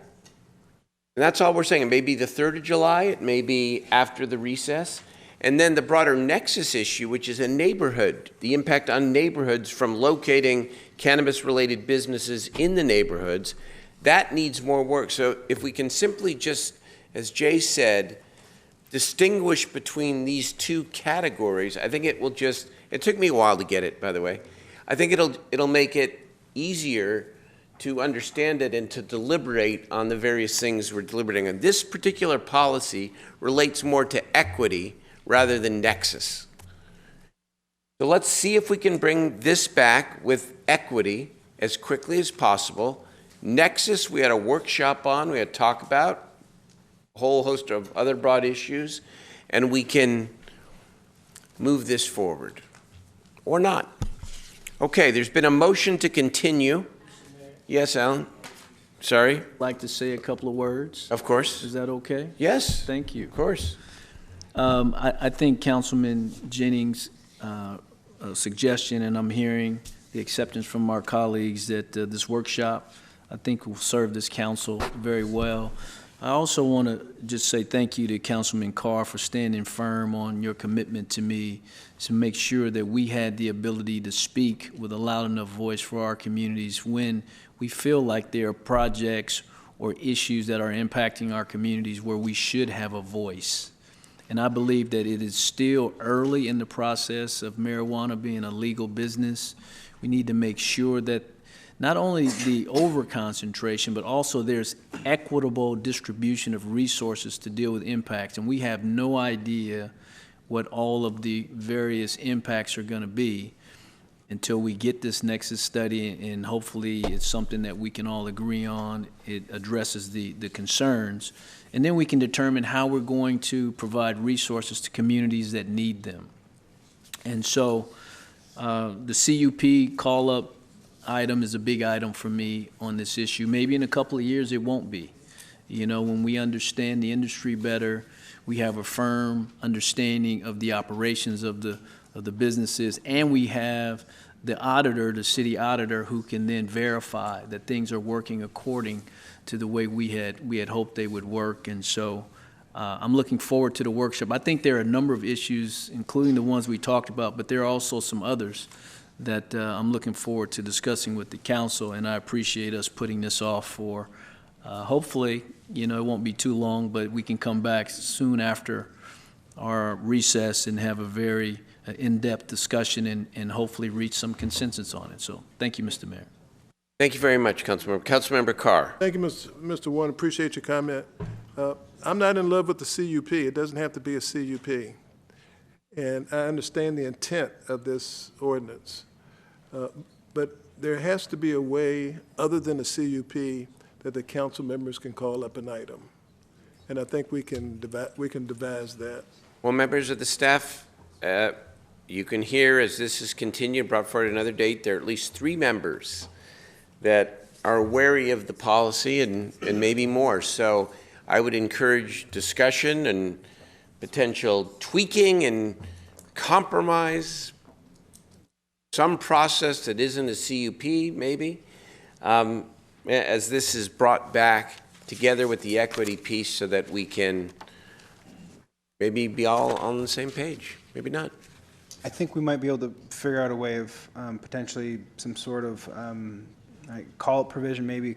Speaker 1: And that's all we're saying. It may be the 3rd of July, it may be after the recess, and then the broader Nexus issue, which is a neighborhood, the impact on neighborhoods from locating cannabis-related businesses in the neighborhoods, that needs more work. So if we can simply just, as Jay said, distinguish between these two categories, I think it will just, it took me a while to get it, by the way. I think it'll make it easier to understand it and to deliberate on the various things we're deliberating on. This particular policy relates more to equity rather than Nexus. So let's see if we can bring this back with equity as quickly as possible. Nexus, we had a workshop on, we had talk about a whole host of other broad issues, and we can move this forward or not. Okay, there's been a motion to continue. Yes, Alan? Sorry?
Speaker 5: I'd like to say a couple of words.
Speaker 1: Of course.
Speaker 5: Is that okay?
Speaker 1: Yes.
Speaker 5: Thank you.
Speaker 1: Of course.
Speaker 5: I think Councilman Jennings' suggestion, and I'm hearing the acceptance from our colleagues that this workshop, I think, will serve this council very well. I also want to just say thank you to Councilman Carr for standing firm on your commitment to me to make sure that we had the ability to speak with a loud enough voice for our communities when we feel like there are projects or issues that are impacting our communities where we should have a voice. And I believe that it is still early in the process of marijuana being a legal business. We need to make sure that not only the over-concentration, but also there's equitable distribution of resources to deal with impacts. And we have no idea what all of the various impacts are going to be until we get this nexus study, and hopefully it's something that we can all agree on. It addresses the concerns. And then we can determine how we're going to provide resources to communities that need them. And so the CUP call-up item is a big item for me on this issue. Maybe in a couple of years it won't be. You know, when we understand the industry better, we have a firm understanding of the operations of the businesses, and we have the auditor, the city auditor, who can then verify that things are working according to the way we had hoped they would work. And so I'm looking forward to the workshop. I think there are a number of issues, including the ones we talked about, but there are also some others that I'm looking forward to discussing with the council, and I appreciate us putting this off for, hopefully, you know, it won't be too long, but we can come back soon after our recess and have a very in-depth discussion and hopefully reach some consensus on it. So thank you, Mr. Mayor.
Speaker 1: Thank you very much, Councilmember. Councilmember Carr.
Speaker 3: Thank you, Mr. Warren. Appreciate your comment. I'm not in love with the CUP. It doesn't have to be a CUP. And I understand the intent of this ordinance. But there has to be a way, other than a CUP, that the council members can call up an item. And I think we can devise that.
Speaker 1: Well, members of the staff, you can hear as this is continued, brought forward another date, there are at least 3 members that are wary of the policy and maybe more. So I would encourage discussion and potential tweaking and compromise, some process that isn't a CUP maybe, as this is brought back together with the equity piece so that we can maybe be all on the same page, maybe not.
Speaker 19: I think we might be able to figure out a way of potentially some sort of call-up provision, maybe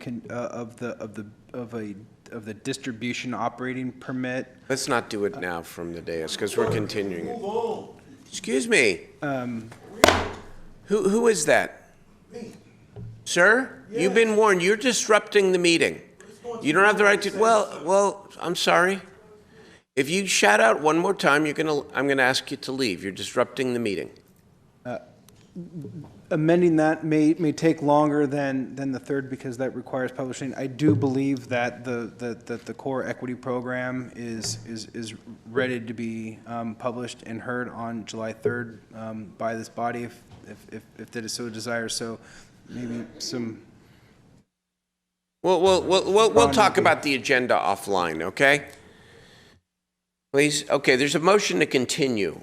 Speaker 19: of the distribution operating permit.
Speaker 1: Let's not do it now from the dais because we're continuing it. Excuse me. Who is that? Me. Sir, yes. You've been warned. You're disrupting the meeting. You don't have the right to. Well, I'm sorry. If you shout out one more time, I'm gonna ask you to leave. You're disrupting the meeting.
Speaker 19: Amending that may take longer than the third because that requires publishing. I do believe that the core equity program is ready to be published and heard on July 3rd by this body if that is so desires. So maybe some.
Speaker 1: We'll talk about the agenda offline, okay? Please. Okay. There's a motion to continue.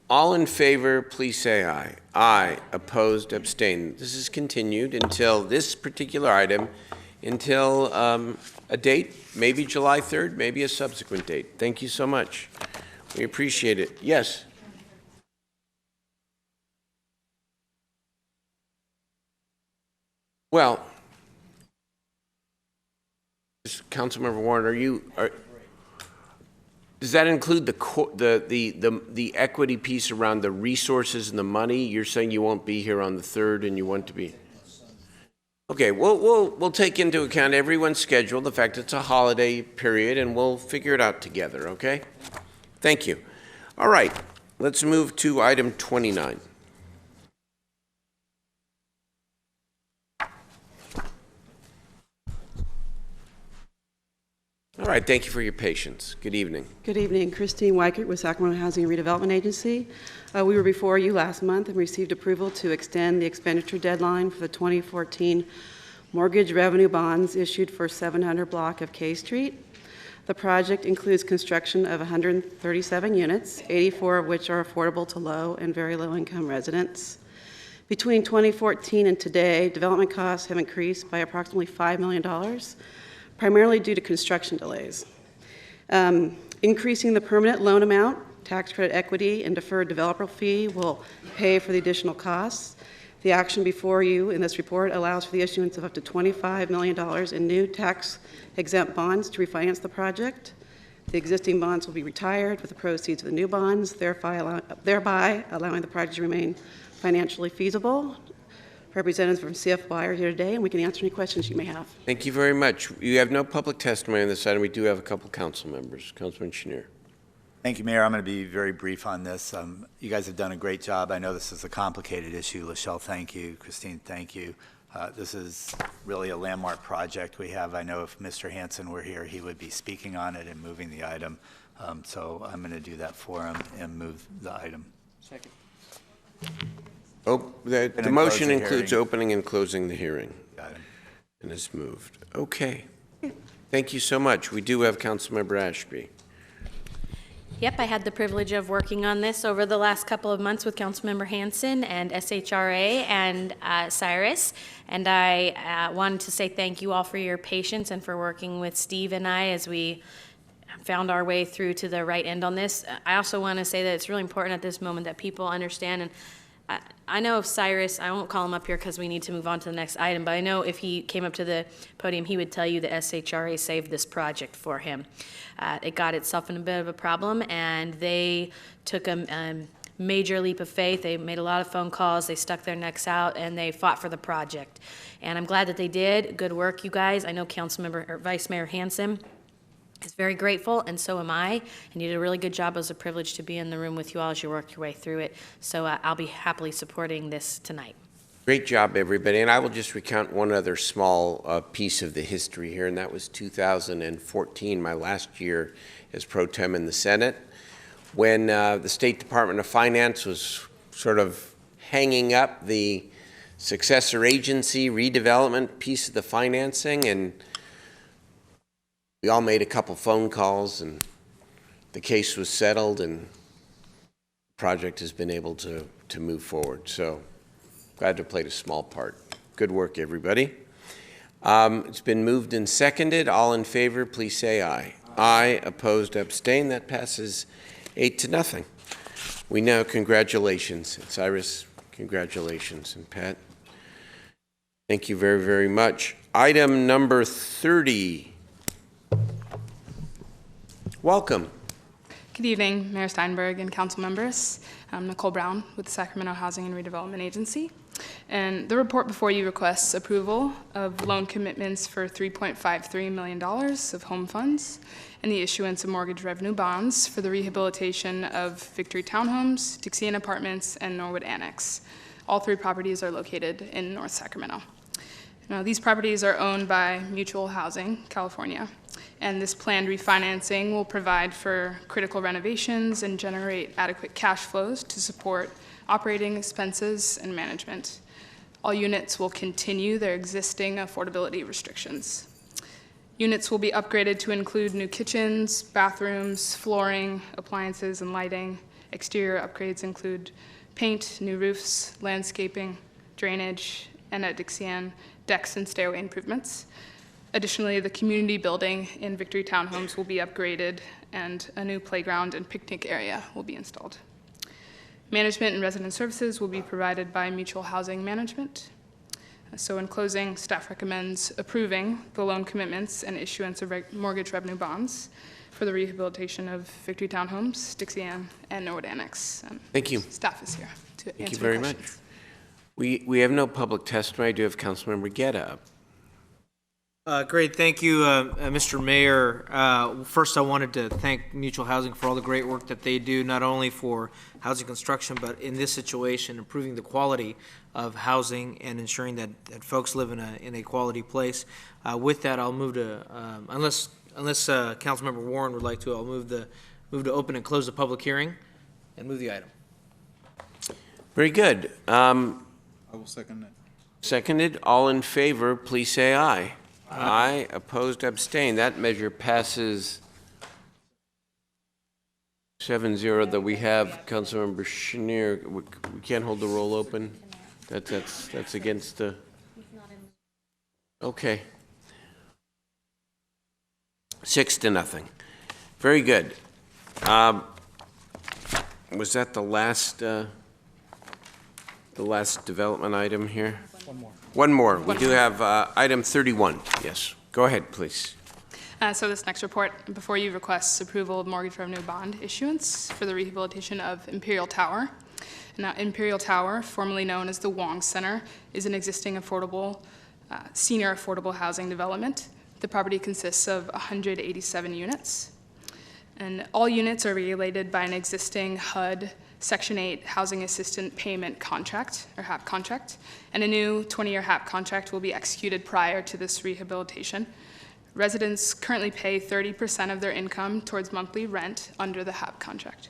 Speaker 1: All in favor, please say aye. Aye. Opposed, abstain. This is continued until this particular item, until a date, maybe July 3rd, maybe a subsequent date. Thank you so much. We appreciate it. Yes. Well, Councilmember Warren, does that include the equity piece around the resources and the money? You're saying you won't be here on the 3rd and you want to be? Okay, we'll take into account everyone's schedule, the fact it's a holiday period, and we'll figure it out together, okay? Thank you. All right, let's move to item 29. All right, thank you for your patience. Good evening.
Speaker 8: Good evening. Christine Weichert with Sacramento Housing and Redevelopment Agency. We were before you last month and received approval to extend the expenditure deadline for the 2014 mortgage revenue bonds issued for 700 block of K Street. The project includes construction of 137 units, 84 of which are affordable to low and very low income residents. Between 2014 and today, development costs have increased by approximately $5 million, primarily due to construction delays. Increasing the permanent loan amount, tax credit equity, and deferred developer fee will pay for the additional costs. The action before you in this report allows for the issuance of up to $25 million in new tax-exempt bonds to refinance the project. The existing bonds will be retired with the proceeds of the new bonds, thereby allowing the project to remain financially feasible. Representatives from CFY are here today, and we can answer any questions you may have.
Speaker 1: Thank you very much. You have no public testimony on this item. We do have a couple council members. Councilman Chenier.
Speaker 21: Thank you, Mayor. I'm going to be very brief on this. You guys have done a great job. I know this is a complicated issue. Lachelle, thank you. Christine, thank you. This is really a landmark project we have. I know if Mr. Hansen were here, he would be speaking on it and moving the item. So I'm going to do that for him and move the item.
Speaker 18: Second.
Speaker 1: Oh, the motion includes opening and closing the hearing.
Speaker 21: Got it.
Speaker 1: And it's moved. Okay. Thank you so much. We do have Councilmember Ashby.
Speaker 15: Yep, I had the privilege of working on this over the last couple of months with Councilmember Hansen and SHRA and Cyrus. And I wanted to say thank you all for your patience and for working with Steve and I as we found our way through to the right end on this. I also want to say that it's really important at this moment that people understand, and I know if Cyrus, I won't call him up here because we need to move on to the next item, but I know if he came up to the podium, he would tell you that SHRA saved this project for him. It got itself in a bit of a problem, and they took a major leap of faith. They made a lot of phone calls, they stuck their necks out, and they fought for the project. And I'm glad that they did. Good work, you guys. I know Vice Mayor Hansen is very grateful, and so am I, and you did a really good job. It was a privilege to be in the room with you all as you work your way through it. So I'll be happily supporting this tonight.
Speaker 1: Great job, everybody. And I will just recount one other small piece of the history here, and that was 2014, my last year as pro tem in the Senate, when the State Department of Finance was sort of hanging up the successor agency redevelopment piece of the financing, and we all made a couple phone calls, and the case was settled, and the project has been able to move forward. So glad to have played a small part. Good work, everybody. It's been moved and seconded. All in favor, please say aye. Aye. Opposed, abstain. That passes 8-0. We now, congratulations. Cyrus, congratulations. And Pat, thank you very, very much. Item number 30. Welcome.
Speaker 9: Good evening, Mayor Steinberg and council members. I'm Nicole Brown with the Sacramento Housing and Redevelopment Agency. And the report before you requests approval of loan commitments for $3.53 million of home funds and the issuance of mortgage revenue bonds for the rehabilitation of Victory Townhomes, Dixie Apartments, and Norwood Annex. All three properties are located in North Sacramento. Now, these properties are owned by Mutual Housing, California, and this planned refinancing will provide for critical renovations and generate adequate cash flows to support operating expenses and management. All units will continue their existing affordability restrictions. Units will be upgraded to include new kitchens, bathrooms, flooring, appliances, and lighting. Exterior upgrades include paint, new roofs, landscaping, drainage, and at Dixie decks and stairway improvements. Additionally, the community building in Victory Townhomes will be upgraded, and a new playground and picnic area will be installed. Management and resident services will be provided by Mutual Housing Management. So in closing, staff recommends approving the loan commitments and issuance of mortgage revenue bonds for the rehabilitation of Victory Townhomes, Dixie Ann, and Norwood Annex.
Speaker 1: Thank you.
Speaker 9: Staff is here to answer
Speaker 1: Thank you very much. We have no public testimony. I do have Councilmember Guetta up.
Speaker 11: Great, thank you, Mr. Mayor. First, I wanted to thank Mutual Housing for all the great work that they do, not only for housing construction, but in this situation, improving the quality of housing and ensuring that folks live in a quality place. With that, I'll move to, unless Councilmember Warren would like to, I'll move to open and close the public hearing and move the item.
Speaker 1: Very good.
Speaker 7: I will second that.
Speaker 1: Seconded. All in favor, please say aye. Aye. Opposed, abstain. That measure passes 7-0. That we have Councilmember Chenier. We can't hold the roll open. That's against the. Okay. 6-0. Very good. Was that the last development item here?
Speaker 9: One more.
Speaker 1: One more. We do have item 31. Yes. Go ahead, please.
Speaker 9: So this next report before you requests approval of mortgage revenue bond issuance for the rehabilitation of Imperial Tower. Now, Imperial Tower, formerly known as the Wong Center, is an existing affordable, senior affordable housing development. The property consists of 187 units, and all units are regulated by an existing HUD Section 8 Housing Assistant Payment Contract, or HAP contract, and a new 20-year HAP contract will be executed prior to this rehabilitation. Residents currently pay 30% of their income towards monthly rent under the HAP contract.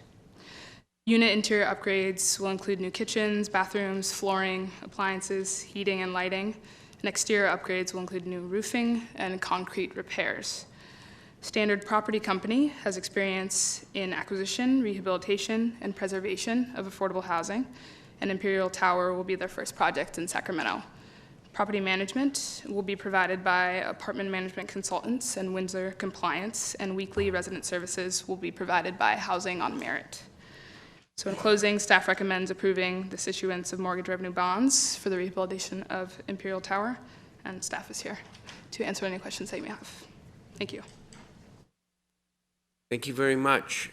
Speaker 9: Unit interior upgrades will include new kitchens, bathrooms, flooring, appliances, heating and lighting, and exterior upgrades will include new roofing and concrete repairs. Standard Property Company has experience in acquisition, rehabilitation, and preservation of affordable housing, and Imperial Tower will be their first project in Sacramento. Property management will be provided by apartment management consultants and Windsor Compliance, and weekly resident services will be provided by Housing on Merit. So in closing, staff recommends approving this issuance of mortgage revenue bonds for the rehabilitation of Imperial Tower, and staff is here to answer any questions that you may have. Thank you.
Speaker 1: Thank you very much.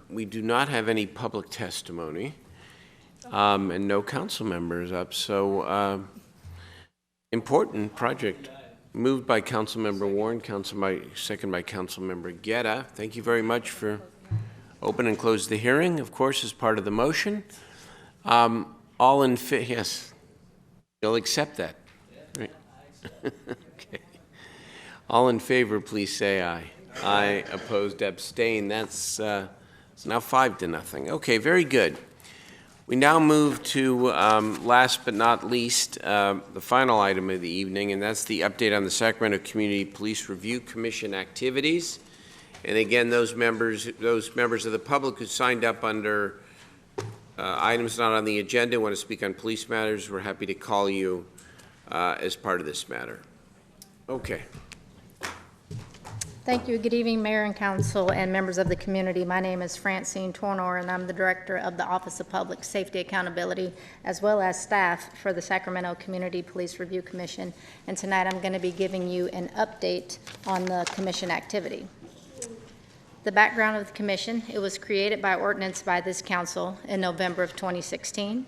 Speaker 1: We do not have any public testimony and no council members up, so important project. Moved by Councilmember Warren, second by Councilmember Guerra. Thank you very much for open and close the hearing, of course, as part of the motion. All in favor? Yes. You'll accept that? Right. Okay. All in favor, please say aye. Aye. Opposed, abstain. That's it's now 5-0. Okay, very good. We now move to, last but not least, the final item of the evening, and that's the update on the Sacramento Community Police Review Commission activities. And again, those members of the public who signed up under items not on the agenda want to speak on police matters, we're happy to call you as part of this matter. Okay.
Speaker 6: Thank you. Good evening, Mayor and Council and members of the community. My name is Francine Tornor, and I'm the Director of the Office of Public Safety Accountability, as well as staff for the Sacramento Community Police Review Commission. And tonight I'm going to be giving you an update on the commission activity. The background of the commission: it was created by ordinance by this council in November of 2016.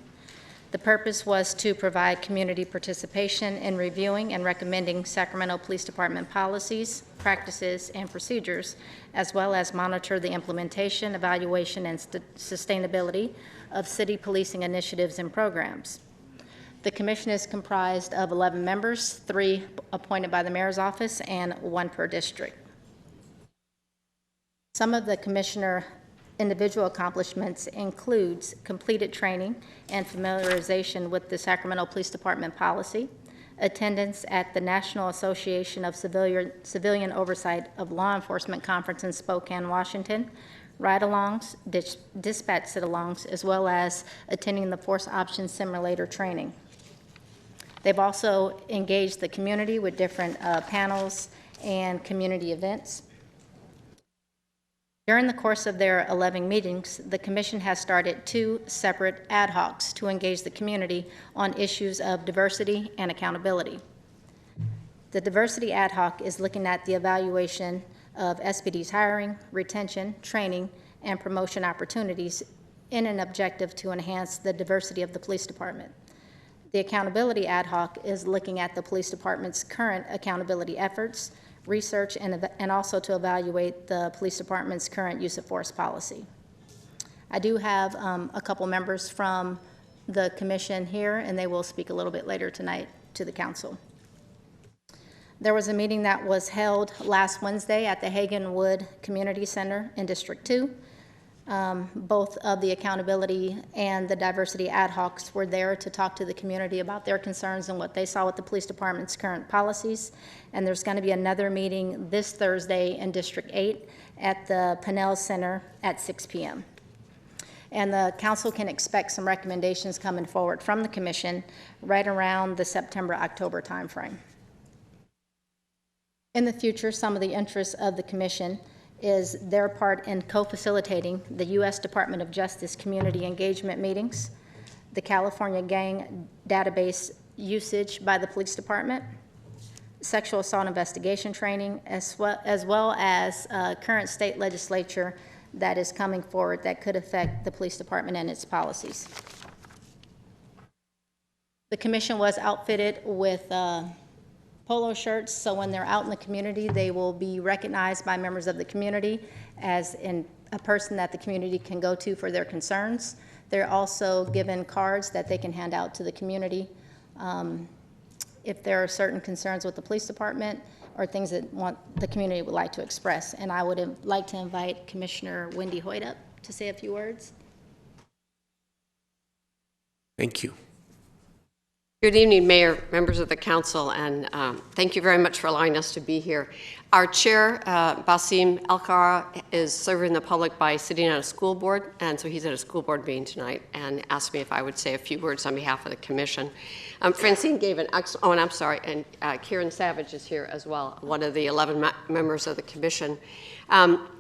Speaker 6: The purpose was to provide community participation in reviewing and recommending Sacramento Police Department policies, practices, and procedures, as well as monitor the implementation, evaluation, and sustainability of city policing initiatives and programs. The commission is comprised of 11 members, 3 appointed by the mayor's office and 1 per district. Some of the commissioner individual accomplishments includes completed training and familiarization with the Sacramento Police Department policy, attendance at the National Association of Civilian Oversight of Law Enforcement Conference in Spokane, Washington, ride-alongs, dispatch sit-alongs, as well as attending the Force Option Simulator training. They've also engaged the community with different panels and community events. During the course of their 11 meetings, the Commission has started 2 separate ad hocs to engage the community on issues of diversity and accountability. The diversity ad hoc is looking at the evaluation of SPD's hiring, retention, training, and promotion opportunities in an objective to enhance the diversity of the police department. The accountability ad hoc is looking at the police department's current accountability efforts, research, and also to evaluate the police department's current use of force policy. I do have a couple members from the commission here, and they will speak a little bit later tonight to the council. There was a meeting that was held last Wednesday at the Hagenwood Community Center in District 2. Both of the accountability and the diversity ad hocs were there to talk to the community about their concerns and what they saw with the police department's current policies. And there's going to be another meeting this Thursday in District 8 at the Pinnell Center at 6 p.m. And the council can expect some recommendations coming forward from the commission right around the September-October timeframe. In the future, some of the interests of the commission is their part in co-facilitating the U.S. Department of Justice community engagement meetings, the California gang database usage by the police department, sexual assault investigation training, as well as current state legislature that is coming forward that could affect the police department and its policies. The commission was outfitted with polo shirts, so when they're out in the community, they will be recognized by members of the community as a person that the community can go to for their concerns. They're also given cards that they can hand out to the community if there are certain concerns with the police department or things that the community would like to express. And I would like to invite Commissioner Wendy Hoyt up to say a few words.
Speaker 1: Thank you.
Speaker 12: Good evening, Mayor, members of the council, and thank you very much for allowing us to be here. Our chair, Basim Alkara, is serving the public by sitting on a school board, and so he's at a school board meeting tonight and asked me if I would say a few words on behalf of the commission. Francine gave an excellent, oh, and I'm sorry, and Kieran Savage is here as well, one of the 11 members of the commission.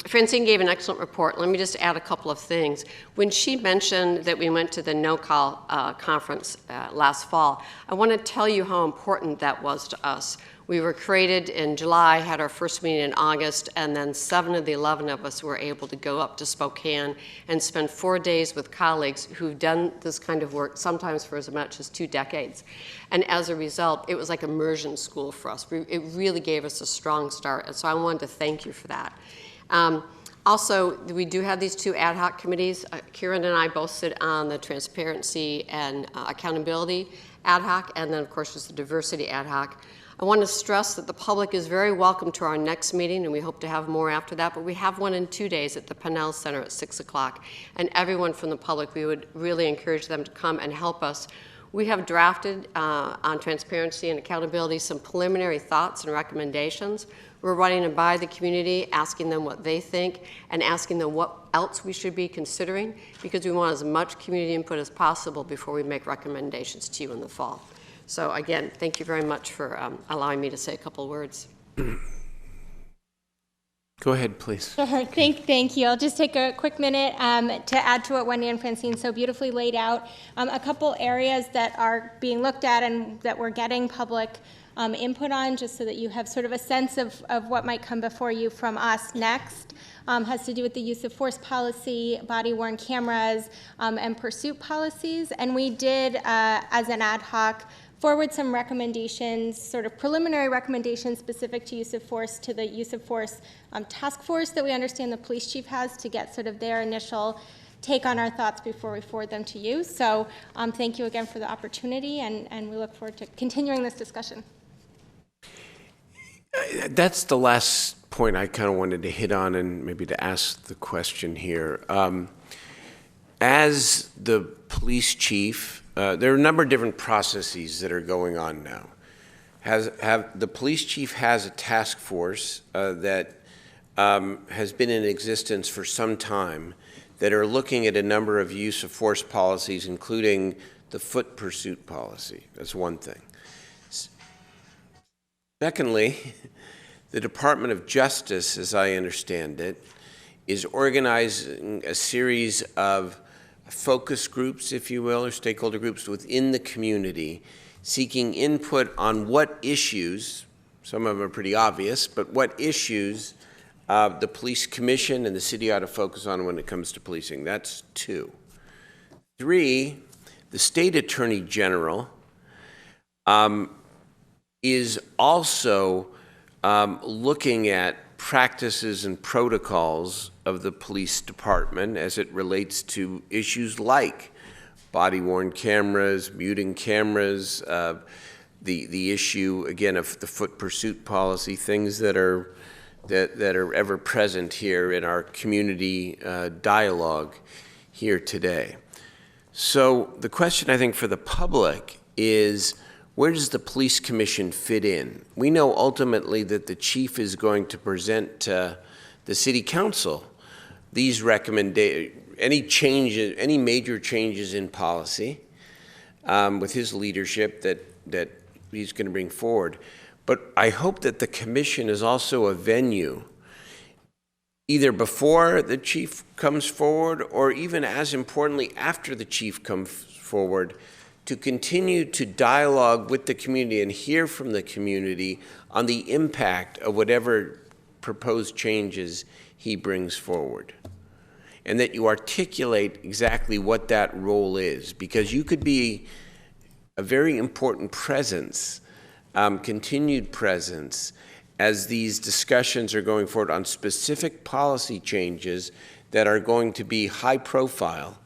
Speaker 12: Francine gave an excellent report. Let me just add a couple of things. When she mentioned that we went to the No-Call conference last fall, I want to tell you how important that was to us. We were created in July, had our first meeting in August, and then 7 of the 11 of us were able to go up to Spokane and spend 4 days with colleagues who've done this kind of work, sometimes for as much as 2 decades. And as a result, it was like immersion school for us. It really gave us a strong start, and so I wanted to thank you for that. Also, we do have these 2 ad hoc committees. Kieran and I both sit on the Transparency and Accountability ad hoc, and then, of course, there's the Diversity ad hoc. I want to stress that the public is very welcome to our next meeting, and we hope to have more after that, but we have one in 2 days at the Pennell Center at 6 o'clock. And everyone from the public, we would really encourage them to come and help us. We have drafted on transparency and accountability some preliminary thoughts and recommendations. We're running them by the community, asking them what they think, and asking them what else we should be considering, because we want as much community input as possible before we make recommendations to you in the fall. So again, thank you very much for allowing me to say a couple of words.
Speaker 1: Go ahead, please.
Speaker 14: Sure. Thank you. I'll just take a quick minute to add to what Wendy and Francine so beautifully laid out. A couple areas that are being looked at and that we're getting public input on, just so that you have sort of a sense of what might come before you from us next, has to do with the use of force policy, body-worn cameras, and pursuit policies. And we did, as an ad hoc, forward some recommendations, sort of preliminary recommendations specific to use of force to the use of force task force that we understand the police chief has, to get sort of their initial take on our thoughts before we forward them to you. So thank you again for the opportunity, and we look forward to continuing this discussion.
Speaker 1: That's the last point I kind of wanted to hit on, and maybe to ask the question here. As the police chief, there are a number of different processes that are going on now. The police chief has a task force that has been in existence for some time that are looking at a number of use of force policies, including the foot pursuit policy. That's one thing. Secondly, the Department of Justice, as I understand it, is organizing a series of focus groups, if you will, or stakeholder groups within the community, seeking input on what issues, some of them are pretty obvious, but what issues the police commission and the city ought to focus on when it comes to policing. That's 2. 3, the state attorney general is also looking at practices and protocols of the police department as it relates to issues like body-worn cameras, muting cameras, the issue, again, of the foot pursuit policy, things that are ever present here in our community dialogue here today. So the question, I think, for the public is, where does the police commission fit in? We know ultimately that the chief is going to present to the city council these recommendations, any major changes in policy with his leadership that he's going to bring forward. But I hope that the commission is also a venue, either before the chief comes forward or even as importantly after the chief comes forward, to continue to dialogue with the community and hear from the community on the impact of whatever proposed changes he brings forward. And that you articulate exactly what that role is, because you could be a very important presence, continued presence, as these discussions are going forward on specific policy changes that are going to be high profile.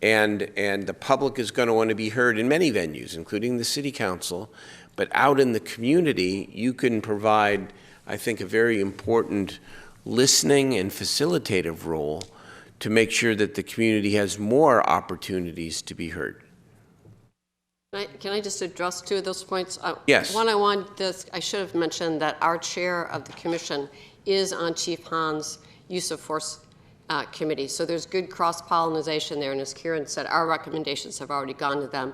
Speaker 1: And the public is going to want to be heard in many venues, including the city council. But out in the community, you can provide, I think, a very important listening and facilitative role to make sure that the community has more opportunities to be heard.
Speaker 12: Can I just address two of those points?
Speaker 1: Yes.
Speaker 12: One, I should have mentioned that our chair of the commission is on Chief Hahn's use of force committee. So there's good cross-pollination there, and as Kieran said, our recommendations have already gone to them.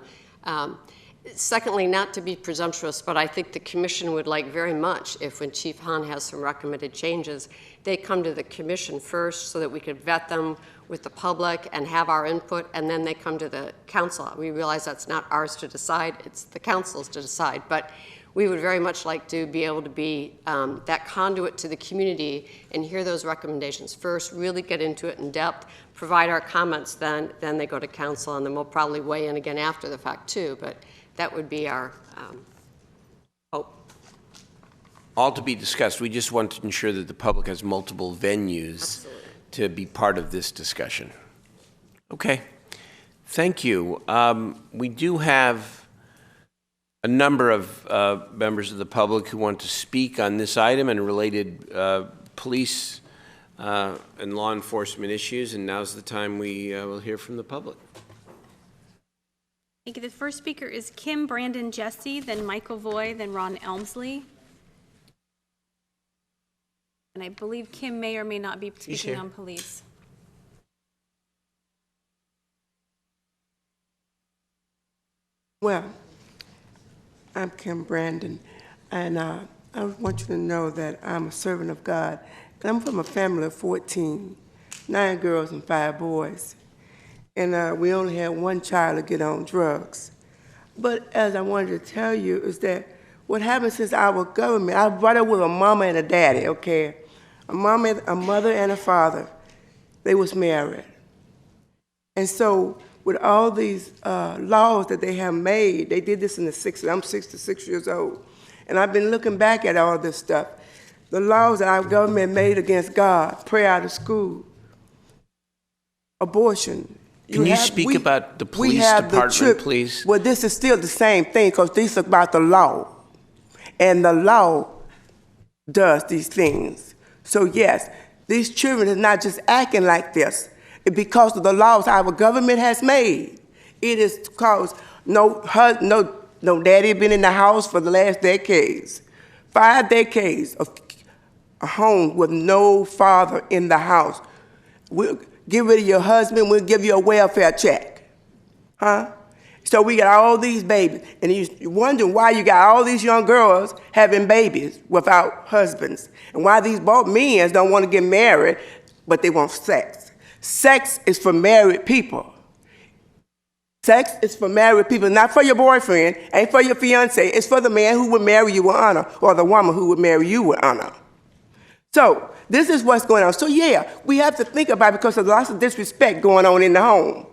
Speaker 12: Secondly, not to be presumptuous, but I think the commission would like very much if when Chief Hahn has some recommended changes, they come to the commission first so that we could vet them with the public and have our input, and then they come to the council. We realize that's not ours to decide, it's the council's to decide, but we would very much like to be able to be that conduit to the community and hear those recommendations first, really get into it in depth, provide our comments, then they go to council, and then we'll probably weigh in again after the fact too, but that would be our hope.
Speaker 1: All to be discussed. We just want to ensure that the public has multiple venues Absolutely. To be part of this discussion. Okay, thank you. We do have a number of members of the public who want to speak on this item and related police and law enforcement issues, and now's the time we will hear from the public.
Speaker 2: Thank you. The first speaker is Kim Brandon Jesse, then Michael Voy, then Ron Elmsley. And I believe Kim may or may not be speaking on police.
Speaker 10: Well, I'm Kim Brandon, and I want you to know that I'm a servant of God. I'm from a family of 14, 9 girls and 5 boys. And we only had one child to get on drugs. But as I wanted to tell you is that what happened since our government, I brought up with a mama and a daddy, okay? A mother and a father. They was married. And so with all these laws that they have made, they did this in the 60s. I'm 66 years old. And I've been looking back at all this stuff. The laws that our government made against God, pray out of school, abortion.
Speaker 1: Can you speak about the police department, please?
Speaker 10: Well, this is still the same thing because this is about the law. And the law does these things. So yes, these children are not just acting like this. It's because of the laws our government has made. It is because no daddy been in the house for the last decades. 5 decades of a home with no father in the house. We'll get rid of your husband, we'll give you a welfare check. Huh? So we got all these babies. And you're wondering why you got all these young girls having babies without husbands. And why these both men don't want to get married, but they want sex. Sex is for married people. Sex is for married people, not for your boyfriend, ain't for your fiance. It's for the man who would marry you with honor, or the woman who would marry you with honor. So this is what's going on. So yeah, we have to think about it because there's lots of disrespect going on in the home.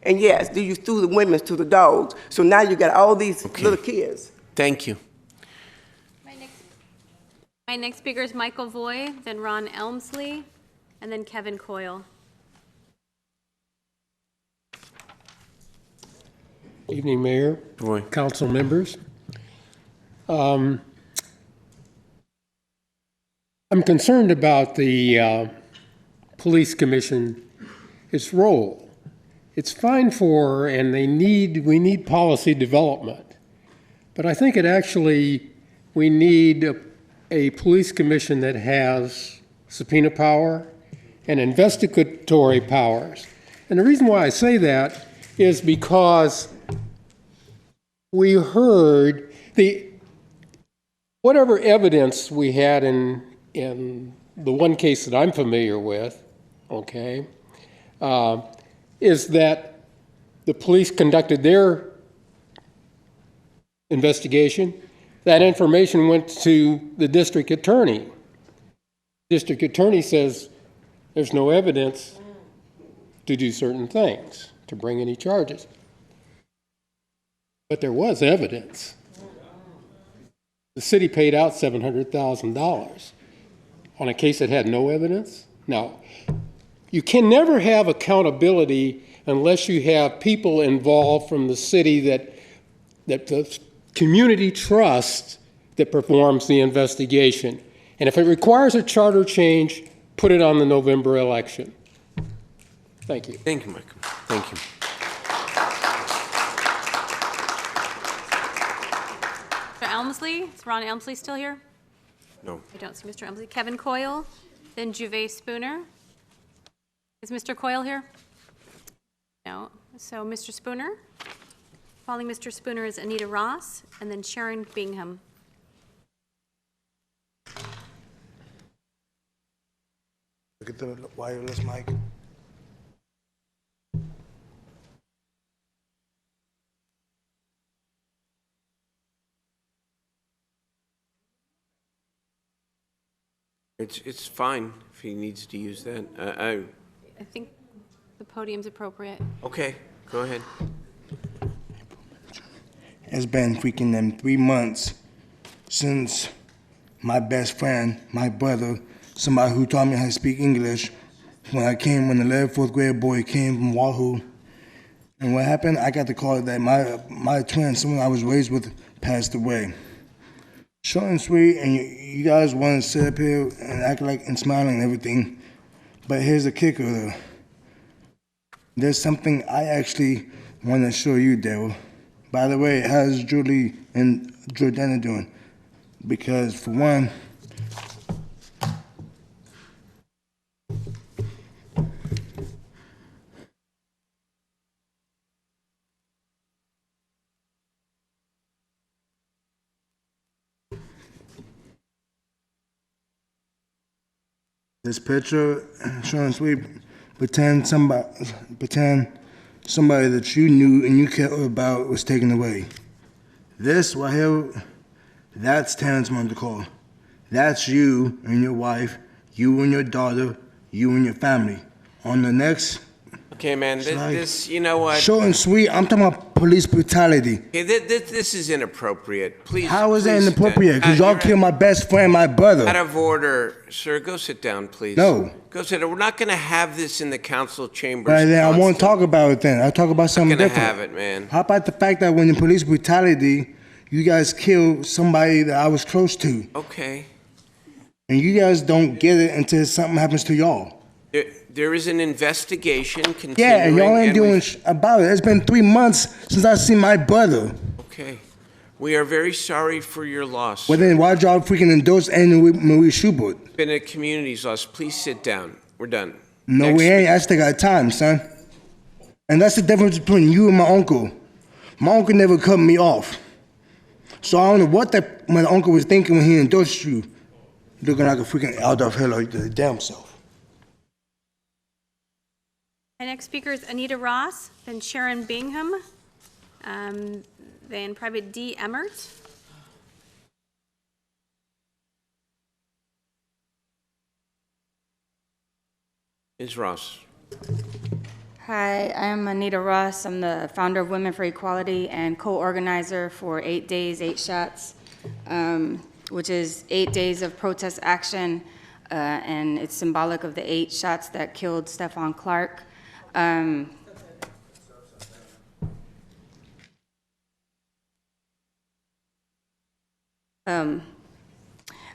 Speaker 10: And yes, you threw the women to the dogs. So now you got all these little kids.
Speaker 1: Thank you.
Speaker 2: My next speaker is Michael Voy, then Ron Elmsley, and then Kevin Coyle.
Speaker 16: Evening, Mayor, council members. I'm concerned about the police commission, its role. It's fine for, and we need policy development, but I think we need a police commission that has subpoena power and investigatory powers. And the reason why I say that is because we heard whatever evidence we had in the one case that I'm familiar with, okay, is that the police conducted their investigation. That information went to the district attorney. District attorney says there's no evidence to do certain things, to bring any charges. But there was evidence. The city paid out $700,000 on a case that had no evidence. Now, you can never have accountability unless you have people involved from the city that the community trusts that performs the investigation. And if it requires a charter change, put it on the November election. Thank you.
Speaker 1: Thank you, Michael. Thank you.
Speaker 2: Mr. Elmsley, is Ron Elmsley still here?
Speaker 1: No.
Speaker 2: I don't see Mr. Elmsley. Kevin Coyle, then Juve Spooner. Is Mr. Coyle here? No. So Mr. Spooner. Following Mr. Spooner is Anita Ross, and then Sharon Bingham.
Speaker 13: Look at the wireless mic.
Speaker 1: It's fine if he needs to use that.
Speaker 2: I think the podium's appropriate.
Speaker 1: Okay, go ahead.
Speaker 13: It's been freaking them 3 months since my best friend, my brother, somebody who taught me how to speak English, when the 11th, 4th grade boy came from Wahoo. And what happened, I got the call that my twin, someone I was raised with, passed away. Short and sweet, and you guys want to sit up here and act like and smile and everything. But here's the kicker, though. There's something I actually want to show you, Daryl. By the way, how's Julie and Jordana doing? Because for one, this picture, short and sweet, pretend somebody that you knew and you cared about was taken away. This right here, that's Terrence Montecor. That's you and your wife, you and your daughter, you and your family. On the next
Speaker 1: Okay, man, this, you know what?
Speaker 13: short and sweet, I'm talking about police brutality.
Speaker 1: Okay, this is inappropriate. Please.
Speaker 13: How is that
Speaker 1: please,
Speaker 13: inappropriate? Because y'all
Speaker 1: you're
Speaker 13: killed my best friend, my brother.
Speaker 1: Out of order. Sir, go sit down, please.
Speaker 13: No.
Speaker 1: Go sit down. We're not going to have this in the council chambers.
Speaker 13: Right then, I won't talk about it then. I'll talk about something
Speaker 1: gonna
Speaker 13: different.
Speaker 1: have it, man.
Speaker 13: How about the fact that when the police brutality, you guys killed somebody that I was close to,
Speaker 1: Okay.
Speaker 13: and you guys don't get it until something happens to y'all.
Speaker 1: There is an investigation continuing.
Speaker 13: Yeah, and y'all ain't doing
Speaker 1: we-
Speaker 13: about it. It's been 3 months since I seen my brother.
Speaker 1: Okay. We are very sorry for your loss.
Speaker 13: Well then, why'd y'all freaking endorse Marie Schubert?
Speaker 1: It's been a community's loss. Please sit down. We're done.
Speaker 13: No,
Speaker 1: Next
Speaker 13: we ain't. I still got time, son. And that's the difference between you and my uncle. My uncle never cut me off. So I don't know what my uncle was thinking when he endorsed you. Looking like a freaking Adolf Hitler, the damn self.
Speaker 2: My next speaker is Anita Ross, then Sharon Bingham, then Private D. Emmert.
Speaker 1: Ms. Ross.
Speaker 17: Hi, I'm Anita Ross. I'm the founder of Women for Equality and co-organizer for 8 Days, 8 Shots, which is 8 days of protest action, and it's symbolic of the 8 shots that killed Stephon Clark. I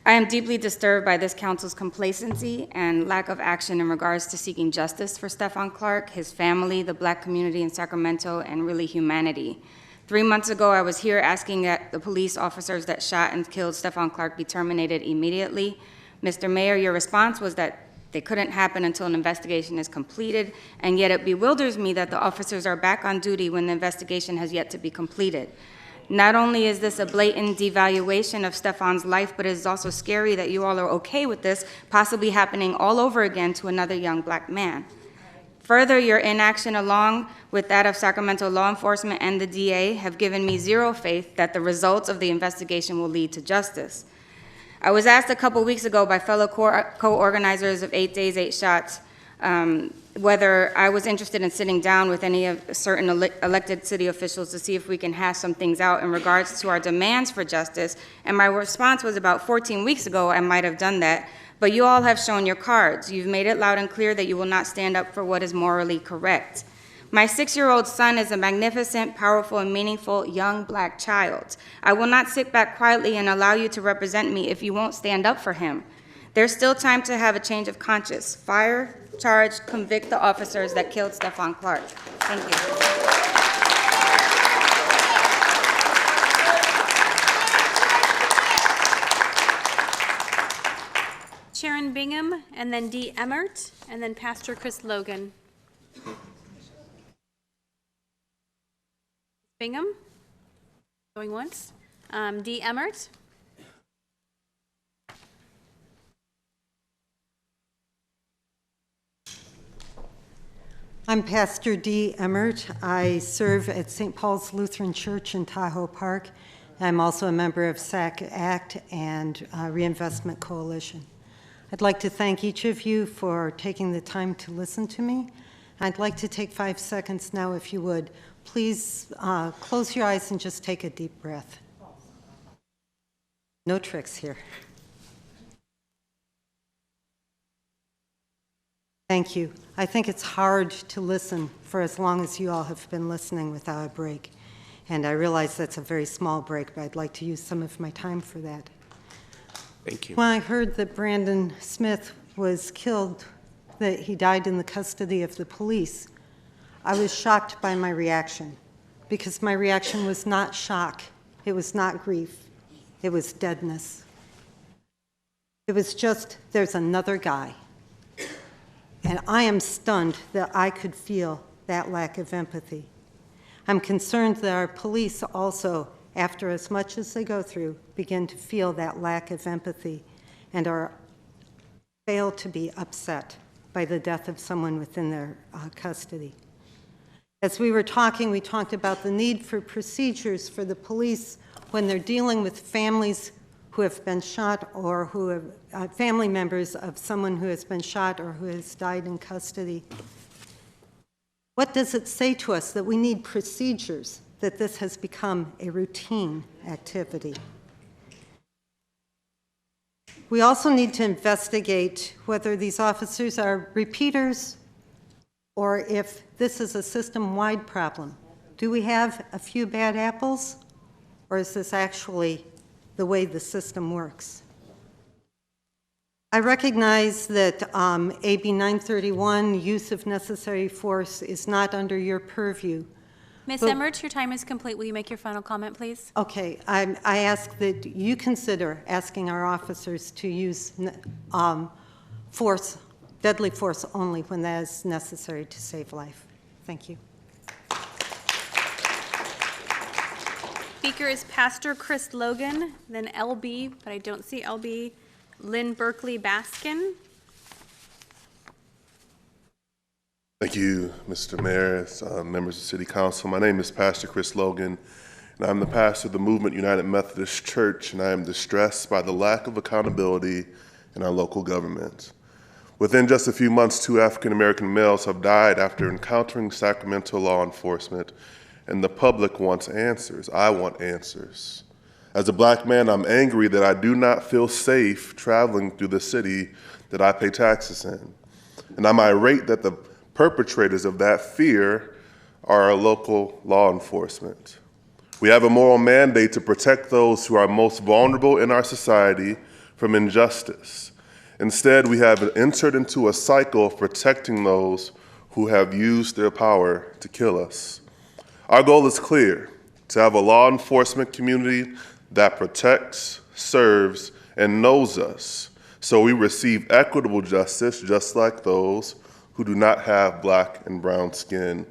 Speaker 17: am deeply disturbed by this council's complacency and lack of action in regards to seeking justice for Stephon Clark, his family, the Black community in Sacramento, and really humanity. 3 months ago, I was here asking that the police officers that shot and killed Stephon Clark be terminated immediately. Mr. Mayor, your response was that they couldn't happen until an investigation is completed, and yet it bewilders me that the officers are back on duty when the investigation has yet to be completed. Not only is this a blatant devaluation of Stefan's life, but it is also scary that you all are okay with this possibly happening all over again to another young black man. Further, your inaction along with that of Sacramento law enforcement and the DA have given me zero faith that the results of the investigation will lead to justice. I was asked a couple weeks ago by fellow co-organizers of 8 Days, 8 Shots whether I was interested in sitting down with any of certain elected city officials to see if we can hash some things out in regards to our demands for justice. And my response was about 14 weeks ago, I might have done that. But you all have shown your cards. You've made it loud and clear that you will not stand up for what is morally correct. My 6-year-old son is a magnificent, powerful, and meaningful young black child. I will not sit back quietly and allow you to represent me if you won't stand up for him. There's still time to have a change of conscience. Fire, charge, convict the officers that killed Stefan Clark. Thank you.
Speaker 2: Sharon Bingham, and then Dee Emmert, and then Pastor Chris Logan. Bingham, going once. Dee Emmert.
Speaker 4: I'm Pastor Dee Emmert. I serve at St. Paul's Lutheran Church in Tahoe Park. I'm also a member of SAC ACT and Reinvestment Coalition. I'd like to thank each of you for taking the time to listen to me. I'd like to take 5 seconds now, if you would. Please close your eyes and just take a deep breath. No tricks here. Thank you. I think it's hard to listen for as long as you all have been listening without a break. And I realize that's a very small break, but I'd like to use some of my time for that.
Speaker 1: Thank you.
Speaker 4: When I heard that Brandon Smith was killed, that he died in the custody of the police, I was shocked by my reaction, because my reaction was not shock. It was not grief. It was deadness. It was just, there's another guy. And I am stunned that I could feel that lack of empathy. I'm concerned that our police also, after as much as they go through, begin to feel that lack of empathy and fail to be upset by the death of someone within their custody. As we were talking, we talked about the need for procedures for the police when they're dealing with families who have been shot or who have family members of someone who has been shot or who has died in custody. What does it say to us that we need procedures, that this has become a routine activity? We also need to investigate whether these officers are repeaters or if this is a system-wide problem. Do we have a few bad apples, or is this actually the way the system works? I recognize that AB 931, use of necessary force, is not under your purview.
Speaker 2: Ms. Emmert, your time is complete. Will you make your final comment, please?
Speaker 4: Okay, I ask that you consider asking our officers to use force, deadly force only when that is necessary to save life. Thank you.
Speaker 2: Speaker is Pastor Chris Logan, then LB, but I don't see LB, Lynn Berkeley Baskin.
Speaker 20: Thank you, Mr. Mayor, members of City Council. My name is Pastor Chris Logan, and I'm the pastor of the Movement United Methodist Church, and I am distressed by the lack of accountability in our local government. Within just a few months, 2 African-American males have died after encountering Sacramento law enforcement, and the public wants answers. I want answers. As a black man, I'm angry that I do not feel safe traveling through the city that I pay taxes in. And I'm irate that the perpetrators of that fear are our local law enforcement. We have a moral mandate to protect those who are most vulnerable in our society from injustice. Instead, we have entered into a cycle of protecting those who have used their power to kill us. Our goal is clear: to have a law enforcement community that protects, serves, and knows us, so we receive equitable justice just like those who do not have black and brown skin.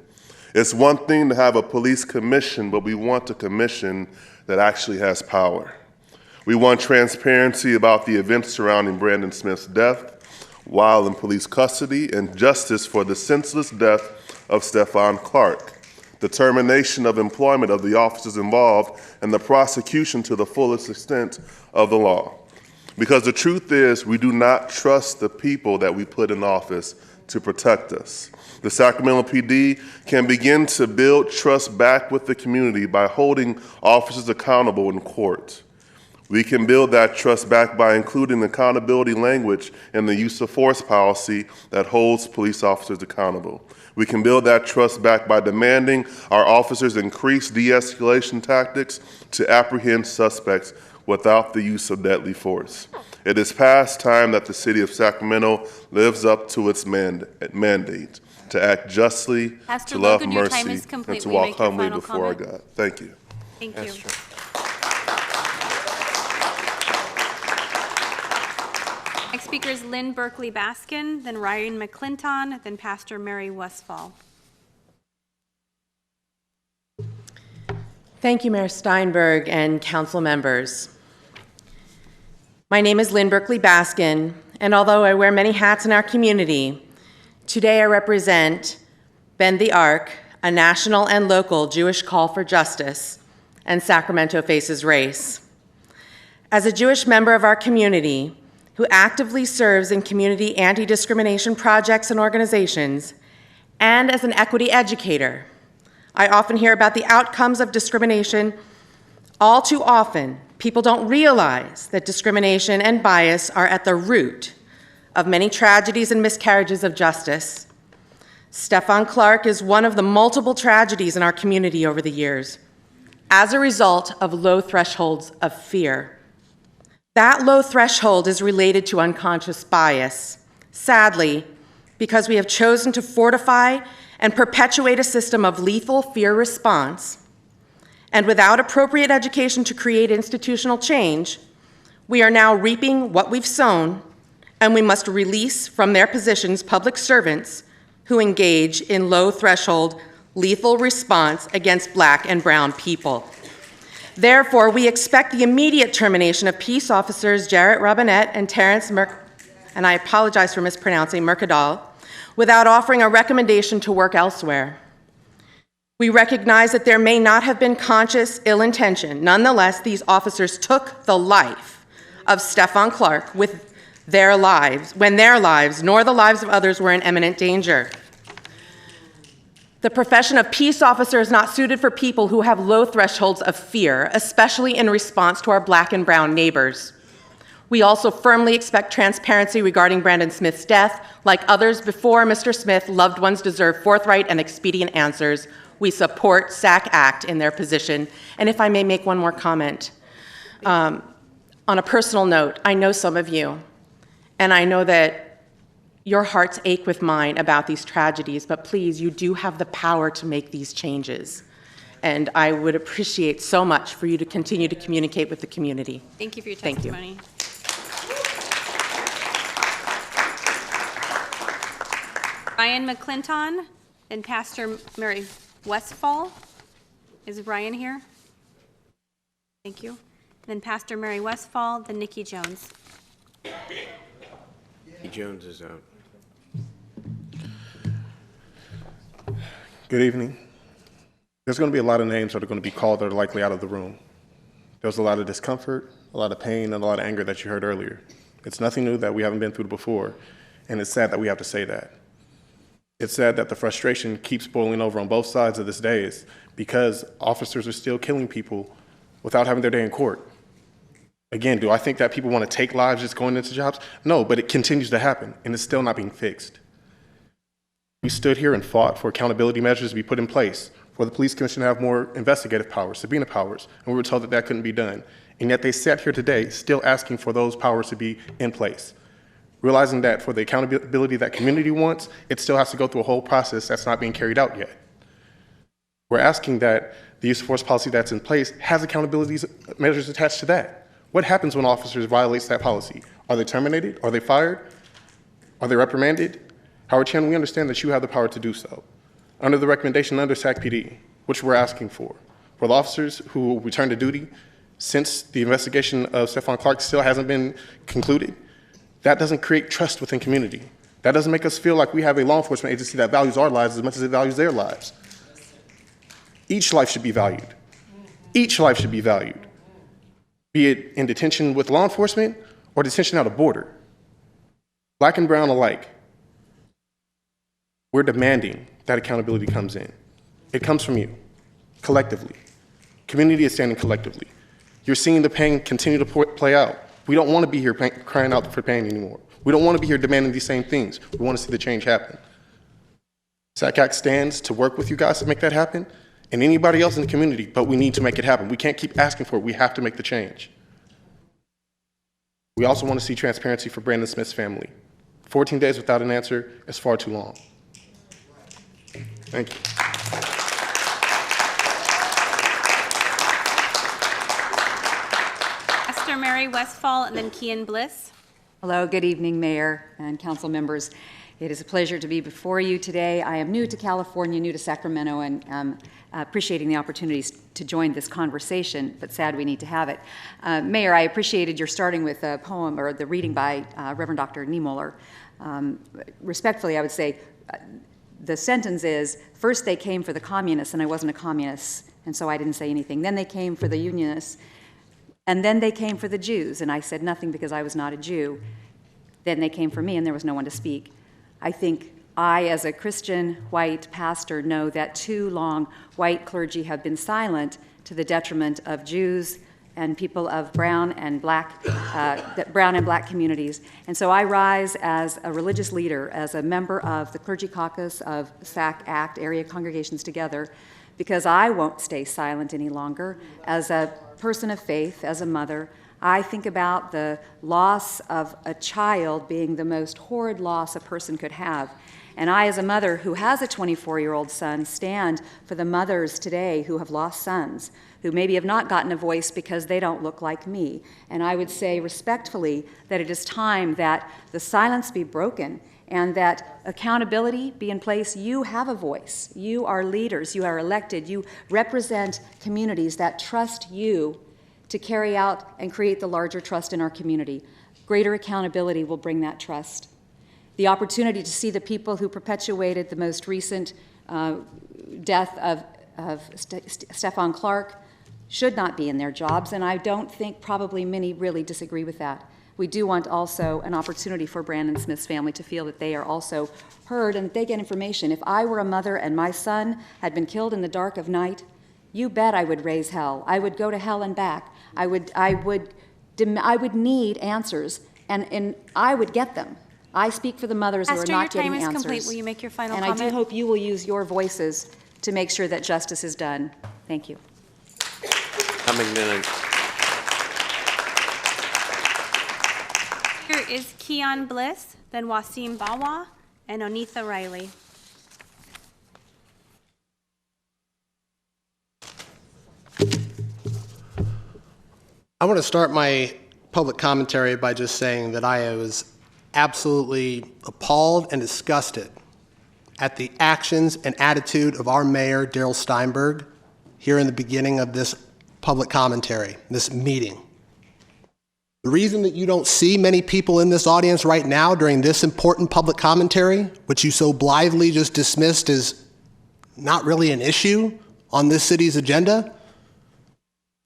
Speaker 20: It's one thing to have a police commission, but we want a commission that actually has power. We want transparency about the events surrounding Brandon Smith's death while in police custody, and justice for the senseless death of Stephon Clark, the termination of employment of the officers involved, and the prosecution to the fullest extent of the law. Because the truth is, we do not trust the people that we put in office to protect us. The Sacramento PD can begin to build trust back with the community by holding officers accountable in court. We can build that trust back by including accountability language in the use of force policy that holds police officers accountable. We can build that trust back by demanding our officers increase de-escalation tactics to apprehend suspects without the use of deadly force. It is past time that the city of Sacramento lives up to its mandate to act justly,
Speaker 2: Pastor
Speaker 20: to love
Speaker 2: Logan, your time
Speaker 20: mercy,
Speaker 2: is complete.
Speaker 20: and to
Speaker 2: Will you
Speaker 20: walk
Speaker 2: make your
Speaker 20: humbly
Speaker 2: final
Speaker 20: before our
Speaker 2: comment?
Speaker 20: God. Thank you.
Speaker 2: Thank you. Next speaker is Lynn Berkeley Baskin, then Ryan McClinton, then Pastor Mary Westfall.
Speaker 5: Thank you, Mayor Steinberg and council members. My name is Lynn Berkeley Baskin, and although I wear many hats in our community, today I represent Bend the Arc, a national and local Jewish call for justice, and Sacramento Faces Race. As a Jewish member of our community who actively serves in community anti-discrimination projects and organizations, and as an equity educator, I often hear about the outcomes of discrimination. All too often, people don't realize that discrimination and bias are at the root of many tragedies and miscarriages of justice. Stephon Clark is one of the multiple tragedies in our community over the years as a result of low thresholds of fear. That low threshold is related to unconscious bias. Sadly, because we have chosen to fortify and perpetuate a system of lethal fear response, and without appropriate education to create institutional change, we are now reaping what we've sown, and we must release from their positions public servants who engage in low-threshold lethal response against Black and brown people. Therefore, we expect the immediate termination of peace officers Jarrett Robinette and Terrence and I apologize for mispronouncing, Mercadal, without offering a recommendation to work elsewhere. We recognize that there may not have been conscious ill intention. Nonetheless, these officers took the life of Stephon Clark with their lives, when their lives, nor the lives of others, were in imminent danger. The profession of peace officer is not suited for people who have low thresholds of fear, especially in response to our Black and brown neighbors. We also firmly expect transparency regarding Brandon Smith's death. Like others before Mr. Smith, loved ones deserve forthright and expedient answers. We support SAC Act in their position. And if I may make one more comment, on a personal note, I know some of you, and I know that your hearts ache with mine about these tragedies, but please, you do have the power to make these changes. And I would appreciate so much for you to continue to communicate with the community.
Speaker 2: Thank you for your
Speaker 5: Thank you.
Speaker 2: testimony. Ryan McClinton and Pastor Mary Westfall. Is Ryan here? Thank you. Then Pastor Mary Westfall, then Nikki Jones.
Speaker 1: Nikki Jones is out.
Speaker 22: Good evening. There's going to be a lot of names that are going to be called that are likely out of the room. There was a lot of discomfort, a lot of pain, and a lot of anger that you heard earlier. It's nothing new that we haven't been through before, and it's sad that we have to say that. It's sad that the frustration keeps boiling over on both sides of this days because officers are still killing people without having their day in court. Again, do I think that people want to take lives just going into jobs? No, but it continues to happen, and it's still not being fixed. We stood here and fought for accountability measures to be put in place, for the police commission to have more investigative powers, subpoena powers, and we were told that that couldn't be done. And yet they sat here today still asking for those powers to be in place, realizing that for the accountability that community wants, it still has to go through a whole process that's not being carried out yet. We're asking that the use of force policy that's in place has accountability measures attached to that. What happens when officers violate that policy? Are they terminated? Are they fired? Are they reprimanded? Howard Chan, we understand that you have the power to do so. under the recommendation under SAC-PD, which we're asking for the officers who will return to duty since the investigation of Stephon Clark still hasn't been concluded. That doesn't create trust within community. That doesn't make us feel like we have a law enforcement agency that values our lives as much as it values their lives. Each life should be valued. Each life should be valued, be it in detention with law enforcement or detention at a border. Black and brown alike, we're demanding that accountability comes in. It comes from you, collectively. Community is standing collectively. You're seeing the pain continue to play out. We don't want to be here crying out for pain anymore. We don't want to be here demanding these same things. We want to see the change happen. SAC-ACT stands to work with you guys to make that happen, and anybody else in the community, but we need to make it happen. We can't keep asking for it. We have to make the change. We also want to see transparency for Brandon Smith's family. 14 days without an answer is far too long. Thank you.
Speaker 2: Esther Mary Westfall and then Kian Bliss.
Speaker 3: Hello, good evening, Mayor and council members. It is a pleasure to be before you today. I am new to California, new to Sacramento, and appreciating the opportunities to join this conversation, but sad we need to have it. Mayor, I appreciated your starting with a poem or the reading by Reverend Dr. Niemöller. Respectfully, I would say the sentence is, first they came for the communists, and I wasn't a communist, and so I didn't say anything. Then they came for the unionists, and then they came for the Jews, and I said nothing because I was not a Jew. Then they came for me, and there was no one to speak. I think I, as a Christian white pastor, know that too long white clergy have been silent to the detriment of Jews and people of brown and black communities. And so I rise as a religious leader, as a member of the Clergy Caucus of SAC-ACT, Area Congregations Together, because I won't stay silent any longer. As a person of faith, as a mother, I think about the loss of a child being the most horrid loss a person could have. And I, as a mother who has a 24-year-old son, stand for the mothers today who have lost sons, who maybe have not gotten a voice because they don't look like me. And I would say respectfully that it is time that the silence be broken and that accountability be in place. You have a voice. You are leaders. You are elected. You represent communities that trust you to carry out and create the larger trust in our community. Greater accountability will bring that trust. The opportunity to see the people who perpetuated the most recent death of Stephon Clark should not be in their jobs, and I don't think probably many really disagree with that. We do want also an opportunity for Brandon Smith's family to feel that they are also heard and they get information. If I were a mother and my son had been killed in the dark of night, you bet I would raise hell. I would go to hell and back. I would need answers, and I would get them. I speak for the mothers who are not getting answers.
Speaker 2: Esther, your time is complete. Will you make your final comment?
Speaker 3: And I do hope you will use your voices to make sure that justice is done. Thank you.
Speaker 1: Coming minute.
Speaker 2: Here is Kian Bliss, then Wasim Bawa, and Onitha Riley.
Speaker 19: I want to start my public commentary by just saying that I was absolutely appalled and disgusted at the actions and attitude of our mayor, Darrell Steinberg, here in the beginning of this public commentary, this meeting. The reason that you don't see many people in this audience right now during this important public commentary, which you so blithely just dismissed as not really an issue on this city's agenda,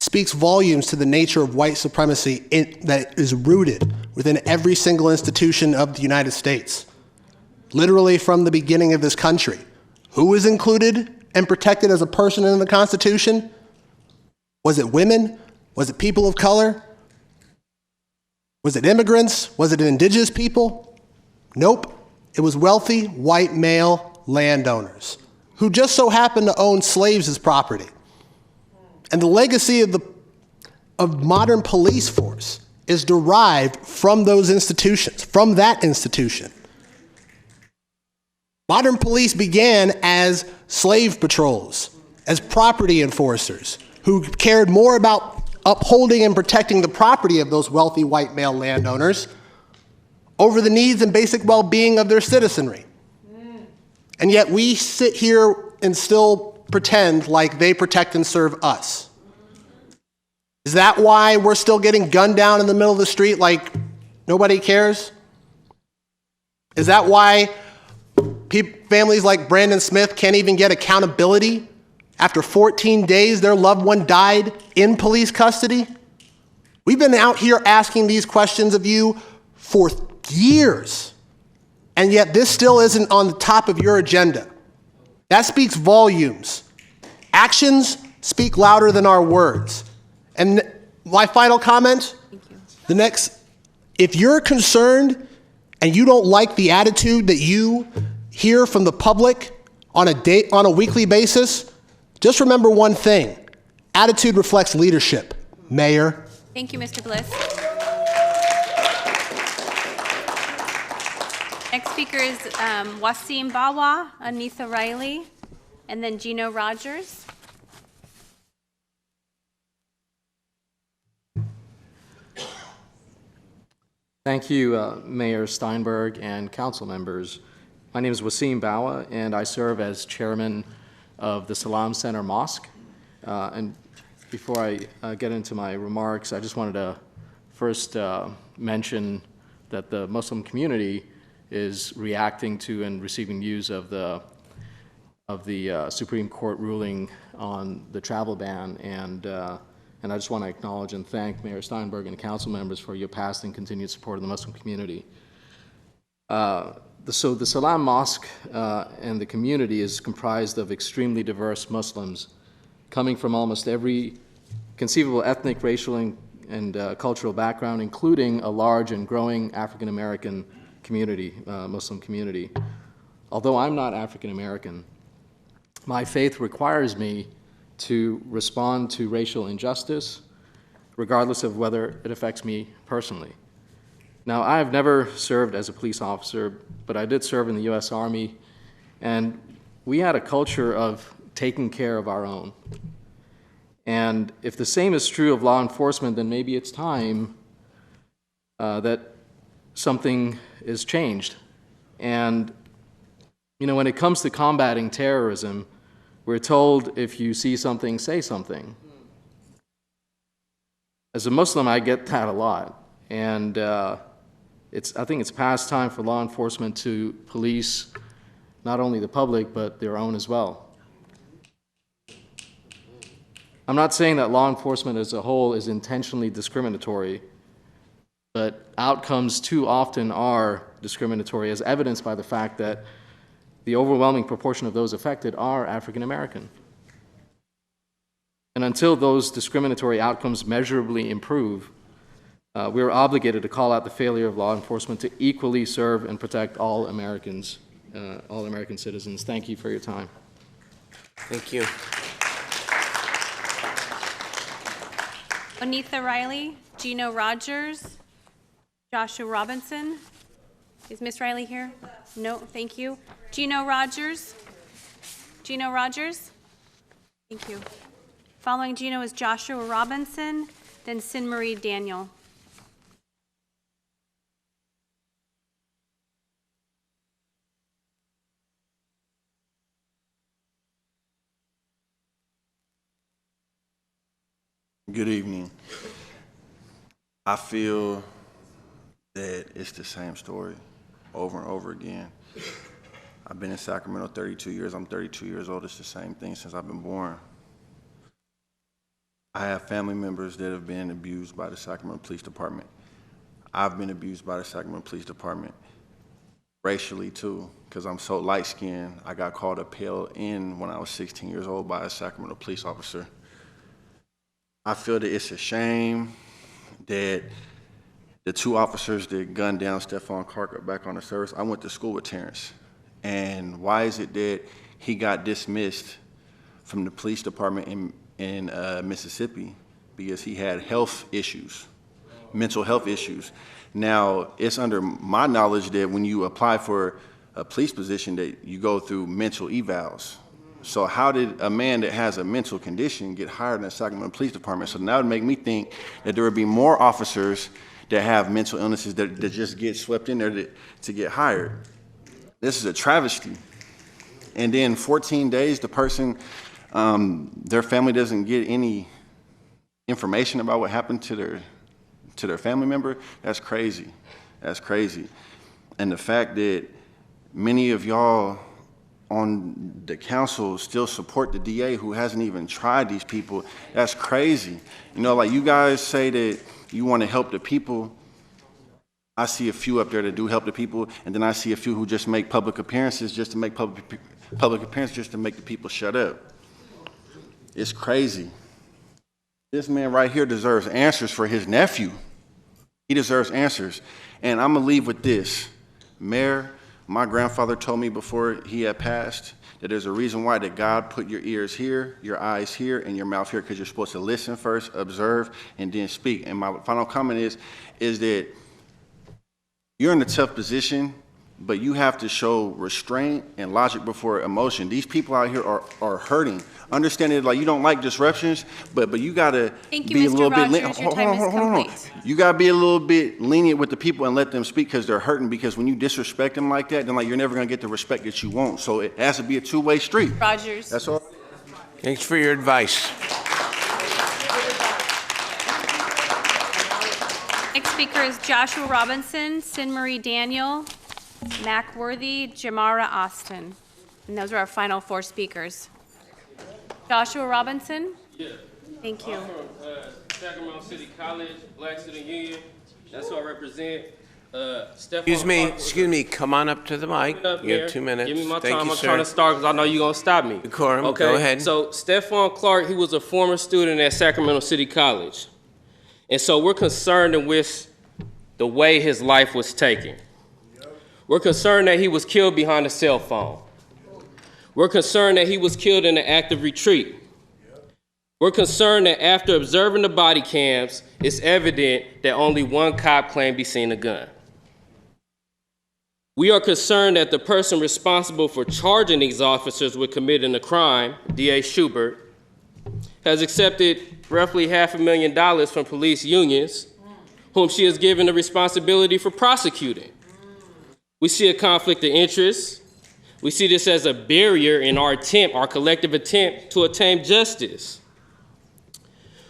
Speaker 19: speaks volumes to the nature of white supremacy that is rooted within every single institution of the United States, literally from the beginning of this country. Who is included and protected as a person in the Constitution? Was it women? Was it people of color? Was it immigrants? Was it indigenous people? Nope. It was wealthy white male landowners who just so happened to own slaves as property. And the legacy of modern police force is derived from those institutions, from that institution. Modern police began as slave patrols, as property enforcers, who cared more about upholding and protecting the property of those wealthy white male landowners over the needs and basic well-being of their citizenry. And yet we sit here and still pretend like they protect and serve us. Is that why we're still getting gunned down in the middle of the street like nobody cares? Is that why families like Brandon Smith can't even get accountability after 14 days their loved one died in police custody? We've been out here asking these questions of you for years, and yet this still isn't on the top of your agenda. That speaks volumes. Actions speak louder than our words. And my final comment, if you're concerned and you don't like the attitude that you hear from the public on a weekly basis, just remember one thing. Attitude reflects leadership, Mayor.
Speaker 2: Thank you, Mr. Bliss. Next speaker is Wasim Bawa, Anitha Riley, and then Gino Rogers.
Speaker 8: Thank you, Mayor Steinberg and council members. My name is Wasim Bawa, and I serve as chairman of the Salam Center Mosque. And before I get into my remarks, I just wanted to first mention that the Muslim community is reacting to and receiving news of the Supreme Court ruling on the travel ban, and I just want to acknowledge and thank Mayor Steinberg and council members for your past and continued support of the Muslim community. So the Salam Mosque and the community is comprised of extremely diverse Muslims coming from almost every conceivable ethnic, racial, and cultural background, including a large and growing African American community, Muslim community. Although I'm not African American, my faith requires me to respond to racial injustice, regardless of whether it affects me personally. Now, I have never served as a police officer, but I did serve in the U.S. Army, and we had a culture of taking care of our own. And if the same is true of law enforcement, then maybe it's time that something is changed. And, you know, when it comes to combating terrorism, we're told if you see something, say something. As a Muslim, I get that a lot. And I think it's past time for law enforcement to police not only the public, but their own as well. I'm not saying that law enforcement as a whole is intentionally discriminatory, but outcomes too often are discriminatory, as evidenced by the fact that the overwhelming proportion of those affected are African American. And until those discriminatory outcomes measurably improve, we are obligated to call out the failure of law enforcement to equally serve and protect all Americans, all American citizens. Thank you for your time.
Speaker 1: Thank you.
Speaker 2: Anitha Riley, Gino Rogers, Joshua Robinson. Is Miss Riley here? No, thank you. Gino Rogers. Gino Rogers. Thank you. Following Gino is Joshua Robinson, then Sin Marie Daniel.
Speaker 18: Good evening. I feel that it's the same story over and over again. I've been in Sacramento 32 years. I'm 32 years old. It's the same thing since I've been born. I have family members that have been abused by the Sacramento Police Department. I've been abused by the Sacramento Police Department racially too, because I'm so light-skinned. I got called a pale N when I was 16 years old by a Sacramento police officer. I feel that it's a shame that the two officers that gunned down Stephon Clark are back on the service. I went to school with Terrence. And why is it that he got dismissed from the police department in Mississippi? Because he had health issues, mental health issues. Now, it's under my knowledge that when you apply for a police position that you go through mental evals. So how did a man that has a mental condition get hired in the Sacramento Police Department? So that would make me think that there would be more officers that have mental illnesses that just get swept in there to get hired. This is a travesty. and then 14 days, the person, their family doesn't get any information about what happened to their family member. That's crazy. That's crazy. And the fact that many of y'all on the council still support the DA who hasn't even tried these people, that's crazy. You know, like you guys say that you want to help the people. I see a few up there that do help the people, and then I see a few who just make public appearances just to make public appearances just to make the people shut up. It's crazy. This man right here deserves answers for his nephew. He deserves answers. And I'm gonna leave with this. Mayor, my grandfather told me before he had passed that there's a reason why that God put your ears here, your eyes here, and your mouth here, because you're supposed to listen first, observe, and then speak. And my final comment is that you're in a tough position, but you have to show restraint and logic before emotion. These people out here are hurting. Understand it, like you don't like disruptions, but you gotta be a little bit lenient. Hold on. You gotta be a little bit lenient with the people and let them speak because they're hurting. Because when you disrespect them like that, then like you're never gonna get the respect that you want. So it has to be a two-way street.
Speaker 2: Rogers.
Speaker 18: That's all.
Speaker 1: Thanks for your advice.
Speaker 2: Next speaker is Joshua Robinson, Sin Marie Daniel, Mac Worthy, Jamara Austin. And those are our final 4 speakers. Joshua Robinson?
Speaker 15: Yeah.
Speaker 2: Thank you.
Speaker 15: I'm from Sacramento City College, Black Student Union. That's who I represent.
Speaker 1: Excuse me, come on up to the mic. You have 2 minutes.
Speaker 15: Give me my
Speaker 1: Thank
Speaker 15: time.
Speaker 1: you,
Speaker 15: I'm
Speaker 1: sir.
Speaker 15: trying to start because I know you're going to stop me.
Speaker 1: Decorum,
Speaker 15: okay?
Speaker 1: Go ahead.
Speaker 15: So Stephon Clark, he was a former student at Sacramento City College. And so we're concerned with the way his life was taken. We're concerned that he was killed behind a cell phone. We're concerned that he was killed in an act of retreat. We're concerned that after observing the body cams, it's evident that only one cop claimed he seen a gun. We are concerned that the person responsible for charging these officers with committing a crime, DA Schubert, has accepted roughly $500,000 from police unions, whom she has given the responsibility for prosecuting. We see a conflict of interest. We see this as a barrier in our collective attempt to attain justice.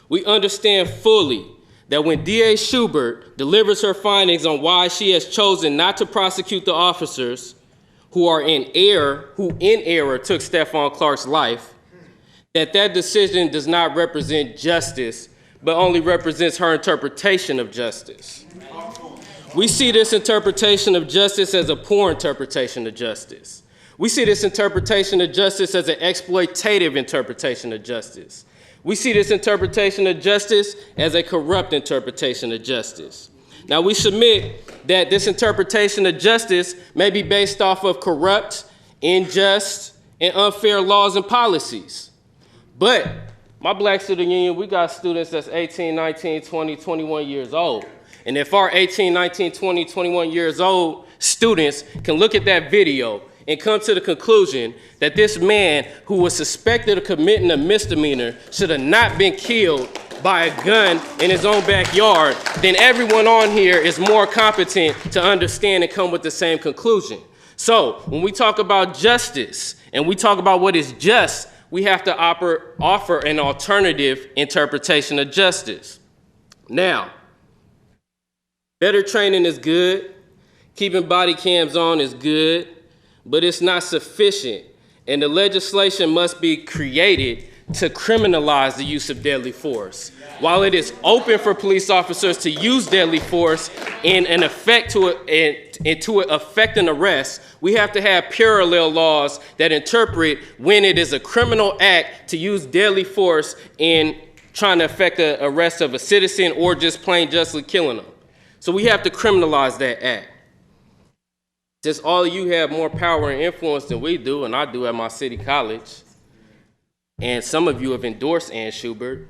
Speaker 15: We understand fully that when DA Schubert delivers her findings on why she has chosen not to prosecute the officers who in error took Stephon Clark's life, that decision does not represent justice, but only represents her interpretation of justice. We see this interpretation of justice as a poor interpretation of justice. We see this interpretation of justice as an exploitative interpretation of justice. We see this interpretation of justice as a corrupt interpretation of justice. Now, we submit that this interpretation of justice may be based off of corrupt, unjust, and unfair laws and policies. But my Black Student Union, we got students that's 18, 19, 20, 21 years old. And if our 18, 19, 20, 21 years old students can look at that video and come to the conclusion that this man who was suspected of committing a misdemeanor should have not been killed by a gun in his own backyard, then everyone on here is more competent to understand and come with the same conclusion. So when we talk about justice and we talk about what is just, we have to offer an alternative interpretation of justice. Now, better training is good. Keeping body cams on is good, but it's not sufficient. And the legislation must be created to criminalize the use of deadly force. While it is open for police officers to use deadly force to effect an arrest, we have to have parallel laws that interpret when it is a criminal act to use deadly force in trying to effect the arrest of a citizen or just plain justly killing them. So we have to criminalize that act. Since all of you have more power and influence than we do, and I do at my city college, and some of you have endorsed Ann Schubert,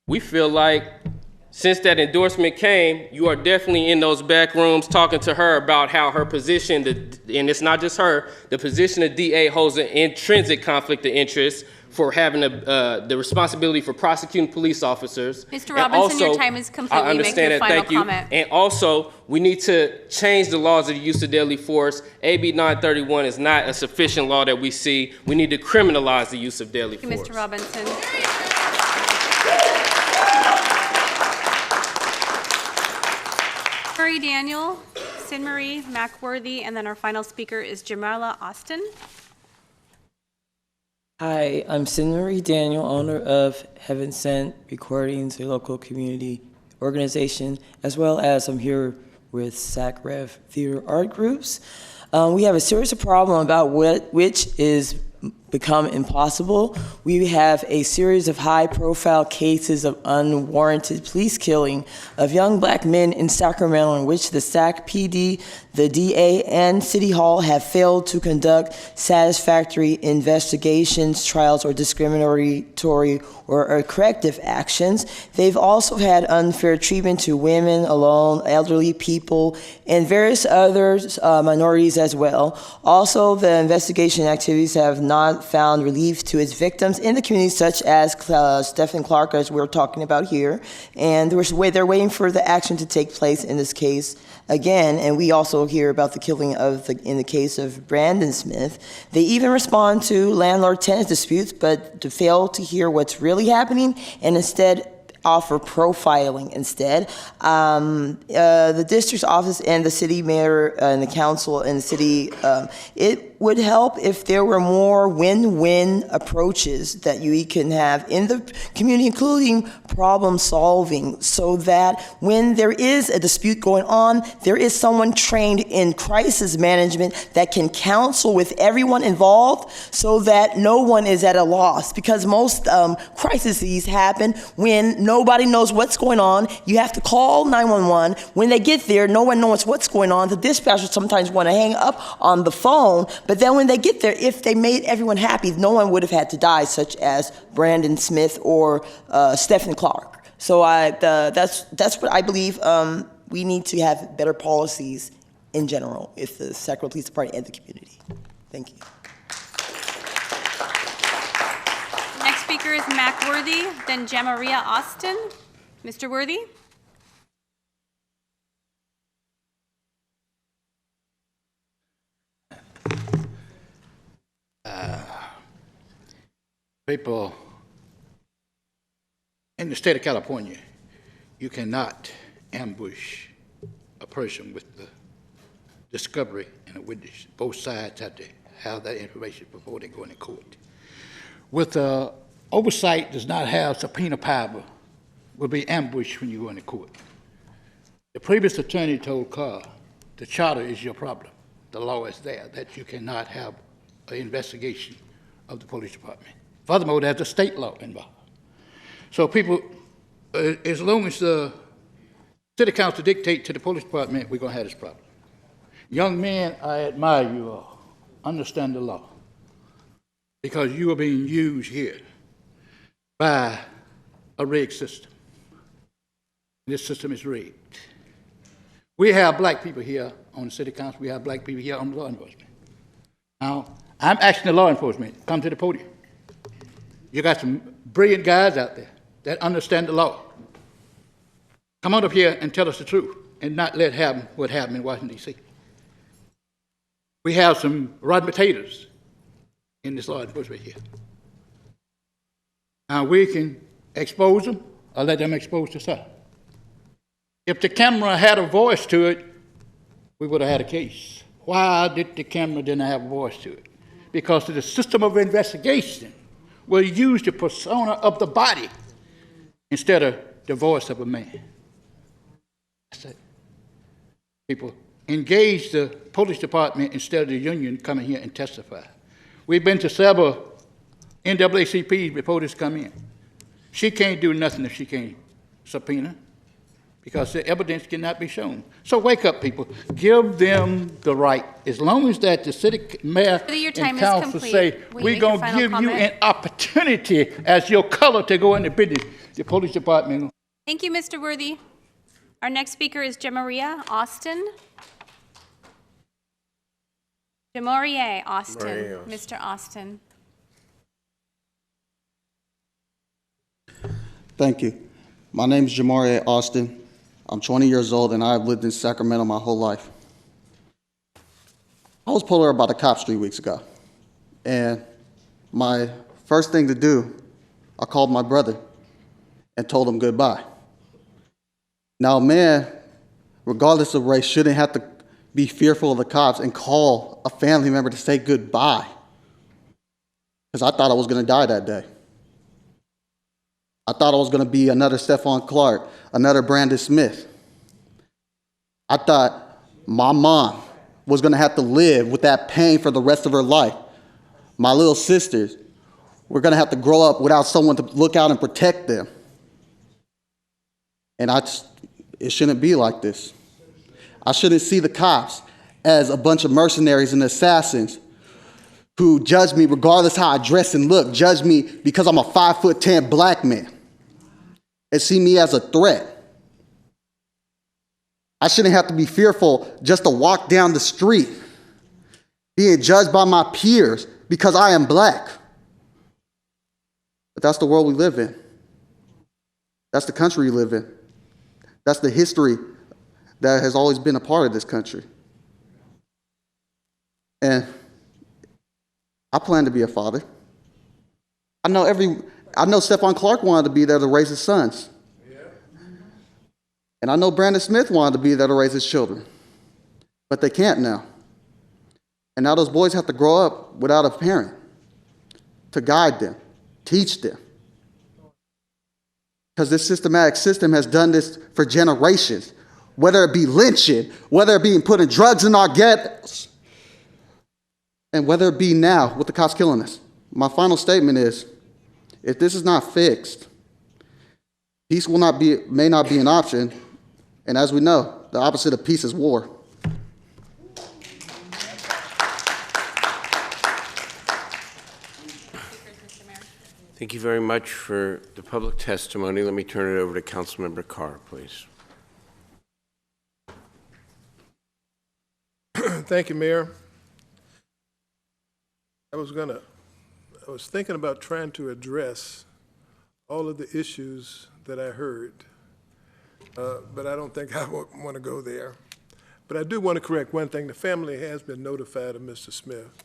Speaker 15: we feel like Since that endorsement came, you are definitely in those back rooms talking to her about how her position, and it's not just her, the position of DA holds an intrinsic conflict of interest for having the responsibility for prosecuting police officers.
Speaker 2: Mr.
Speaker 15: And
Speaker 2: Robinson,
Speaker 15: also,
Speaker 2: your time is complete.
Speaker 15: I understand
Speaker 2: Make your
Speaker 15: that,
Speaker 2: final
Speaker 15: thank you.
Speaker 2: comment.
Speaker 15: And also, we need to change the laws of the use of deadly force. AB 931 is not a sufficient law that we see. We need to criminalize the use of deadly
Speaker 2: Thank you,
Speaker 15: force.
Speaker 2: Mr. Robinson. Marie Daniel, Sin Marie Mackworthy, and then our final speaker is Jamala Austin.
Speaker 11: Hi, I'm Sin Marie Daniel, owner of Heaven Sent Recordings, a local community organization, as well as I'm here with SACREV Theater Art Groups. We have a serious problem about which is become impossible. We have a series of high-profile cases of unwarranted police killing of young black men in Sacramento in which the SAC PD, the DA, and City Hall have failed to conduct satisfactory investigations, trials, or discriminatory or corrective actions. They've also had unfair treatment to women, alone, elderly people, and various other minorities as well. Also, the investigation activities have not found relief to its victims in the community, such as Stephen Clark, as we're talking about here. And they're waiting for the action to take place in this case again. And we also hear about the killing in the case of Brandon Smith. They even respond to landlord-tenant disputes, but to fail to hear what's really happening and instead offer profiling instead. The district's office and the city mayor and the council and the city, it would help if there were more win-win approaches that you can have in the community, including problem solving, so that when there is a dispute going on, there is someone trained in crisis management that can counsel with everyone involved so that no one is at a loss. Because most crises happen when nobody knows what's going on. You have to call 911. When they get there, no one knows what's going on. The dispatchers sometimes want to hang up on the phone, but then when they get there, if they made everyone happy, no one would have had to die, such as Brandon Smith or Stephen Clark. So that's what I believe. We need to have better policies in general with the Sacramento Police Department and the community. Thank you.
Speaker 2: Next speaker is Mac Worthy, then Jamaria Austin. Mr. Worthy?
Speaker 21: People in the state of California, you cannot ambush a person with the discovery and a witness. Both sides have to have that information before they go into court. With oversight does not have subpoena power, will be ambushed when you go into court. The previous attorney told Carr, the charter is your problem. The law is there, that you cannot have an investigation of the police department. Furthermore, there's a state law involved. So people, as long as the city council dictate to the police department, we're going to have this problem. Young men, I admire you all. Understand the law. Because you are being used here by a rigged system. This system is rigged. We have black people here on the city council. We have black people here on the law enforcement. Now, I'm asking the law enforcement, come to the podium. You got some brilliant guys out there that understand the law. Come on up here and tell us the truth and not let happen what happened in Washington, D.C. We have some rotten potatoes in this law enforcement here. Now we can expose them or let them expose themselves. If the camera had a voice to it, we would have had a case. Why did the camera didn't have a voice to it? Because the system of investigation will use the persona of the body instead of the voice of a man. That's it. People engage the police department instead of the union coming here and testify. We've been to several NAACPs before this come in. She can't do nothing if she can't subpoena because the evidence cannot be shown. So wake up, people. Give them the right. As long as that the city mayor and council say, we're going to give you an opportunity as your color to go into business, the police department
Speaker 2: Thank you, Mr. Worthy. Our next speaker is Jamaria Austin. Jamaria Austin, Mr. Austin.
Speaker 7: Thank you. My name is Jamaria Austin. I'm 20 years old and I've lived in Sacramento my whole life. I was pulled over by the cops 3 weeks ago. And my first thing to do, I called my brother and told him goodbye. Now, a man, regardless of race, shouldn't have to be fearful of the cops and call a family member to say goodbye. Because I thought I was going to die that day. I thought I was going to be another Stephon Clark, another Brandon Smith. I thought my mom was going to have to live with that pain for the rest of her life. My little sisters were going to have to grow up without someone to look out and protect them. And it shouldn't be like this. I shouldn't see the cops as a bunch of mercenaries and assassins who judge me regardless how I dress and look, judge me because I'm a 5'10" black man, and see me as a threat. I shouldn't have to be fearful just to walk down the street, being judged by my peers because I am black. But that's the world we live in. That's the country we live in. That's the history that has always been a part of this country. And I plan to be a father. I know Stephon Clark wanted to be there to raise his sons. And I know Brandon Smith wanted to be there to raise his children. But they can't now. And now those boys have to grow up without a parent to guide them, teach them. Because this systematic system has done this for generations, whether it be lynching, whether it be putting drugs in our ghettos, and whether it be now with the cops killing us. My final statement is, if this is not fixed, peace may not be an option, and as we know, the opposite of peace is war.
Speaker 1: Thank you very much for the public testimony. Let me turn it over to Councilmember Carr, please.
Speaker 9: Thank you, Mayor. I was thinking about trying to address all of the issues that I heard, but I don't think I want to go there. But I do want to correct one thing. The family has been notified of Mr. Smith.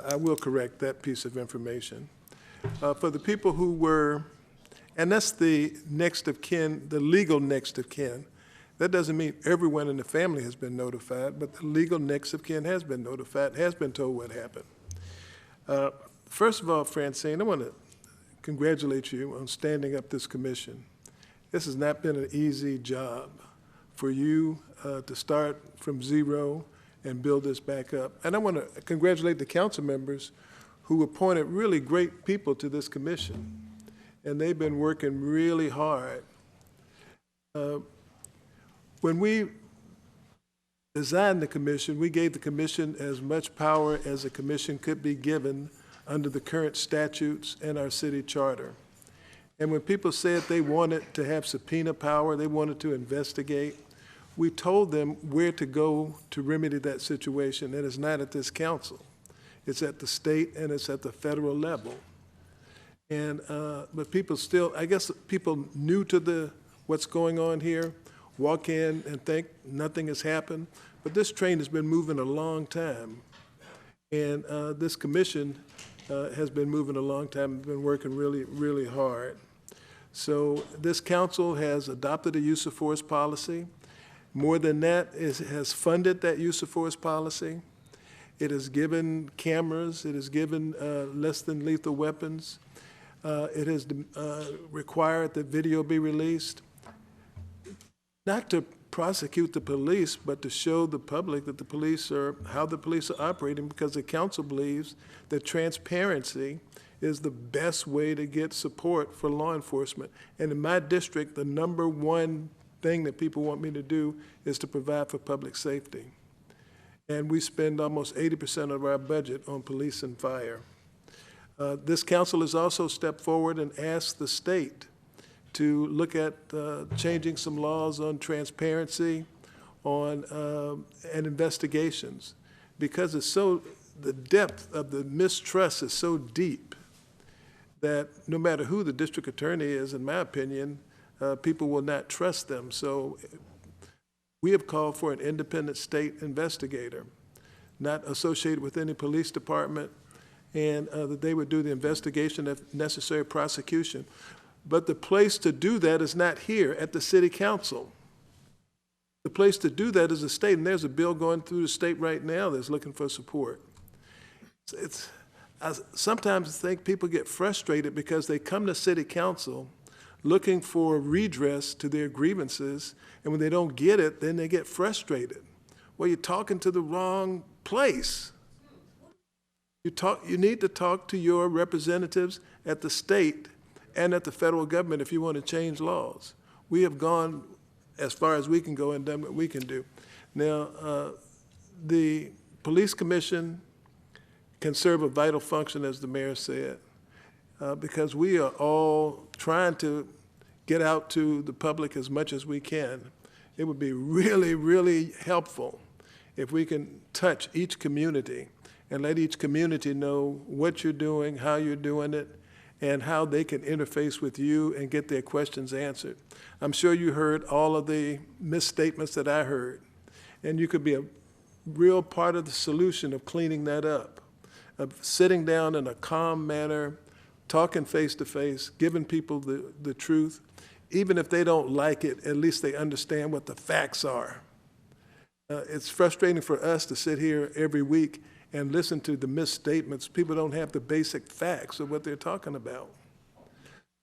Speaker 9: I will correct that piece of information. For the people who were, and that's the next of kin, the legal next of kin. That doesn't mean everyone in the family has been notified, but the legal next of kin has been notified, has been told what happened. First of all, Francine, I want to congratulate you on standing up this commission. This has not been an easy job for you to start from zero and build this back up. And I want to congratulate the council members who appointed really great people to this commission. And they've been working really hard. When we designed the commission, we gave the commission as much power as a commission could be given under the current statutes and our city charter. And when people said they wanted to have subpoena power, they wanted to investigate, we told them where to go to remedy that situation, and it's not at this council. It's at the state and it's at the federal level. And, but people still, I guess people new to what's going on here walk in and think nothing has happened, but this train has been moving a long time. And this commission has been moving a long time, been working really, really hard. So this council has adopted a use of force policy. More than that, it has funded that use of force policy. It has given cameras. It has given less than lethal weapons. It has required that video be released, not to prosecute the police, but to show the public that the police are, how the police are operating, because the council believes that transparency is the best way to get support for law enforcement. And in my district, the #1 thing that people want me to do is to provide for public safety. And we spend almost 80% of our budget on police and fire. This council has also stepped forward and asked the state to look at changing some laws on transparency, on and investigations, because it's so, the depth of the mistrust is so deep that no matter who the district attorney is, in my opinion, people will not trust them. So we have called for an independent state investigator, not associated with any police department, and that they would do the investigation, if necessary, prosecution. But the place to do that is not here at the city council. The place to do that is the state, and there's a bill going through the state right now that's looking for support. I sometimes think people get frustrated because they come to city council looking for redress to their grievances, and when they don't get it, then they get frustrated. Well, you're talking to the wrong place. You need to talk to your representatives at the state and at the federal government if you want to change laws. We have gone as far as we can go and done what we can do. Now, the police commission can serve a vital function, as the mayor said, because we are all trying to get out to the public as much as we can. It would be really, really helpful if we can touch each community and let each community know what you're doing, how you're doing it, and how they can interface with you and get their questions answered. I'm sure you heard all of the misstatements that I heard, and you could be a real part of the solution of cleaning that up, of sitting down in a calm manner, talking face to face, giving people the truth. Even if they don't like it, at least they understand what the facts are. It's frustrating for us to sit here every week and listen to the misstatements. People don't have the basic facts of what they're talking about.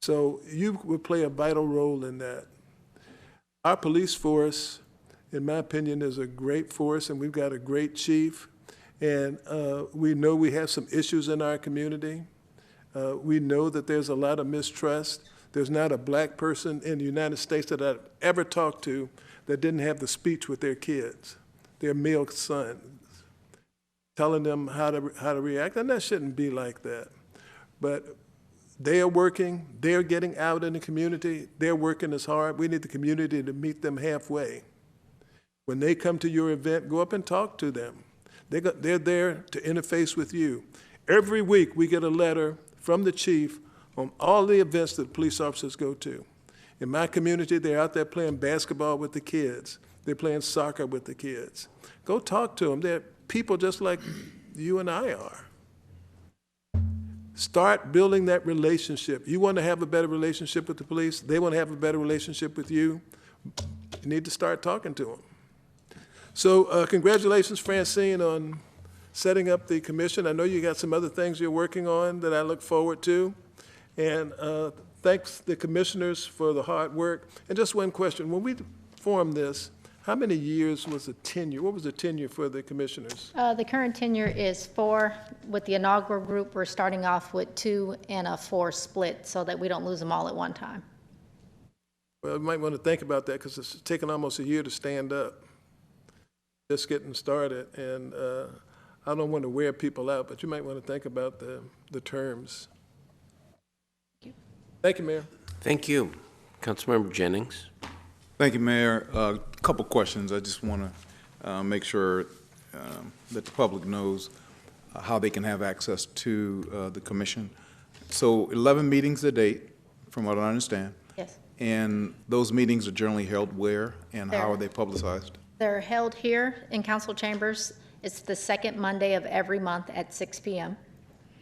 Speaker 9: So you would play a vital role in that. Our police force, in my opinion, is a great force, and we've got a great chief. And we know we have some issues in our community. We know that there's a lot of mistrust. There's not a black person in the United States that I've ever talked to that didn't have the speech with their kids, their male sons, telling them how to react. And that shouldn't be like that. But they are working, they're getting out in the community, they're working as hard. We need the community to meet them halfway. When they come to your event, go up and talk to them. They're there to interface with you. Every week we get a letter from the chief on all the events that police officers go to. In my community, they're out there playing basketball with the kids. They're playing soccer with the kids. Go talk to them. They're people just like you and I are. Start building that relationship. You want to have a better relationship with the police. They want to have a better relationship with you. You need to start talking to them. So congratulations, Francine, on setting up the commission. I know you got some other things you're working on that I look forward to. And thanks the commissioners for the hard work. And just one question. When we formed this, how many years was the tenure? What was the tenure for the commissioners?
Speaker 6: The current tenure is 4. With the inaugural group, we're starting off with 2 and a 4 split so that we don't lose them all at one time.
Speaker 9: Well, you might want to think about that because it's taken almost a year to stand up. Just getting started. And I don't want to wear people out, but you might want to think about the terms. Thank you, Mayor.
Speaker 1: Thank you. Councilmember Jennings.
Speaker 14: Thank you, Mayor. A couple questions. I just want to make sure that the public knows how they can have access to the commission. So 11 meetings a date, from what I understand.
Speaker 6: Yes.
Speaker 14: And those meetings are generally held where and how are they publicized?
Speaker 6: They're held here in council chambers. It's the second Monday of every month at 6 p.m.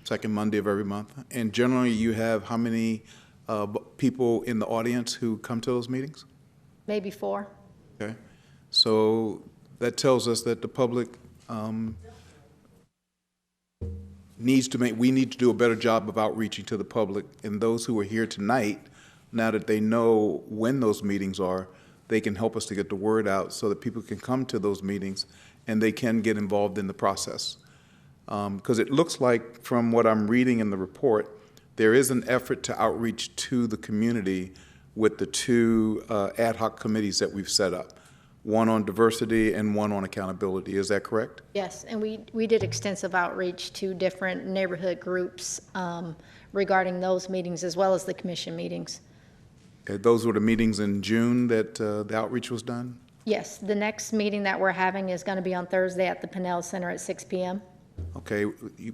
Speaker 14: Second Monday of every month. And generally you have how many people in the audience who come to those meetings?
Speaker 6: Maybe 4.
Speaker 14: Okay. So that tells us that the public we need to do a better job of outreaching to the public. And those who are here tonight, now that they know when those meetings are, they can help us to get the word out so that people can come to those meetings and they can get involved in the process. Because it looks like, from what I'm reading in the report, there is an effort to outreach to the community with the 2 ad hoc committees that we've set up, one on diversity and one on accountability. Is that correct?
Speaker 6: Yes, and we did extensive outreach to different neighborhood groups regarding those meetings as well as the commission meetings.
Speaker 14: Those were the meetings in June that the outreach was done?
Speaker 6: Yes, the next meeting that we're having is going to be on Thursday at the Pinnell Center at 6 p.m.
Speaker 14: Okay,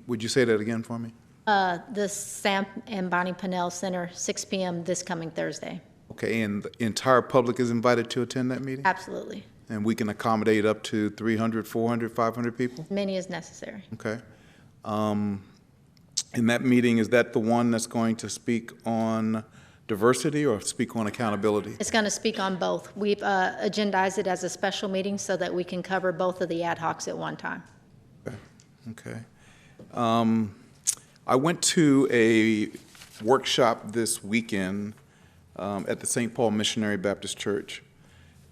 Speaker 14: would you say that again for me?
Speaker 6: The Sam and Bonnie Pinnell Center, 6 p.m. this coming Thursday.
Speaker 14: Okay, and the entire public is invited to attend that meeting?
Speaker 6: Absolutely.
Speaker 14: And we can accommodate up to 300, 400, 500 people?
Speaker 6: Many as necessary.
Speaker 14: Okay. In that meeting, is that the one that's going to speak on diversity or speak on accountability?
Speaker 6: It's going to speak on both. We've agendized it as a special meeting so that we can cover both of the ad hocs at one time.
Speaker 14: Okay. I went to a workshop this weekend at the St. Paul Missionary Baptist Church,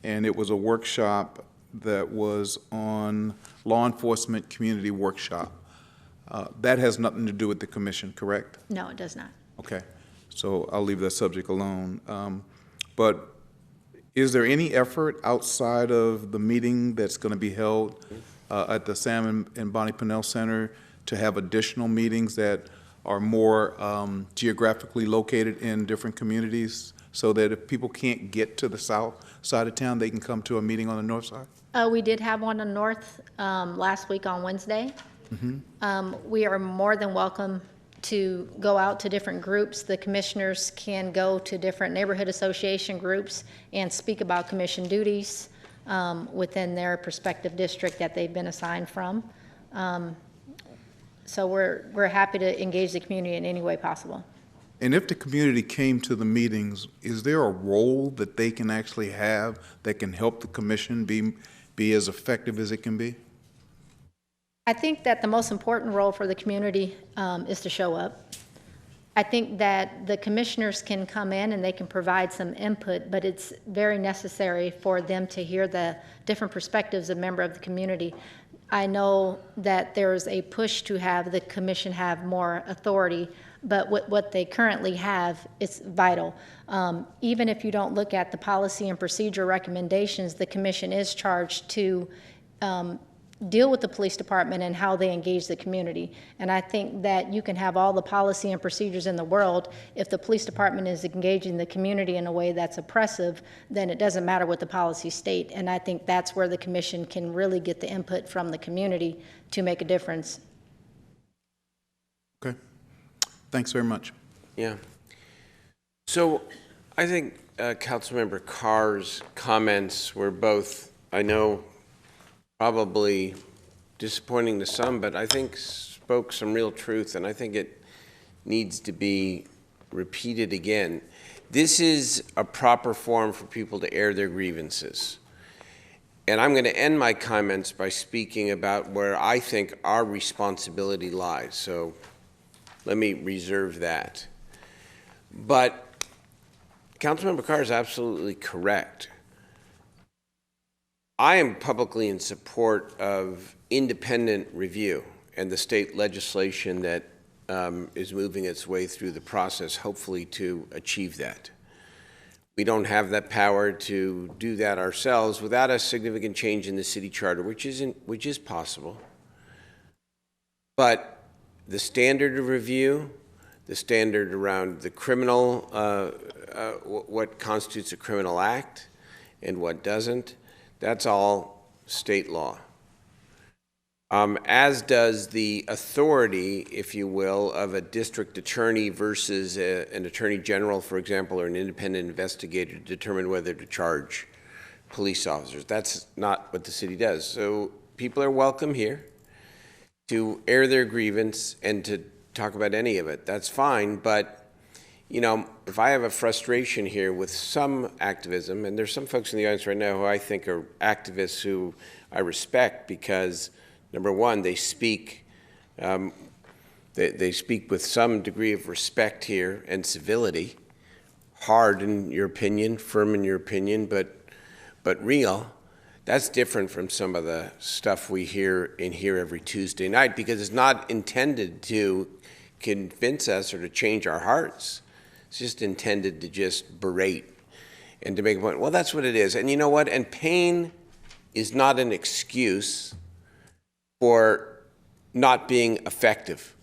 Speaker 14: and it was a workshop that was on law enforcement community workshop. That has nothing to do with the commission, correct?
Speaker 6: No, it does not.
Speaker 14: Okay, so I'll leave that subject alone. But is there any effort outside of the meeting that's going to be held at the Sam and Bonnie Pinnell Center to have additional meetings that are more geographically located in different communities, so that if people can't get to the south side of town, they can come to a meeting on the north side?
Speaker 6: We did have one on North last week on Wednesday. We are more than welcome to go out to different groups. The commissioners can go to different neighborhood association groups and speak about commission duties within their respective district that they've been assigned from. So we're happy to engage the community in any way possible.
Speaker 14: And if the community came to the meetings, is there a role that they can actually have that can help the commission be as effective as it can be?
Speaker 6: I think that the most important role for the community is to show up. I think that the commissioners can come in and they can provide some input, but it's very necessary for them to hear the different perspectives of members of the community. I know that there's a push to have the commission have more authority, but what they currently have is vital. Even if you don't look at the policy and procedure recommendations, the commission is charged to deal with the police department and how they engage the community. And I think that you can have all the policy and procedures in the world. If the police department is engaging the community in a way that's oppressive, then it doesn't matter what the policies state. And I think that's where the commission can really get the input from the community to make a difference.
Speaker 14: Okay. Thanks very much.
Speaker 1: Yeah. So I think Councilmember Carr's comments were both, I know, probably disappointing to some, but I think spoke some real truth, and I think it needs to be repeated again. This is a proper forum for people to air their grievances. And I'm going to end my comments by speaking about where I think our responsibility lies. So let me reserve that. But Councilmember Carr is absolutely correct. I am publicly in support of independent review and the state legislation that is moving its way through the process, hopefully to achieve that. We don't have that power to do that ourselves without a significant change in the city charter, which is possible. But the standard of review, the standard around the criminal, what constitutes a criminal act and what doesn't, that's all state law. As does the authority, if you will, of a district attorney versus an attorney general, for example, or an independent investigator to determine whether to charge police officers. That's not what the city does. So people are welcome here to air their grievance and to talk about any of it. That's fine, but you know, if I have a frustration here with some activism, and there's some folks in the audience right now who I think are activists who I respect because, number one, they speak they speak with some degree of respect here and civility, hard in your opinion, firm in your opinion, but real. That's different from some of the stuff we hear in here every Tuesday night, because it's not intended to convince us or to change our hearts. It's just intended to just berate and to make a point. Well, that's what it is. And you know what? And pain is not an excuse for not being effective.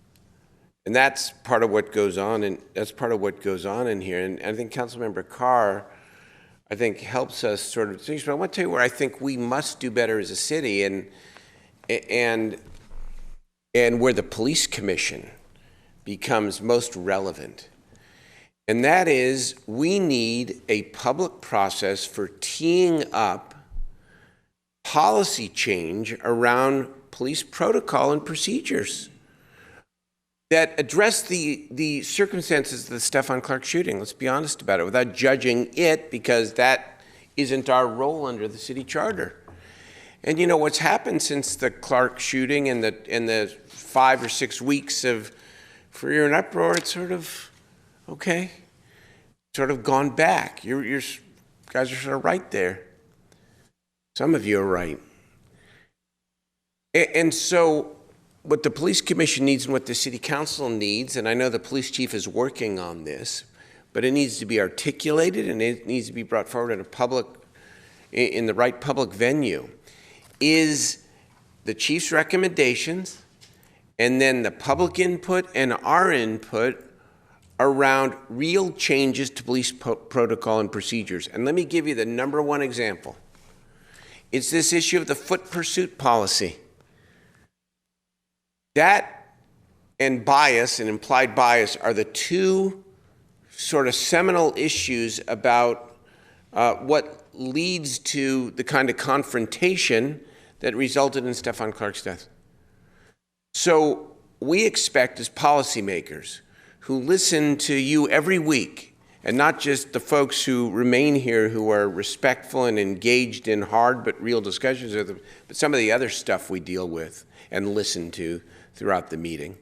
Speaker 1: And that's part of what goes on, and that's part of what goes on in here. And I think Councilmember Carr, I think, helps us sort of think. But I want to tell you where I think we must do better as a city, and where the police commission becomes most relevant. And that is, we need a public process for teeing up policy change around police protocol and procedures that address the circumstances of the Stephon Clark shooting. Let's be honest about it, without judging it, because that isn't our role under the city charter. And you know what's happened since the Clark shooting and the 5 or 6 weeks of fear and uproar? It's sort of okay, sort of gone back. You guys are sort of right there. Some of you are right. And so what the police commission needs and what the city council needs, and I know the police chief is working on this, but it needs to be articulated and it needs to be brought forward in the right public venue, is the chief's recommendations and then the public input and our input around real changes to police protocol and procedures. And let me give you the number one example. It's this issue of the foot pursuit policy. That and bias and implied bias are the two sort of seminal issues about what leads to the kind of confrontation that resulted in Stephon Clark's death. So we expect as policymakers who listen to you every week, and not just the folks who remain here who are respectful and engaged in hard but real discussions with them, but some of the other stuff we deal with and listen to throughout the meeting.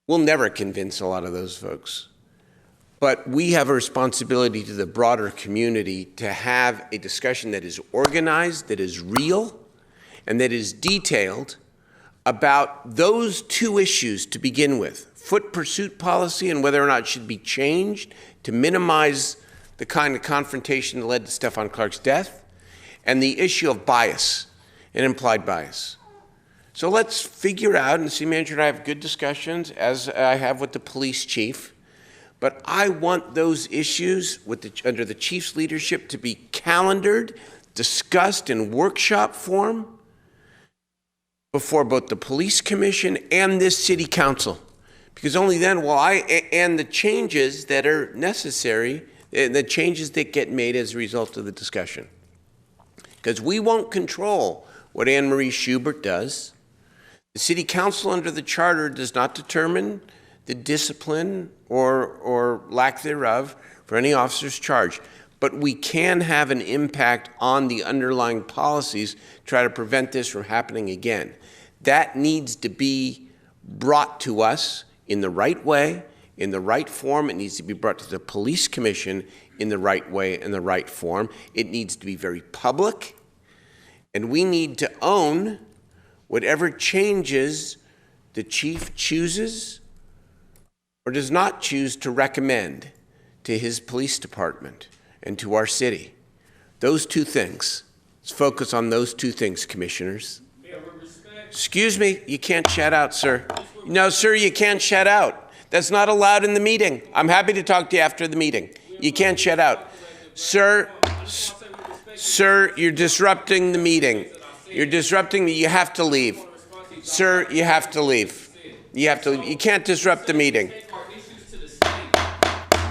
Speaker 1: We'll never convince a lot of those folks. But we have a responsibility to the broader community to have a discussion that is organized, that is real, and that is detailed about those two issues to begin with. Foot pursuit policy and whether or not it should be changed to minimize the kind of confrontation that led to Stephon Clark's death, and the issue of bias and implied bias. So let's figure out, and the city manager and I have good discussions, as I have with the police chief, but I want those issues under the chief's leadership to be calendared, discussed in workshop form before both the police commission and this city council. Because only then will and the changes that are necessary, the changes that get made as a result of the discussion. Because we won't control what Anne Marie Schubert does. The city council under the charter does not determine the discipline or lack thereof for any officers charged. But we can have an impact on the underlying policies to try to prevent this from happening again. That needs to be brought to us in the right way, in the right form. It needs to be brought to the police commission in the right way and the right form. It needs to be very public. And we need to own whatever changes the chief chooses or does not choose to recommend to his police department and to our city. Those two things. Let's focus on those two things, commissioners. Excuse me, you can't shout out, sir. No, sir, you can't shout out. That's not allowed in the meeting. I'm happy to talk to you after the meeting. You can't shout out. Sir, you're disrupting the meeting. You're disrupting you have to leave. Sir, you have to leave. You have to leave. You can't disrupt the meeting.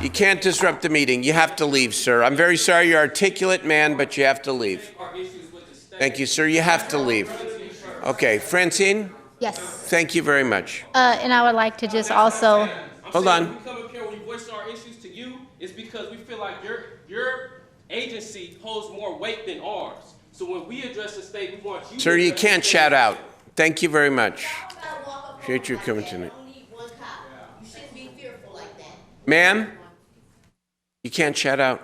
Speaker 1: You can't disrupt the meeting. You have to leave, sir. I'm very sorry, you're an articulate man, but you have to leave. Thank you, sir. You have to leave. Okay, Francine?
Speaker 6: Yes.
Speaker 1: Thank you very much.
Speaker 6: And I would like to just also...
Speaker 1: Hold on.
Speaker 15: When we come up here, when we voice our issues to you, it's because we feel like your agency holds more weight than ours. So when we address the state, we want you...
Speaker 1: Sir, you can't shout out. Thank you very much. Appreciate you coming tonight. Ma'am, you can't shout out.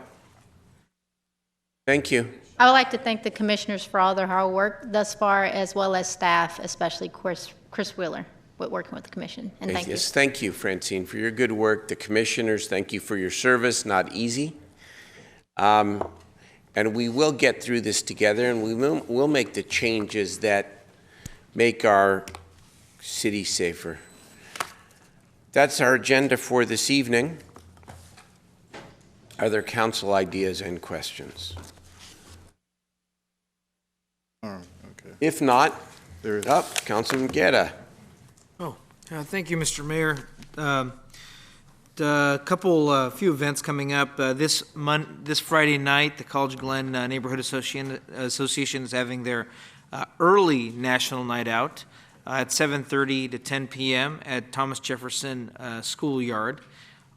Speaker 1: Thank you.
Speaker 6: I would like to thank the commissioners for all their hard work thus far, as well as staff, especially Chris Wheeler, with working with the commission. And thank you.
Speaker 1: Yes, thank you, Francine, for your good work. The commissioners, thank you for your service. Not easy. And we will get through this together, and we'll make the changes that make our city safer. That's our agenda for this evening. Are there council ideas and questions?
Speaker 14: Okay.
Speaker 1: If not,
Speaker 14: There is.
Speaker 1: Councilman Guerra.
Speaker 10: Thank you, Mr. Mayor. Few events coming up. This Friday night, the College Glen Neighborhood Association is having their early national night out at 7:30 to 10 p.m. at Thomas Jefferson Schoolyard.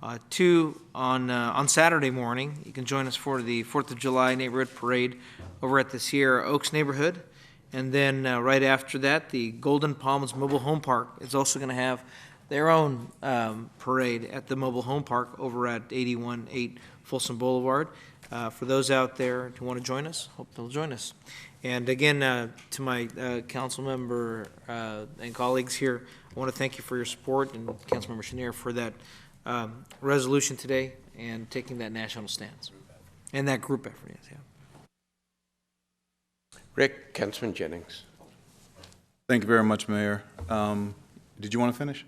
Speaker 10: On Saturday morning, you can join us for the 4th of July neighborhood parade over at the Sierra Oaks neighborhood. And then right after that, the Golden Palms Mobile Home Park is also going to have their own parade at the Mobile Home Park over at 81-8 Folsom Boulevard. For those out there who want to join us, hope they'll join us. And again, to my council member and colleagues here, I want to thank you for your support, and Councilmember Chenier for that resolution today and taking that national stance. And that group effort, yes, yeah.
Speaker 1: Rick, Councilman Jennings.
Speaker 14: Thank you very much, Mayor. Did you want to finish?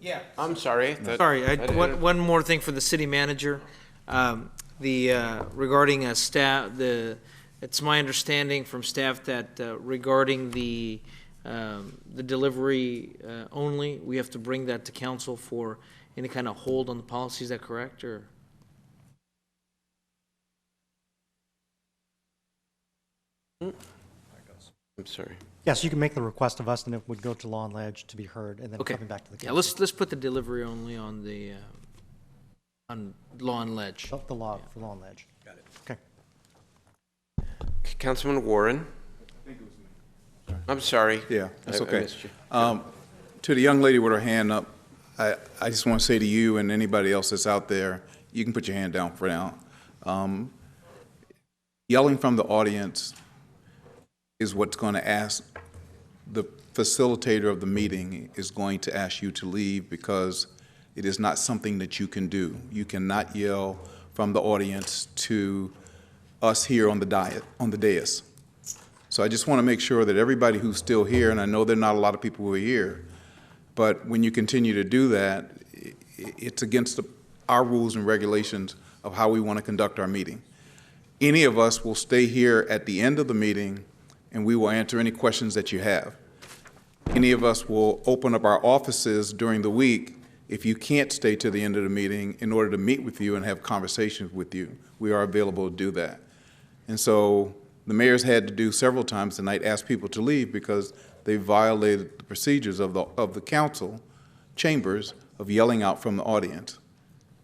Speaker 10: Yeah.
Speaker 1: I'm sorry.
Speaker 10: One more thing for the city manager. Regarding staff, it's my understanding from staff that regarding the delivery only, we have to bring that to council for any kind of hold on the policy. Is that correct, or?
Speaker 1: I'm sorry.
Speaker 12: Yes, you can make the request of us, and it would go to Law and Ledge to be heard, and then coming back to the council.
Speaker 10: Yeah, let's put the delivery only on the on Law and Ledge.
Speaker 12: The law for Law and Ledge. Got it. Okay.
Speaker 1: Councilman Warren.
Speaker 14: I think it was me.
Speaker 1: I'm sorry.
Speaker 14: Yeah, that's okay.
Speaker 1: I missed you.
Speaker 14: To the young lady with her hand up, I just want to say to you and anybody else that's out there, you can put your hand down for now. Yelling from the audience is what's going to ask, the facilitator of the meeting is going to ask you to leave, because it is not something that you can do. You cannot yell from the audience to us here on the dais. So I just want to make sure that everybody who's still here, and I know there are not a lot of people who are here, but when you continue to do that, it's against our rules and regulations of how we want to conduct our meeting. Any of us will stay here at the end of the meeting, and we will answer any questions that you have. Any of us will open up our offices during the week if you can't stay to the end of the meeting in order to meet with you and have conversations with you. We are available to do that. And so the mayor's had to do several times tonight, ask people to leave because they violated the procedures of the council chambers of yelling out from the audience.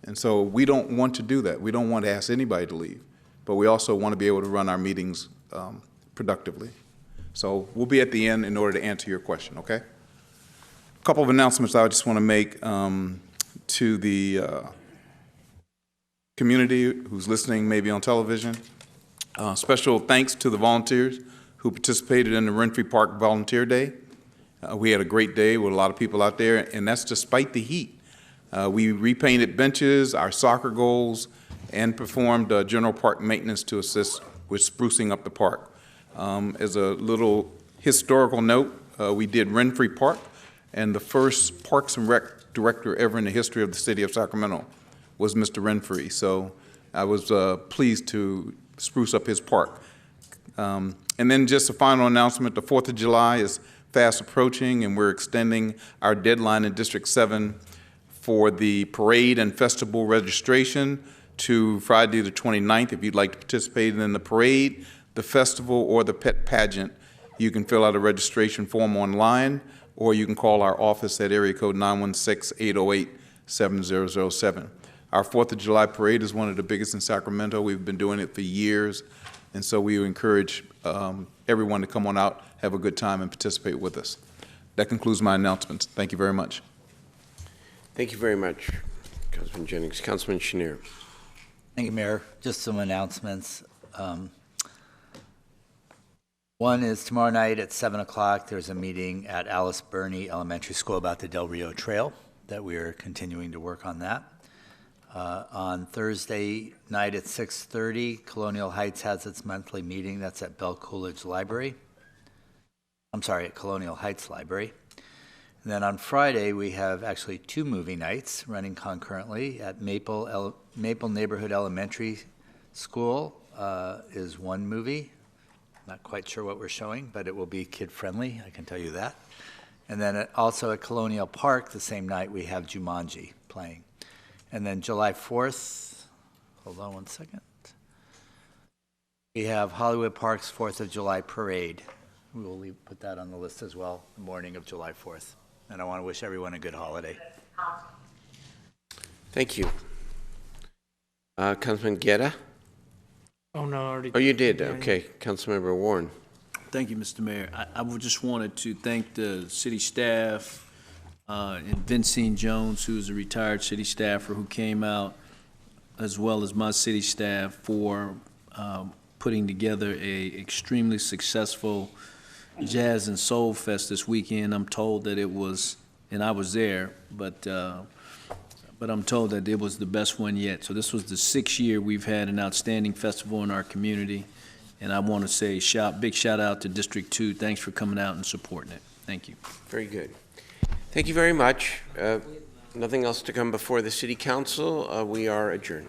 Speaker 14: And so we don't want to do that. We don't want to ask anybody to leave, but we also want to be able to run our meetings productively. So we'll be at the end in order to answer your question, okay? A couple of announcements I just want to make to the community who's listening maybe on television. Special thanks to the volunteers who participated in the Renfrey Park Volunteer Day. We had a great day with a lot of people out there, and that's despite the heat. We repainted benches, our soccer goals, and performed general park maintenance to assist with sprucing up the park. As a little historical note, we did Renfrey Park, and the first Parks and Rec director ever in the history of the city of Sacramento was Mr. Renfrey. So I was pleased to spruce up his park. And then just a final announcement, the 4th of July is fast approaching, and we're extending our deadline in District 7 for the parade and festival registration to Friday the 29th. If you'd like to participate in the parade, the festival, or the pet pageant, you can fill out a registration form online, or you can call our office at area code 916-808-7007. Our 4th of July parade is one of the biggest in Sacramento. We've been doing it for years, and so we encourage everyone to come on out, have a good time, and participate with us. That concludes my announcements. Thank you very much.
Speaker 1: Thank you very much, Councilman Jennings. Councilman Chenier.
Speaker 23: Thank you, Mayor. Just some announcements. One is tomorrow night at 7 o'clock, there's a meeting at Alice Burney Elementary School about the Del Rio Trail, that we are continuing to work on that. On Thursday night at 6:30, Colonial Heights has its monthly meeting. That's at Bell Coolidge Library. I'm sorry, at Colonial Heights Library. And then on Friday, we have actually 2 movie nights running concurrently at Maple Neighborhood Elementary School is one movie. Not quite sure what we're showing, but it will be kid-friendly, I can tell you that. And then also at Colonial Park, the same night, we have Jumanji playing. And then July 4th, hold on one second. We have Hollywood Park's 4th of July Parade. We will put that on the list as well, the morning of July 4th. And I want to wish everyone a good holiday.
Speaker 1: Thank you. Councilman Guerra?
Speaker 13: Oh, no, I already.
Speaker 1: Oh, you did?
Speaker 13: Yeah,
Speaker 1: Okay. Councilmember Warren.
Speaker 16: Thank you, Mr. Mayor. I just wanted to thank the city staff and Vincent Jones, who is a retired city staffer who came out, as well as my city staff, for putting together a extremely successful Jazz and Soul Fest this weekend. I'm told that it was, and I was there, but I'm told that it was the best one yet. So this was the 6th year we've had an outstanding festival in our community, and I want to say big shout out to District 2. Thanks for coming out and supporting it. Thank you.
Speaker 1: Very good. Thank you very much. Nothing else to come before the City Council. We are adjourned.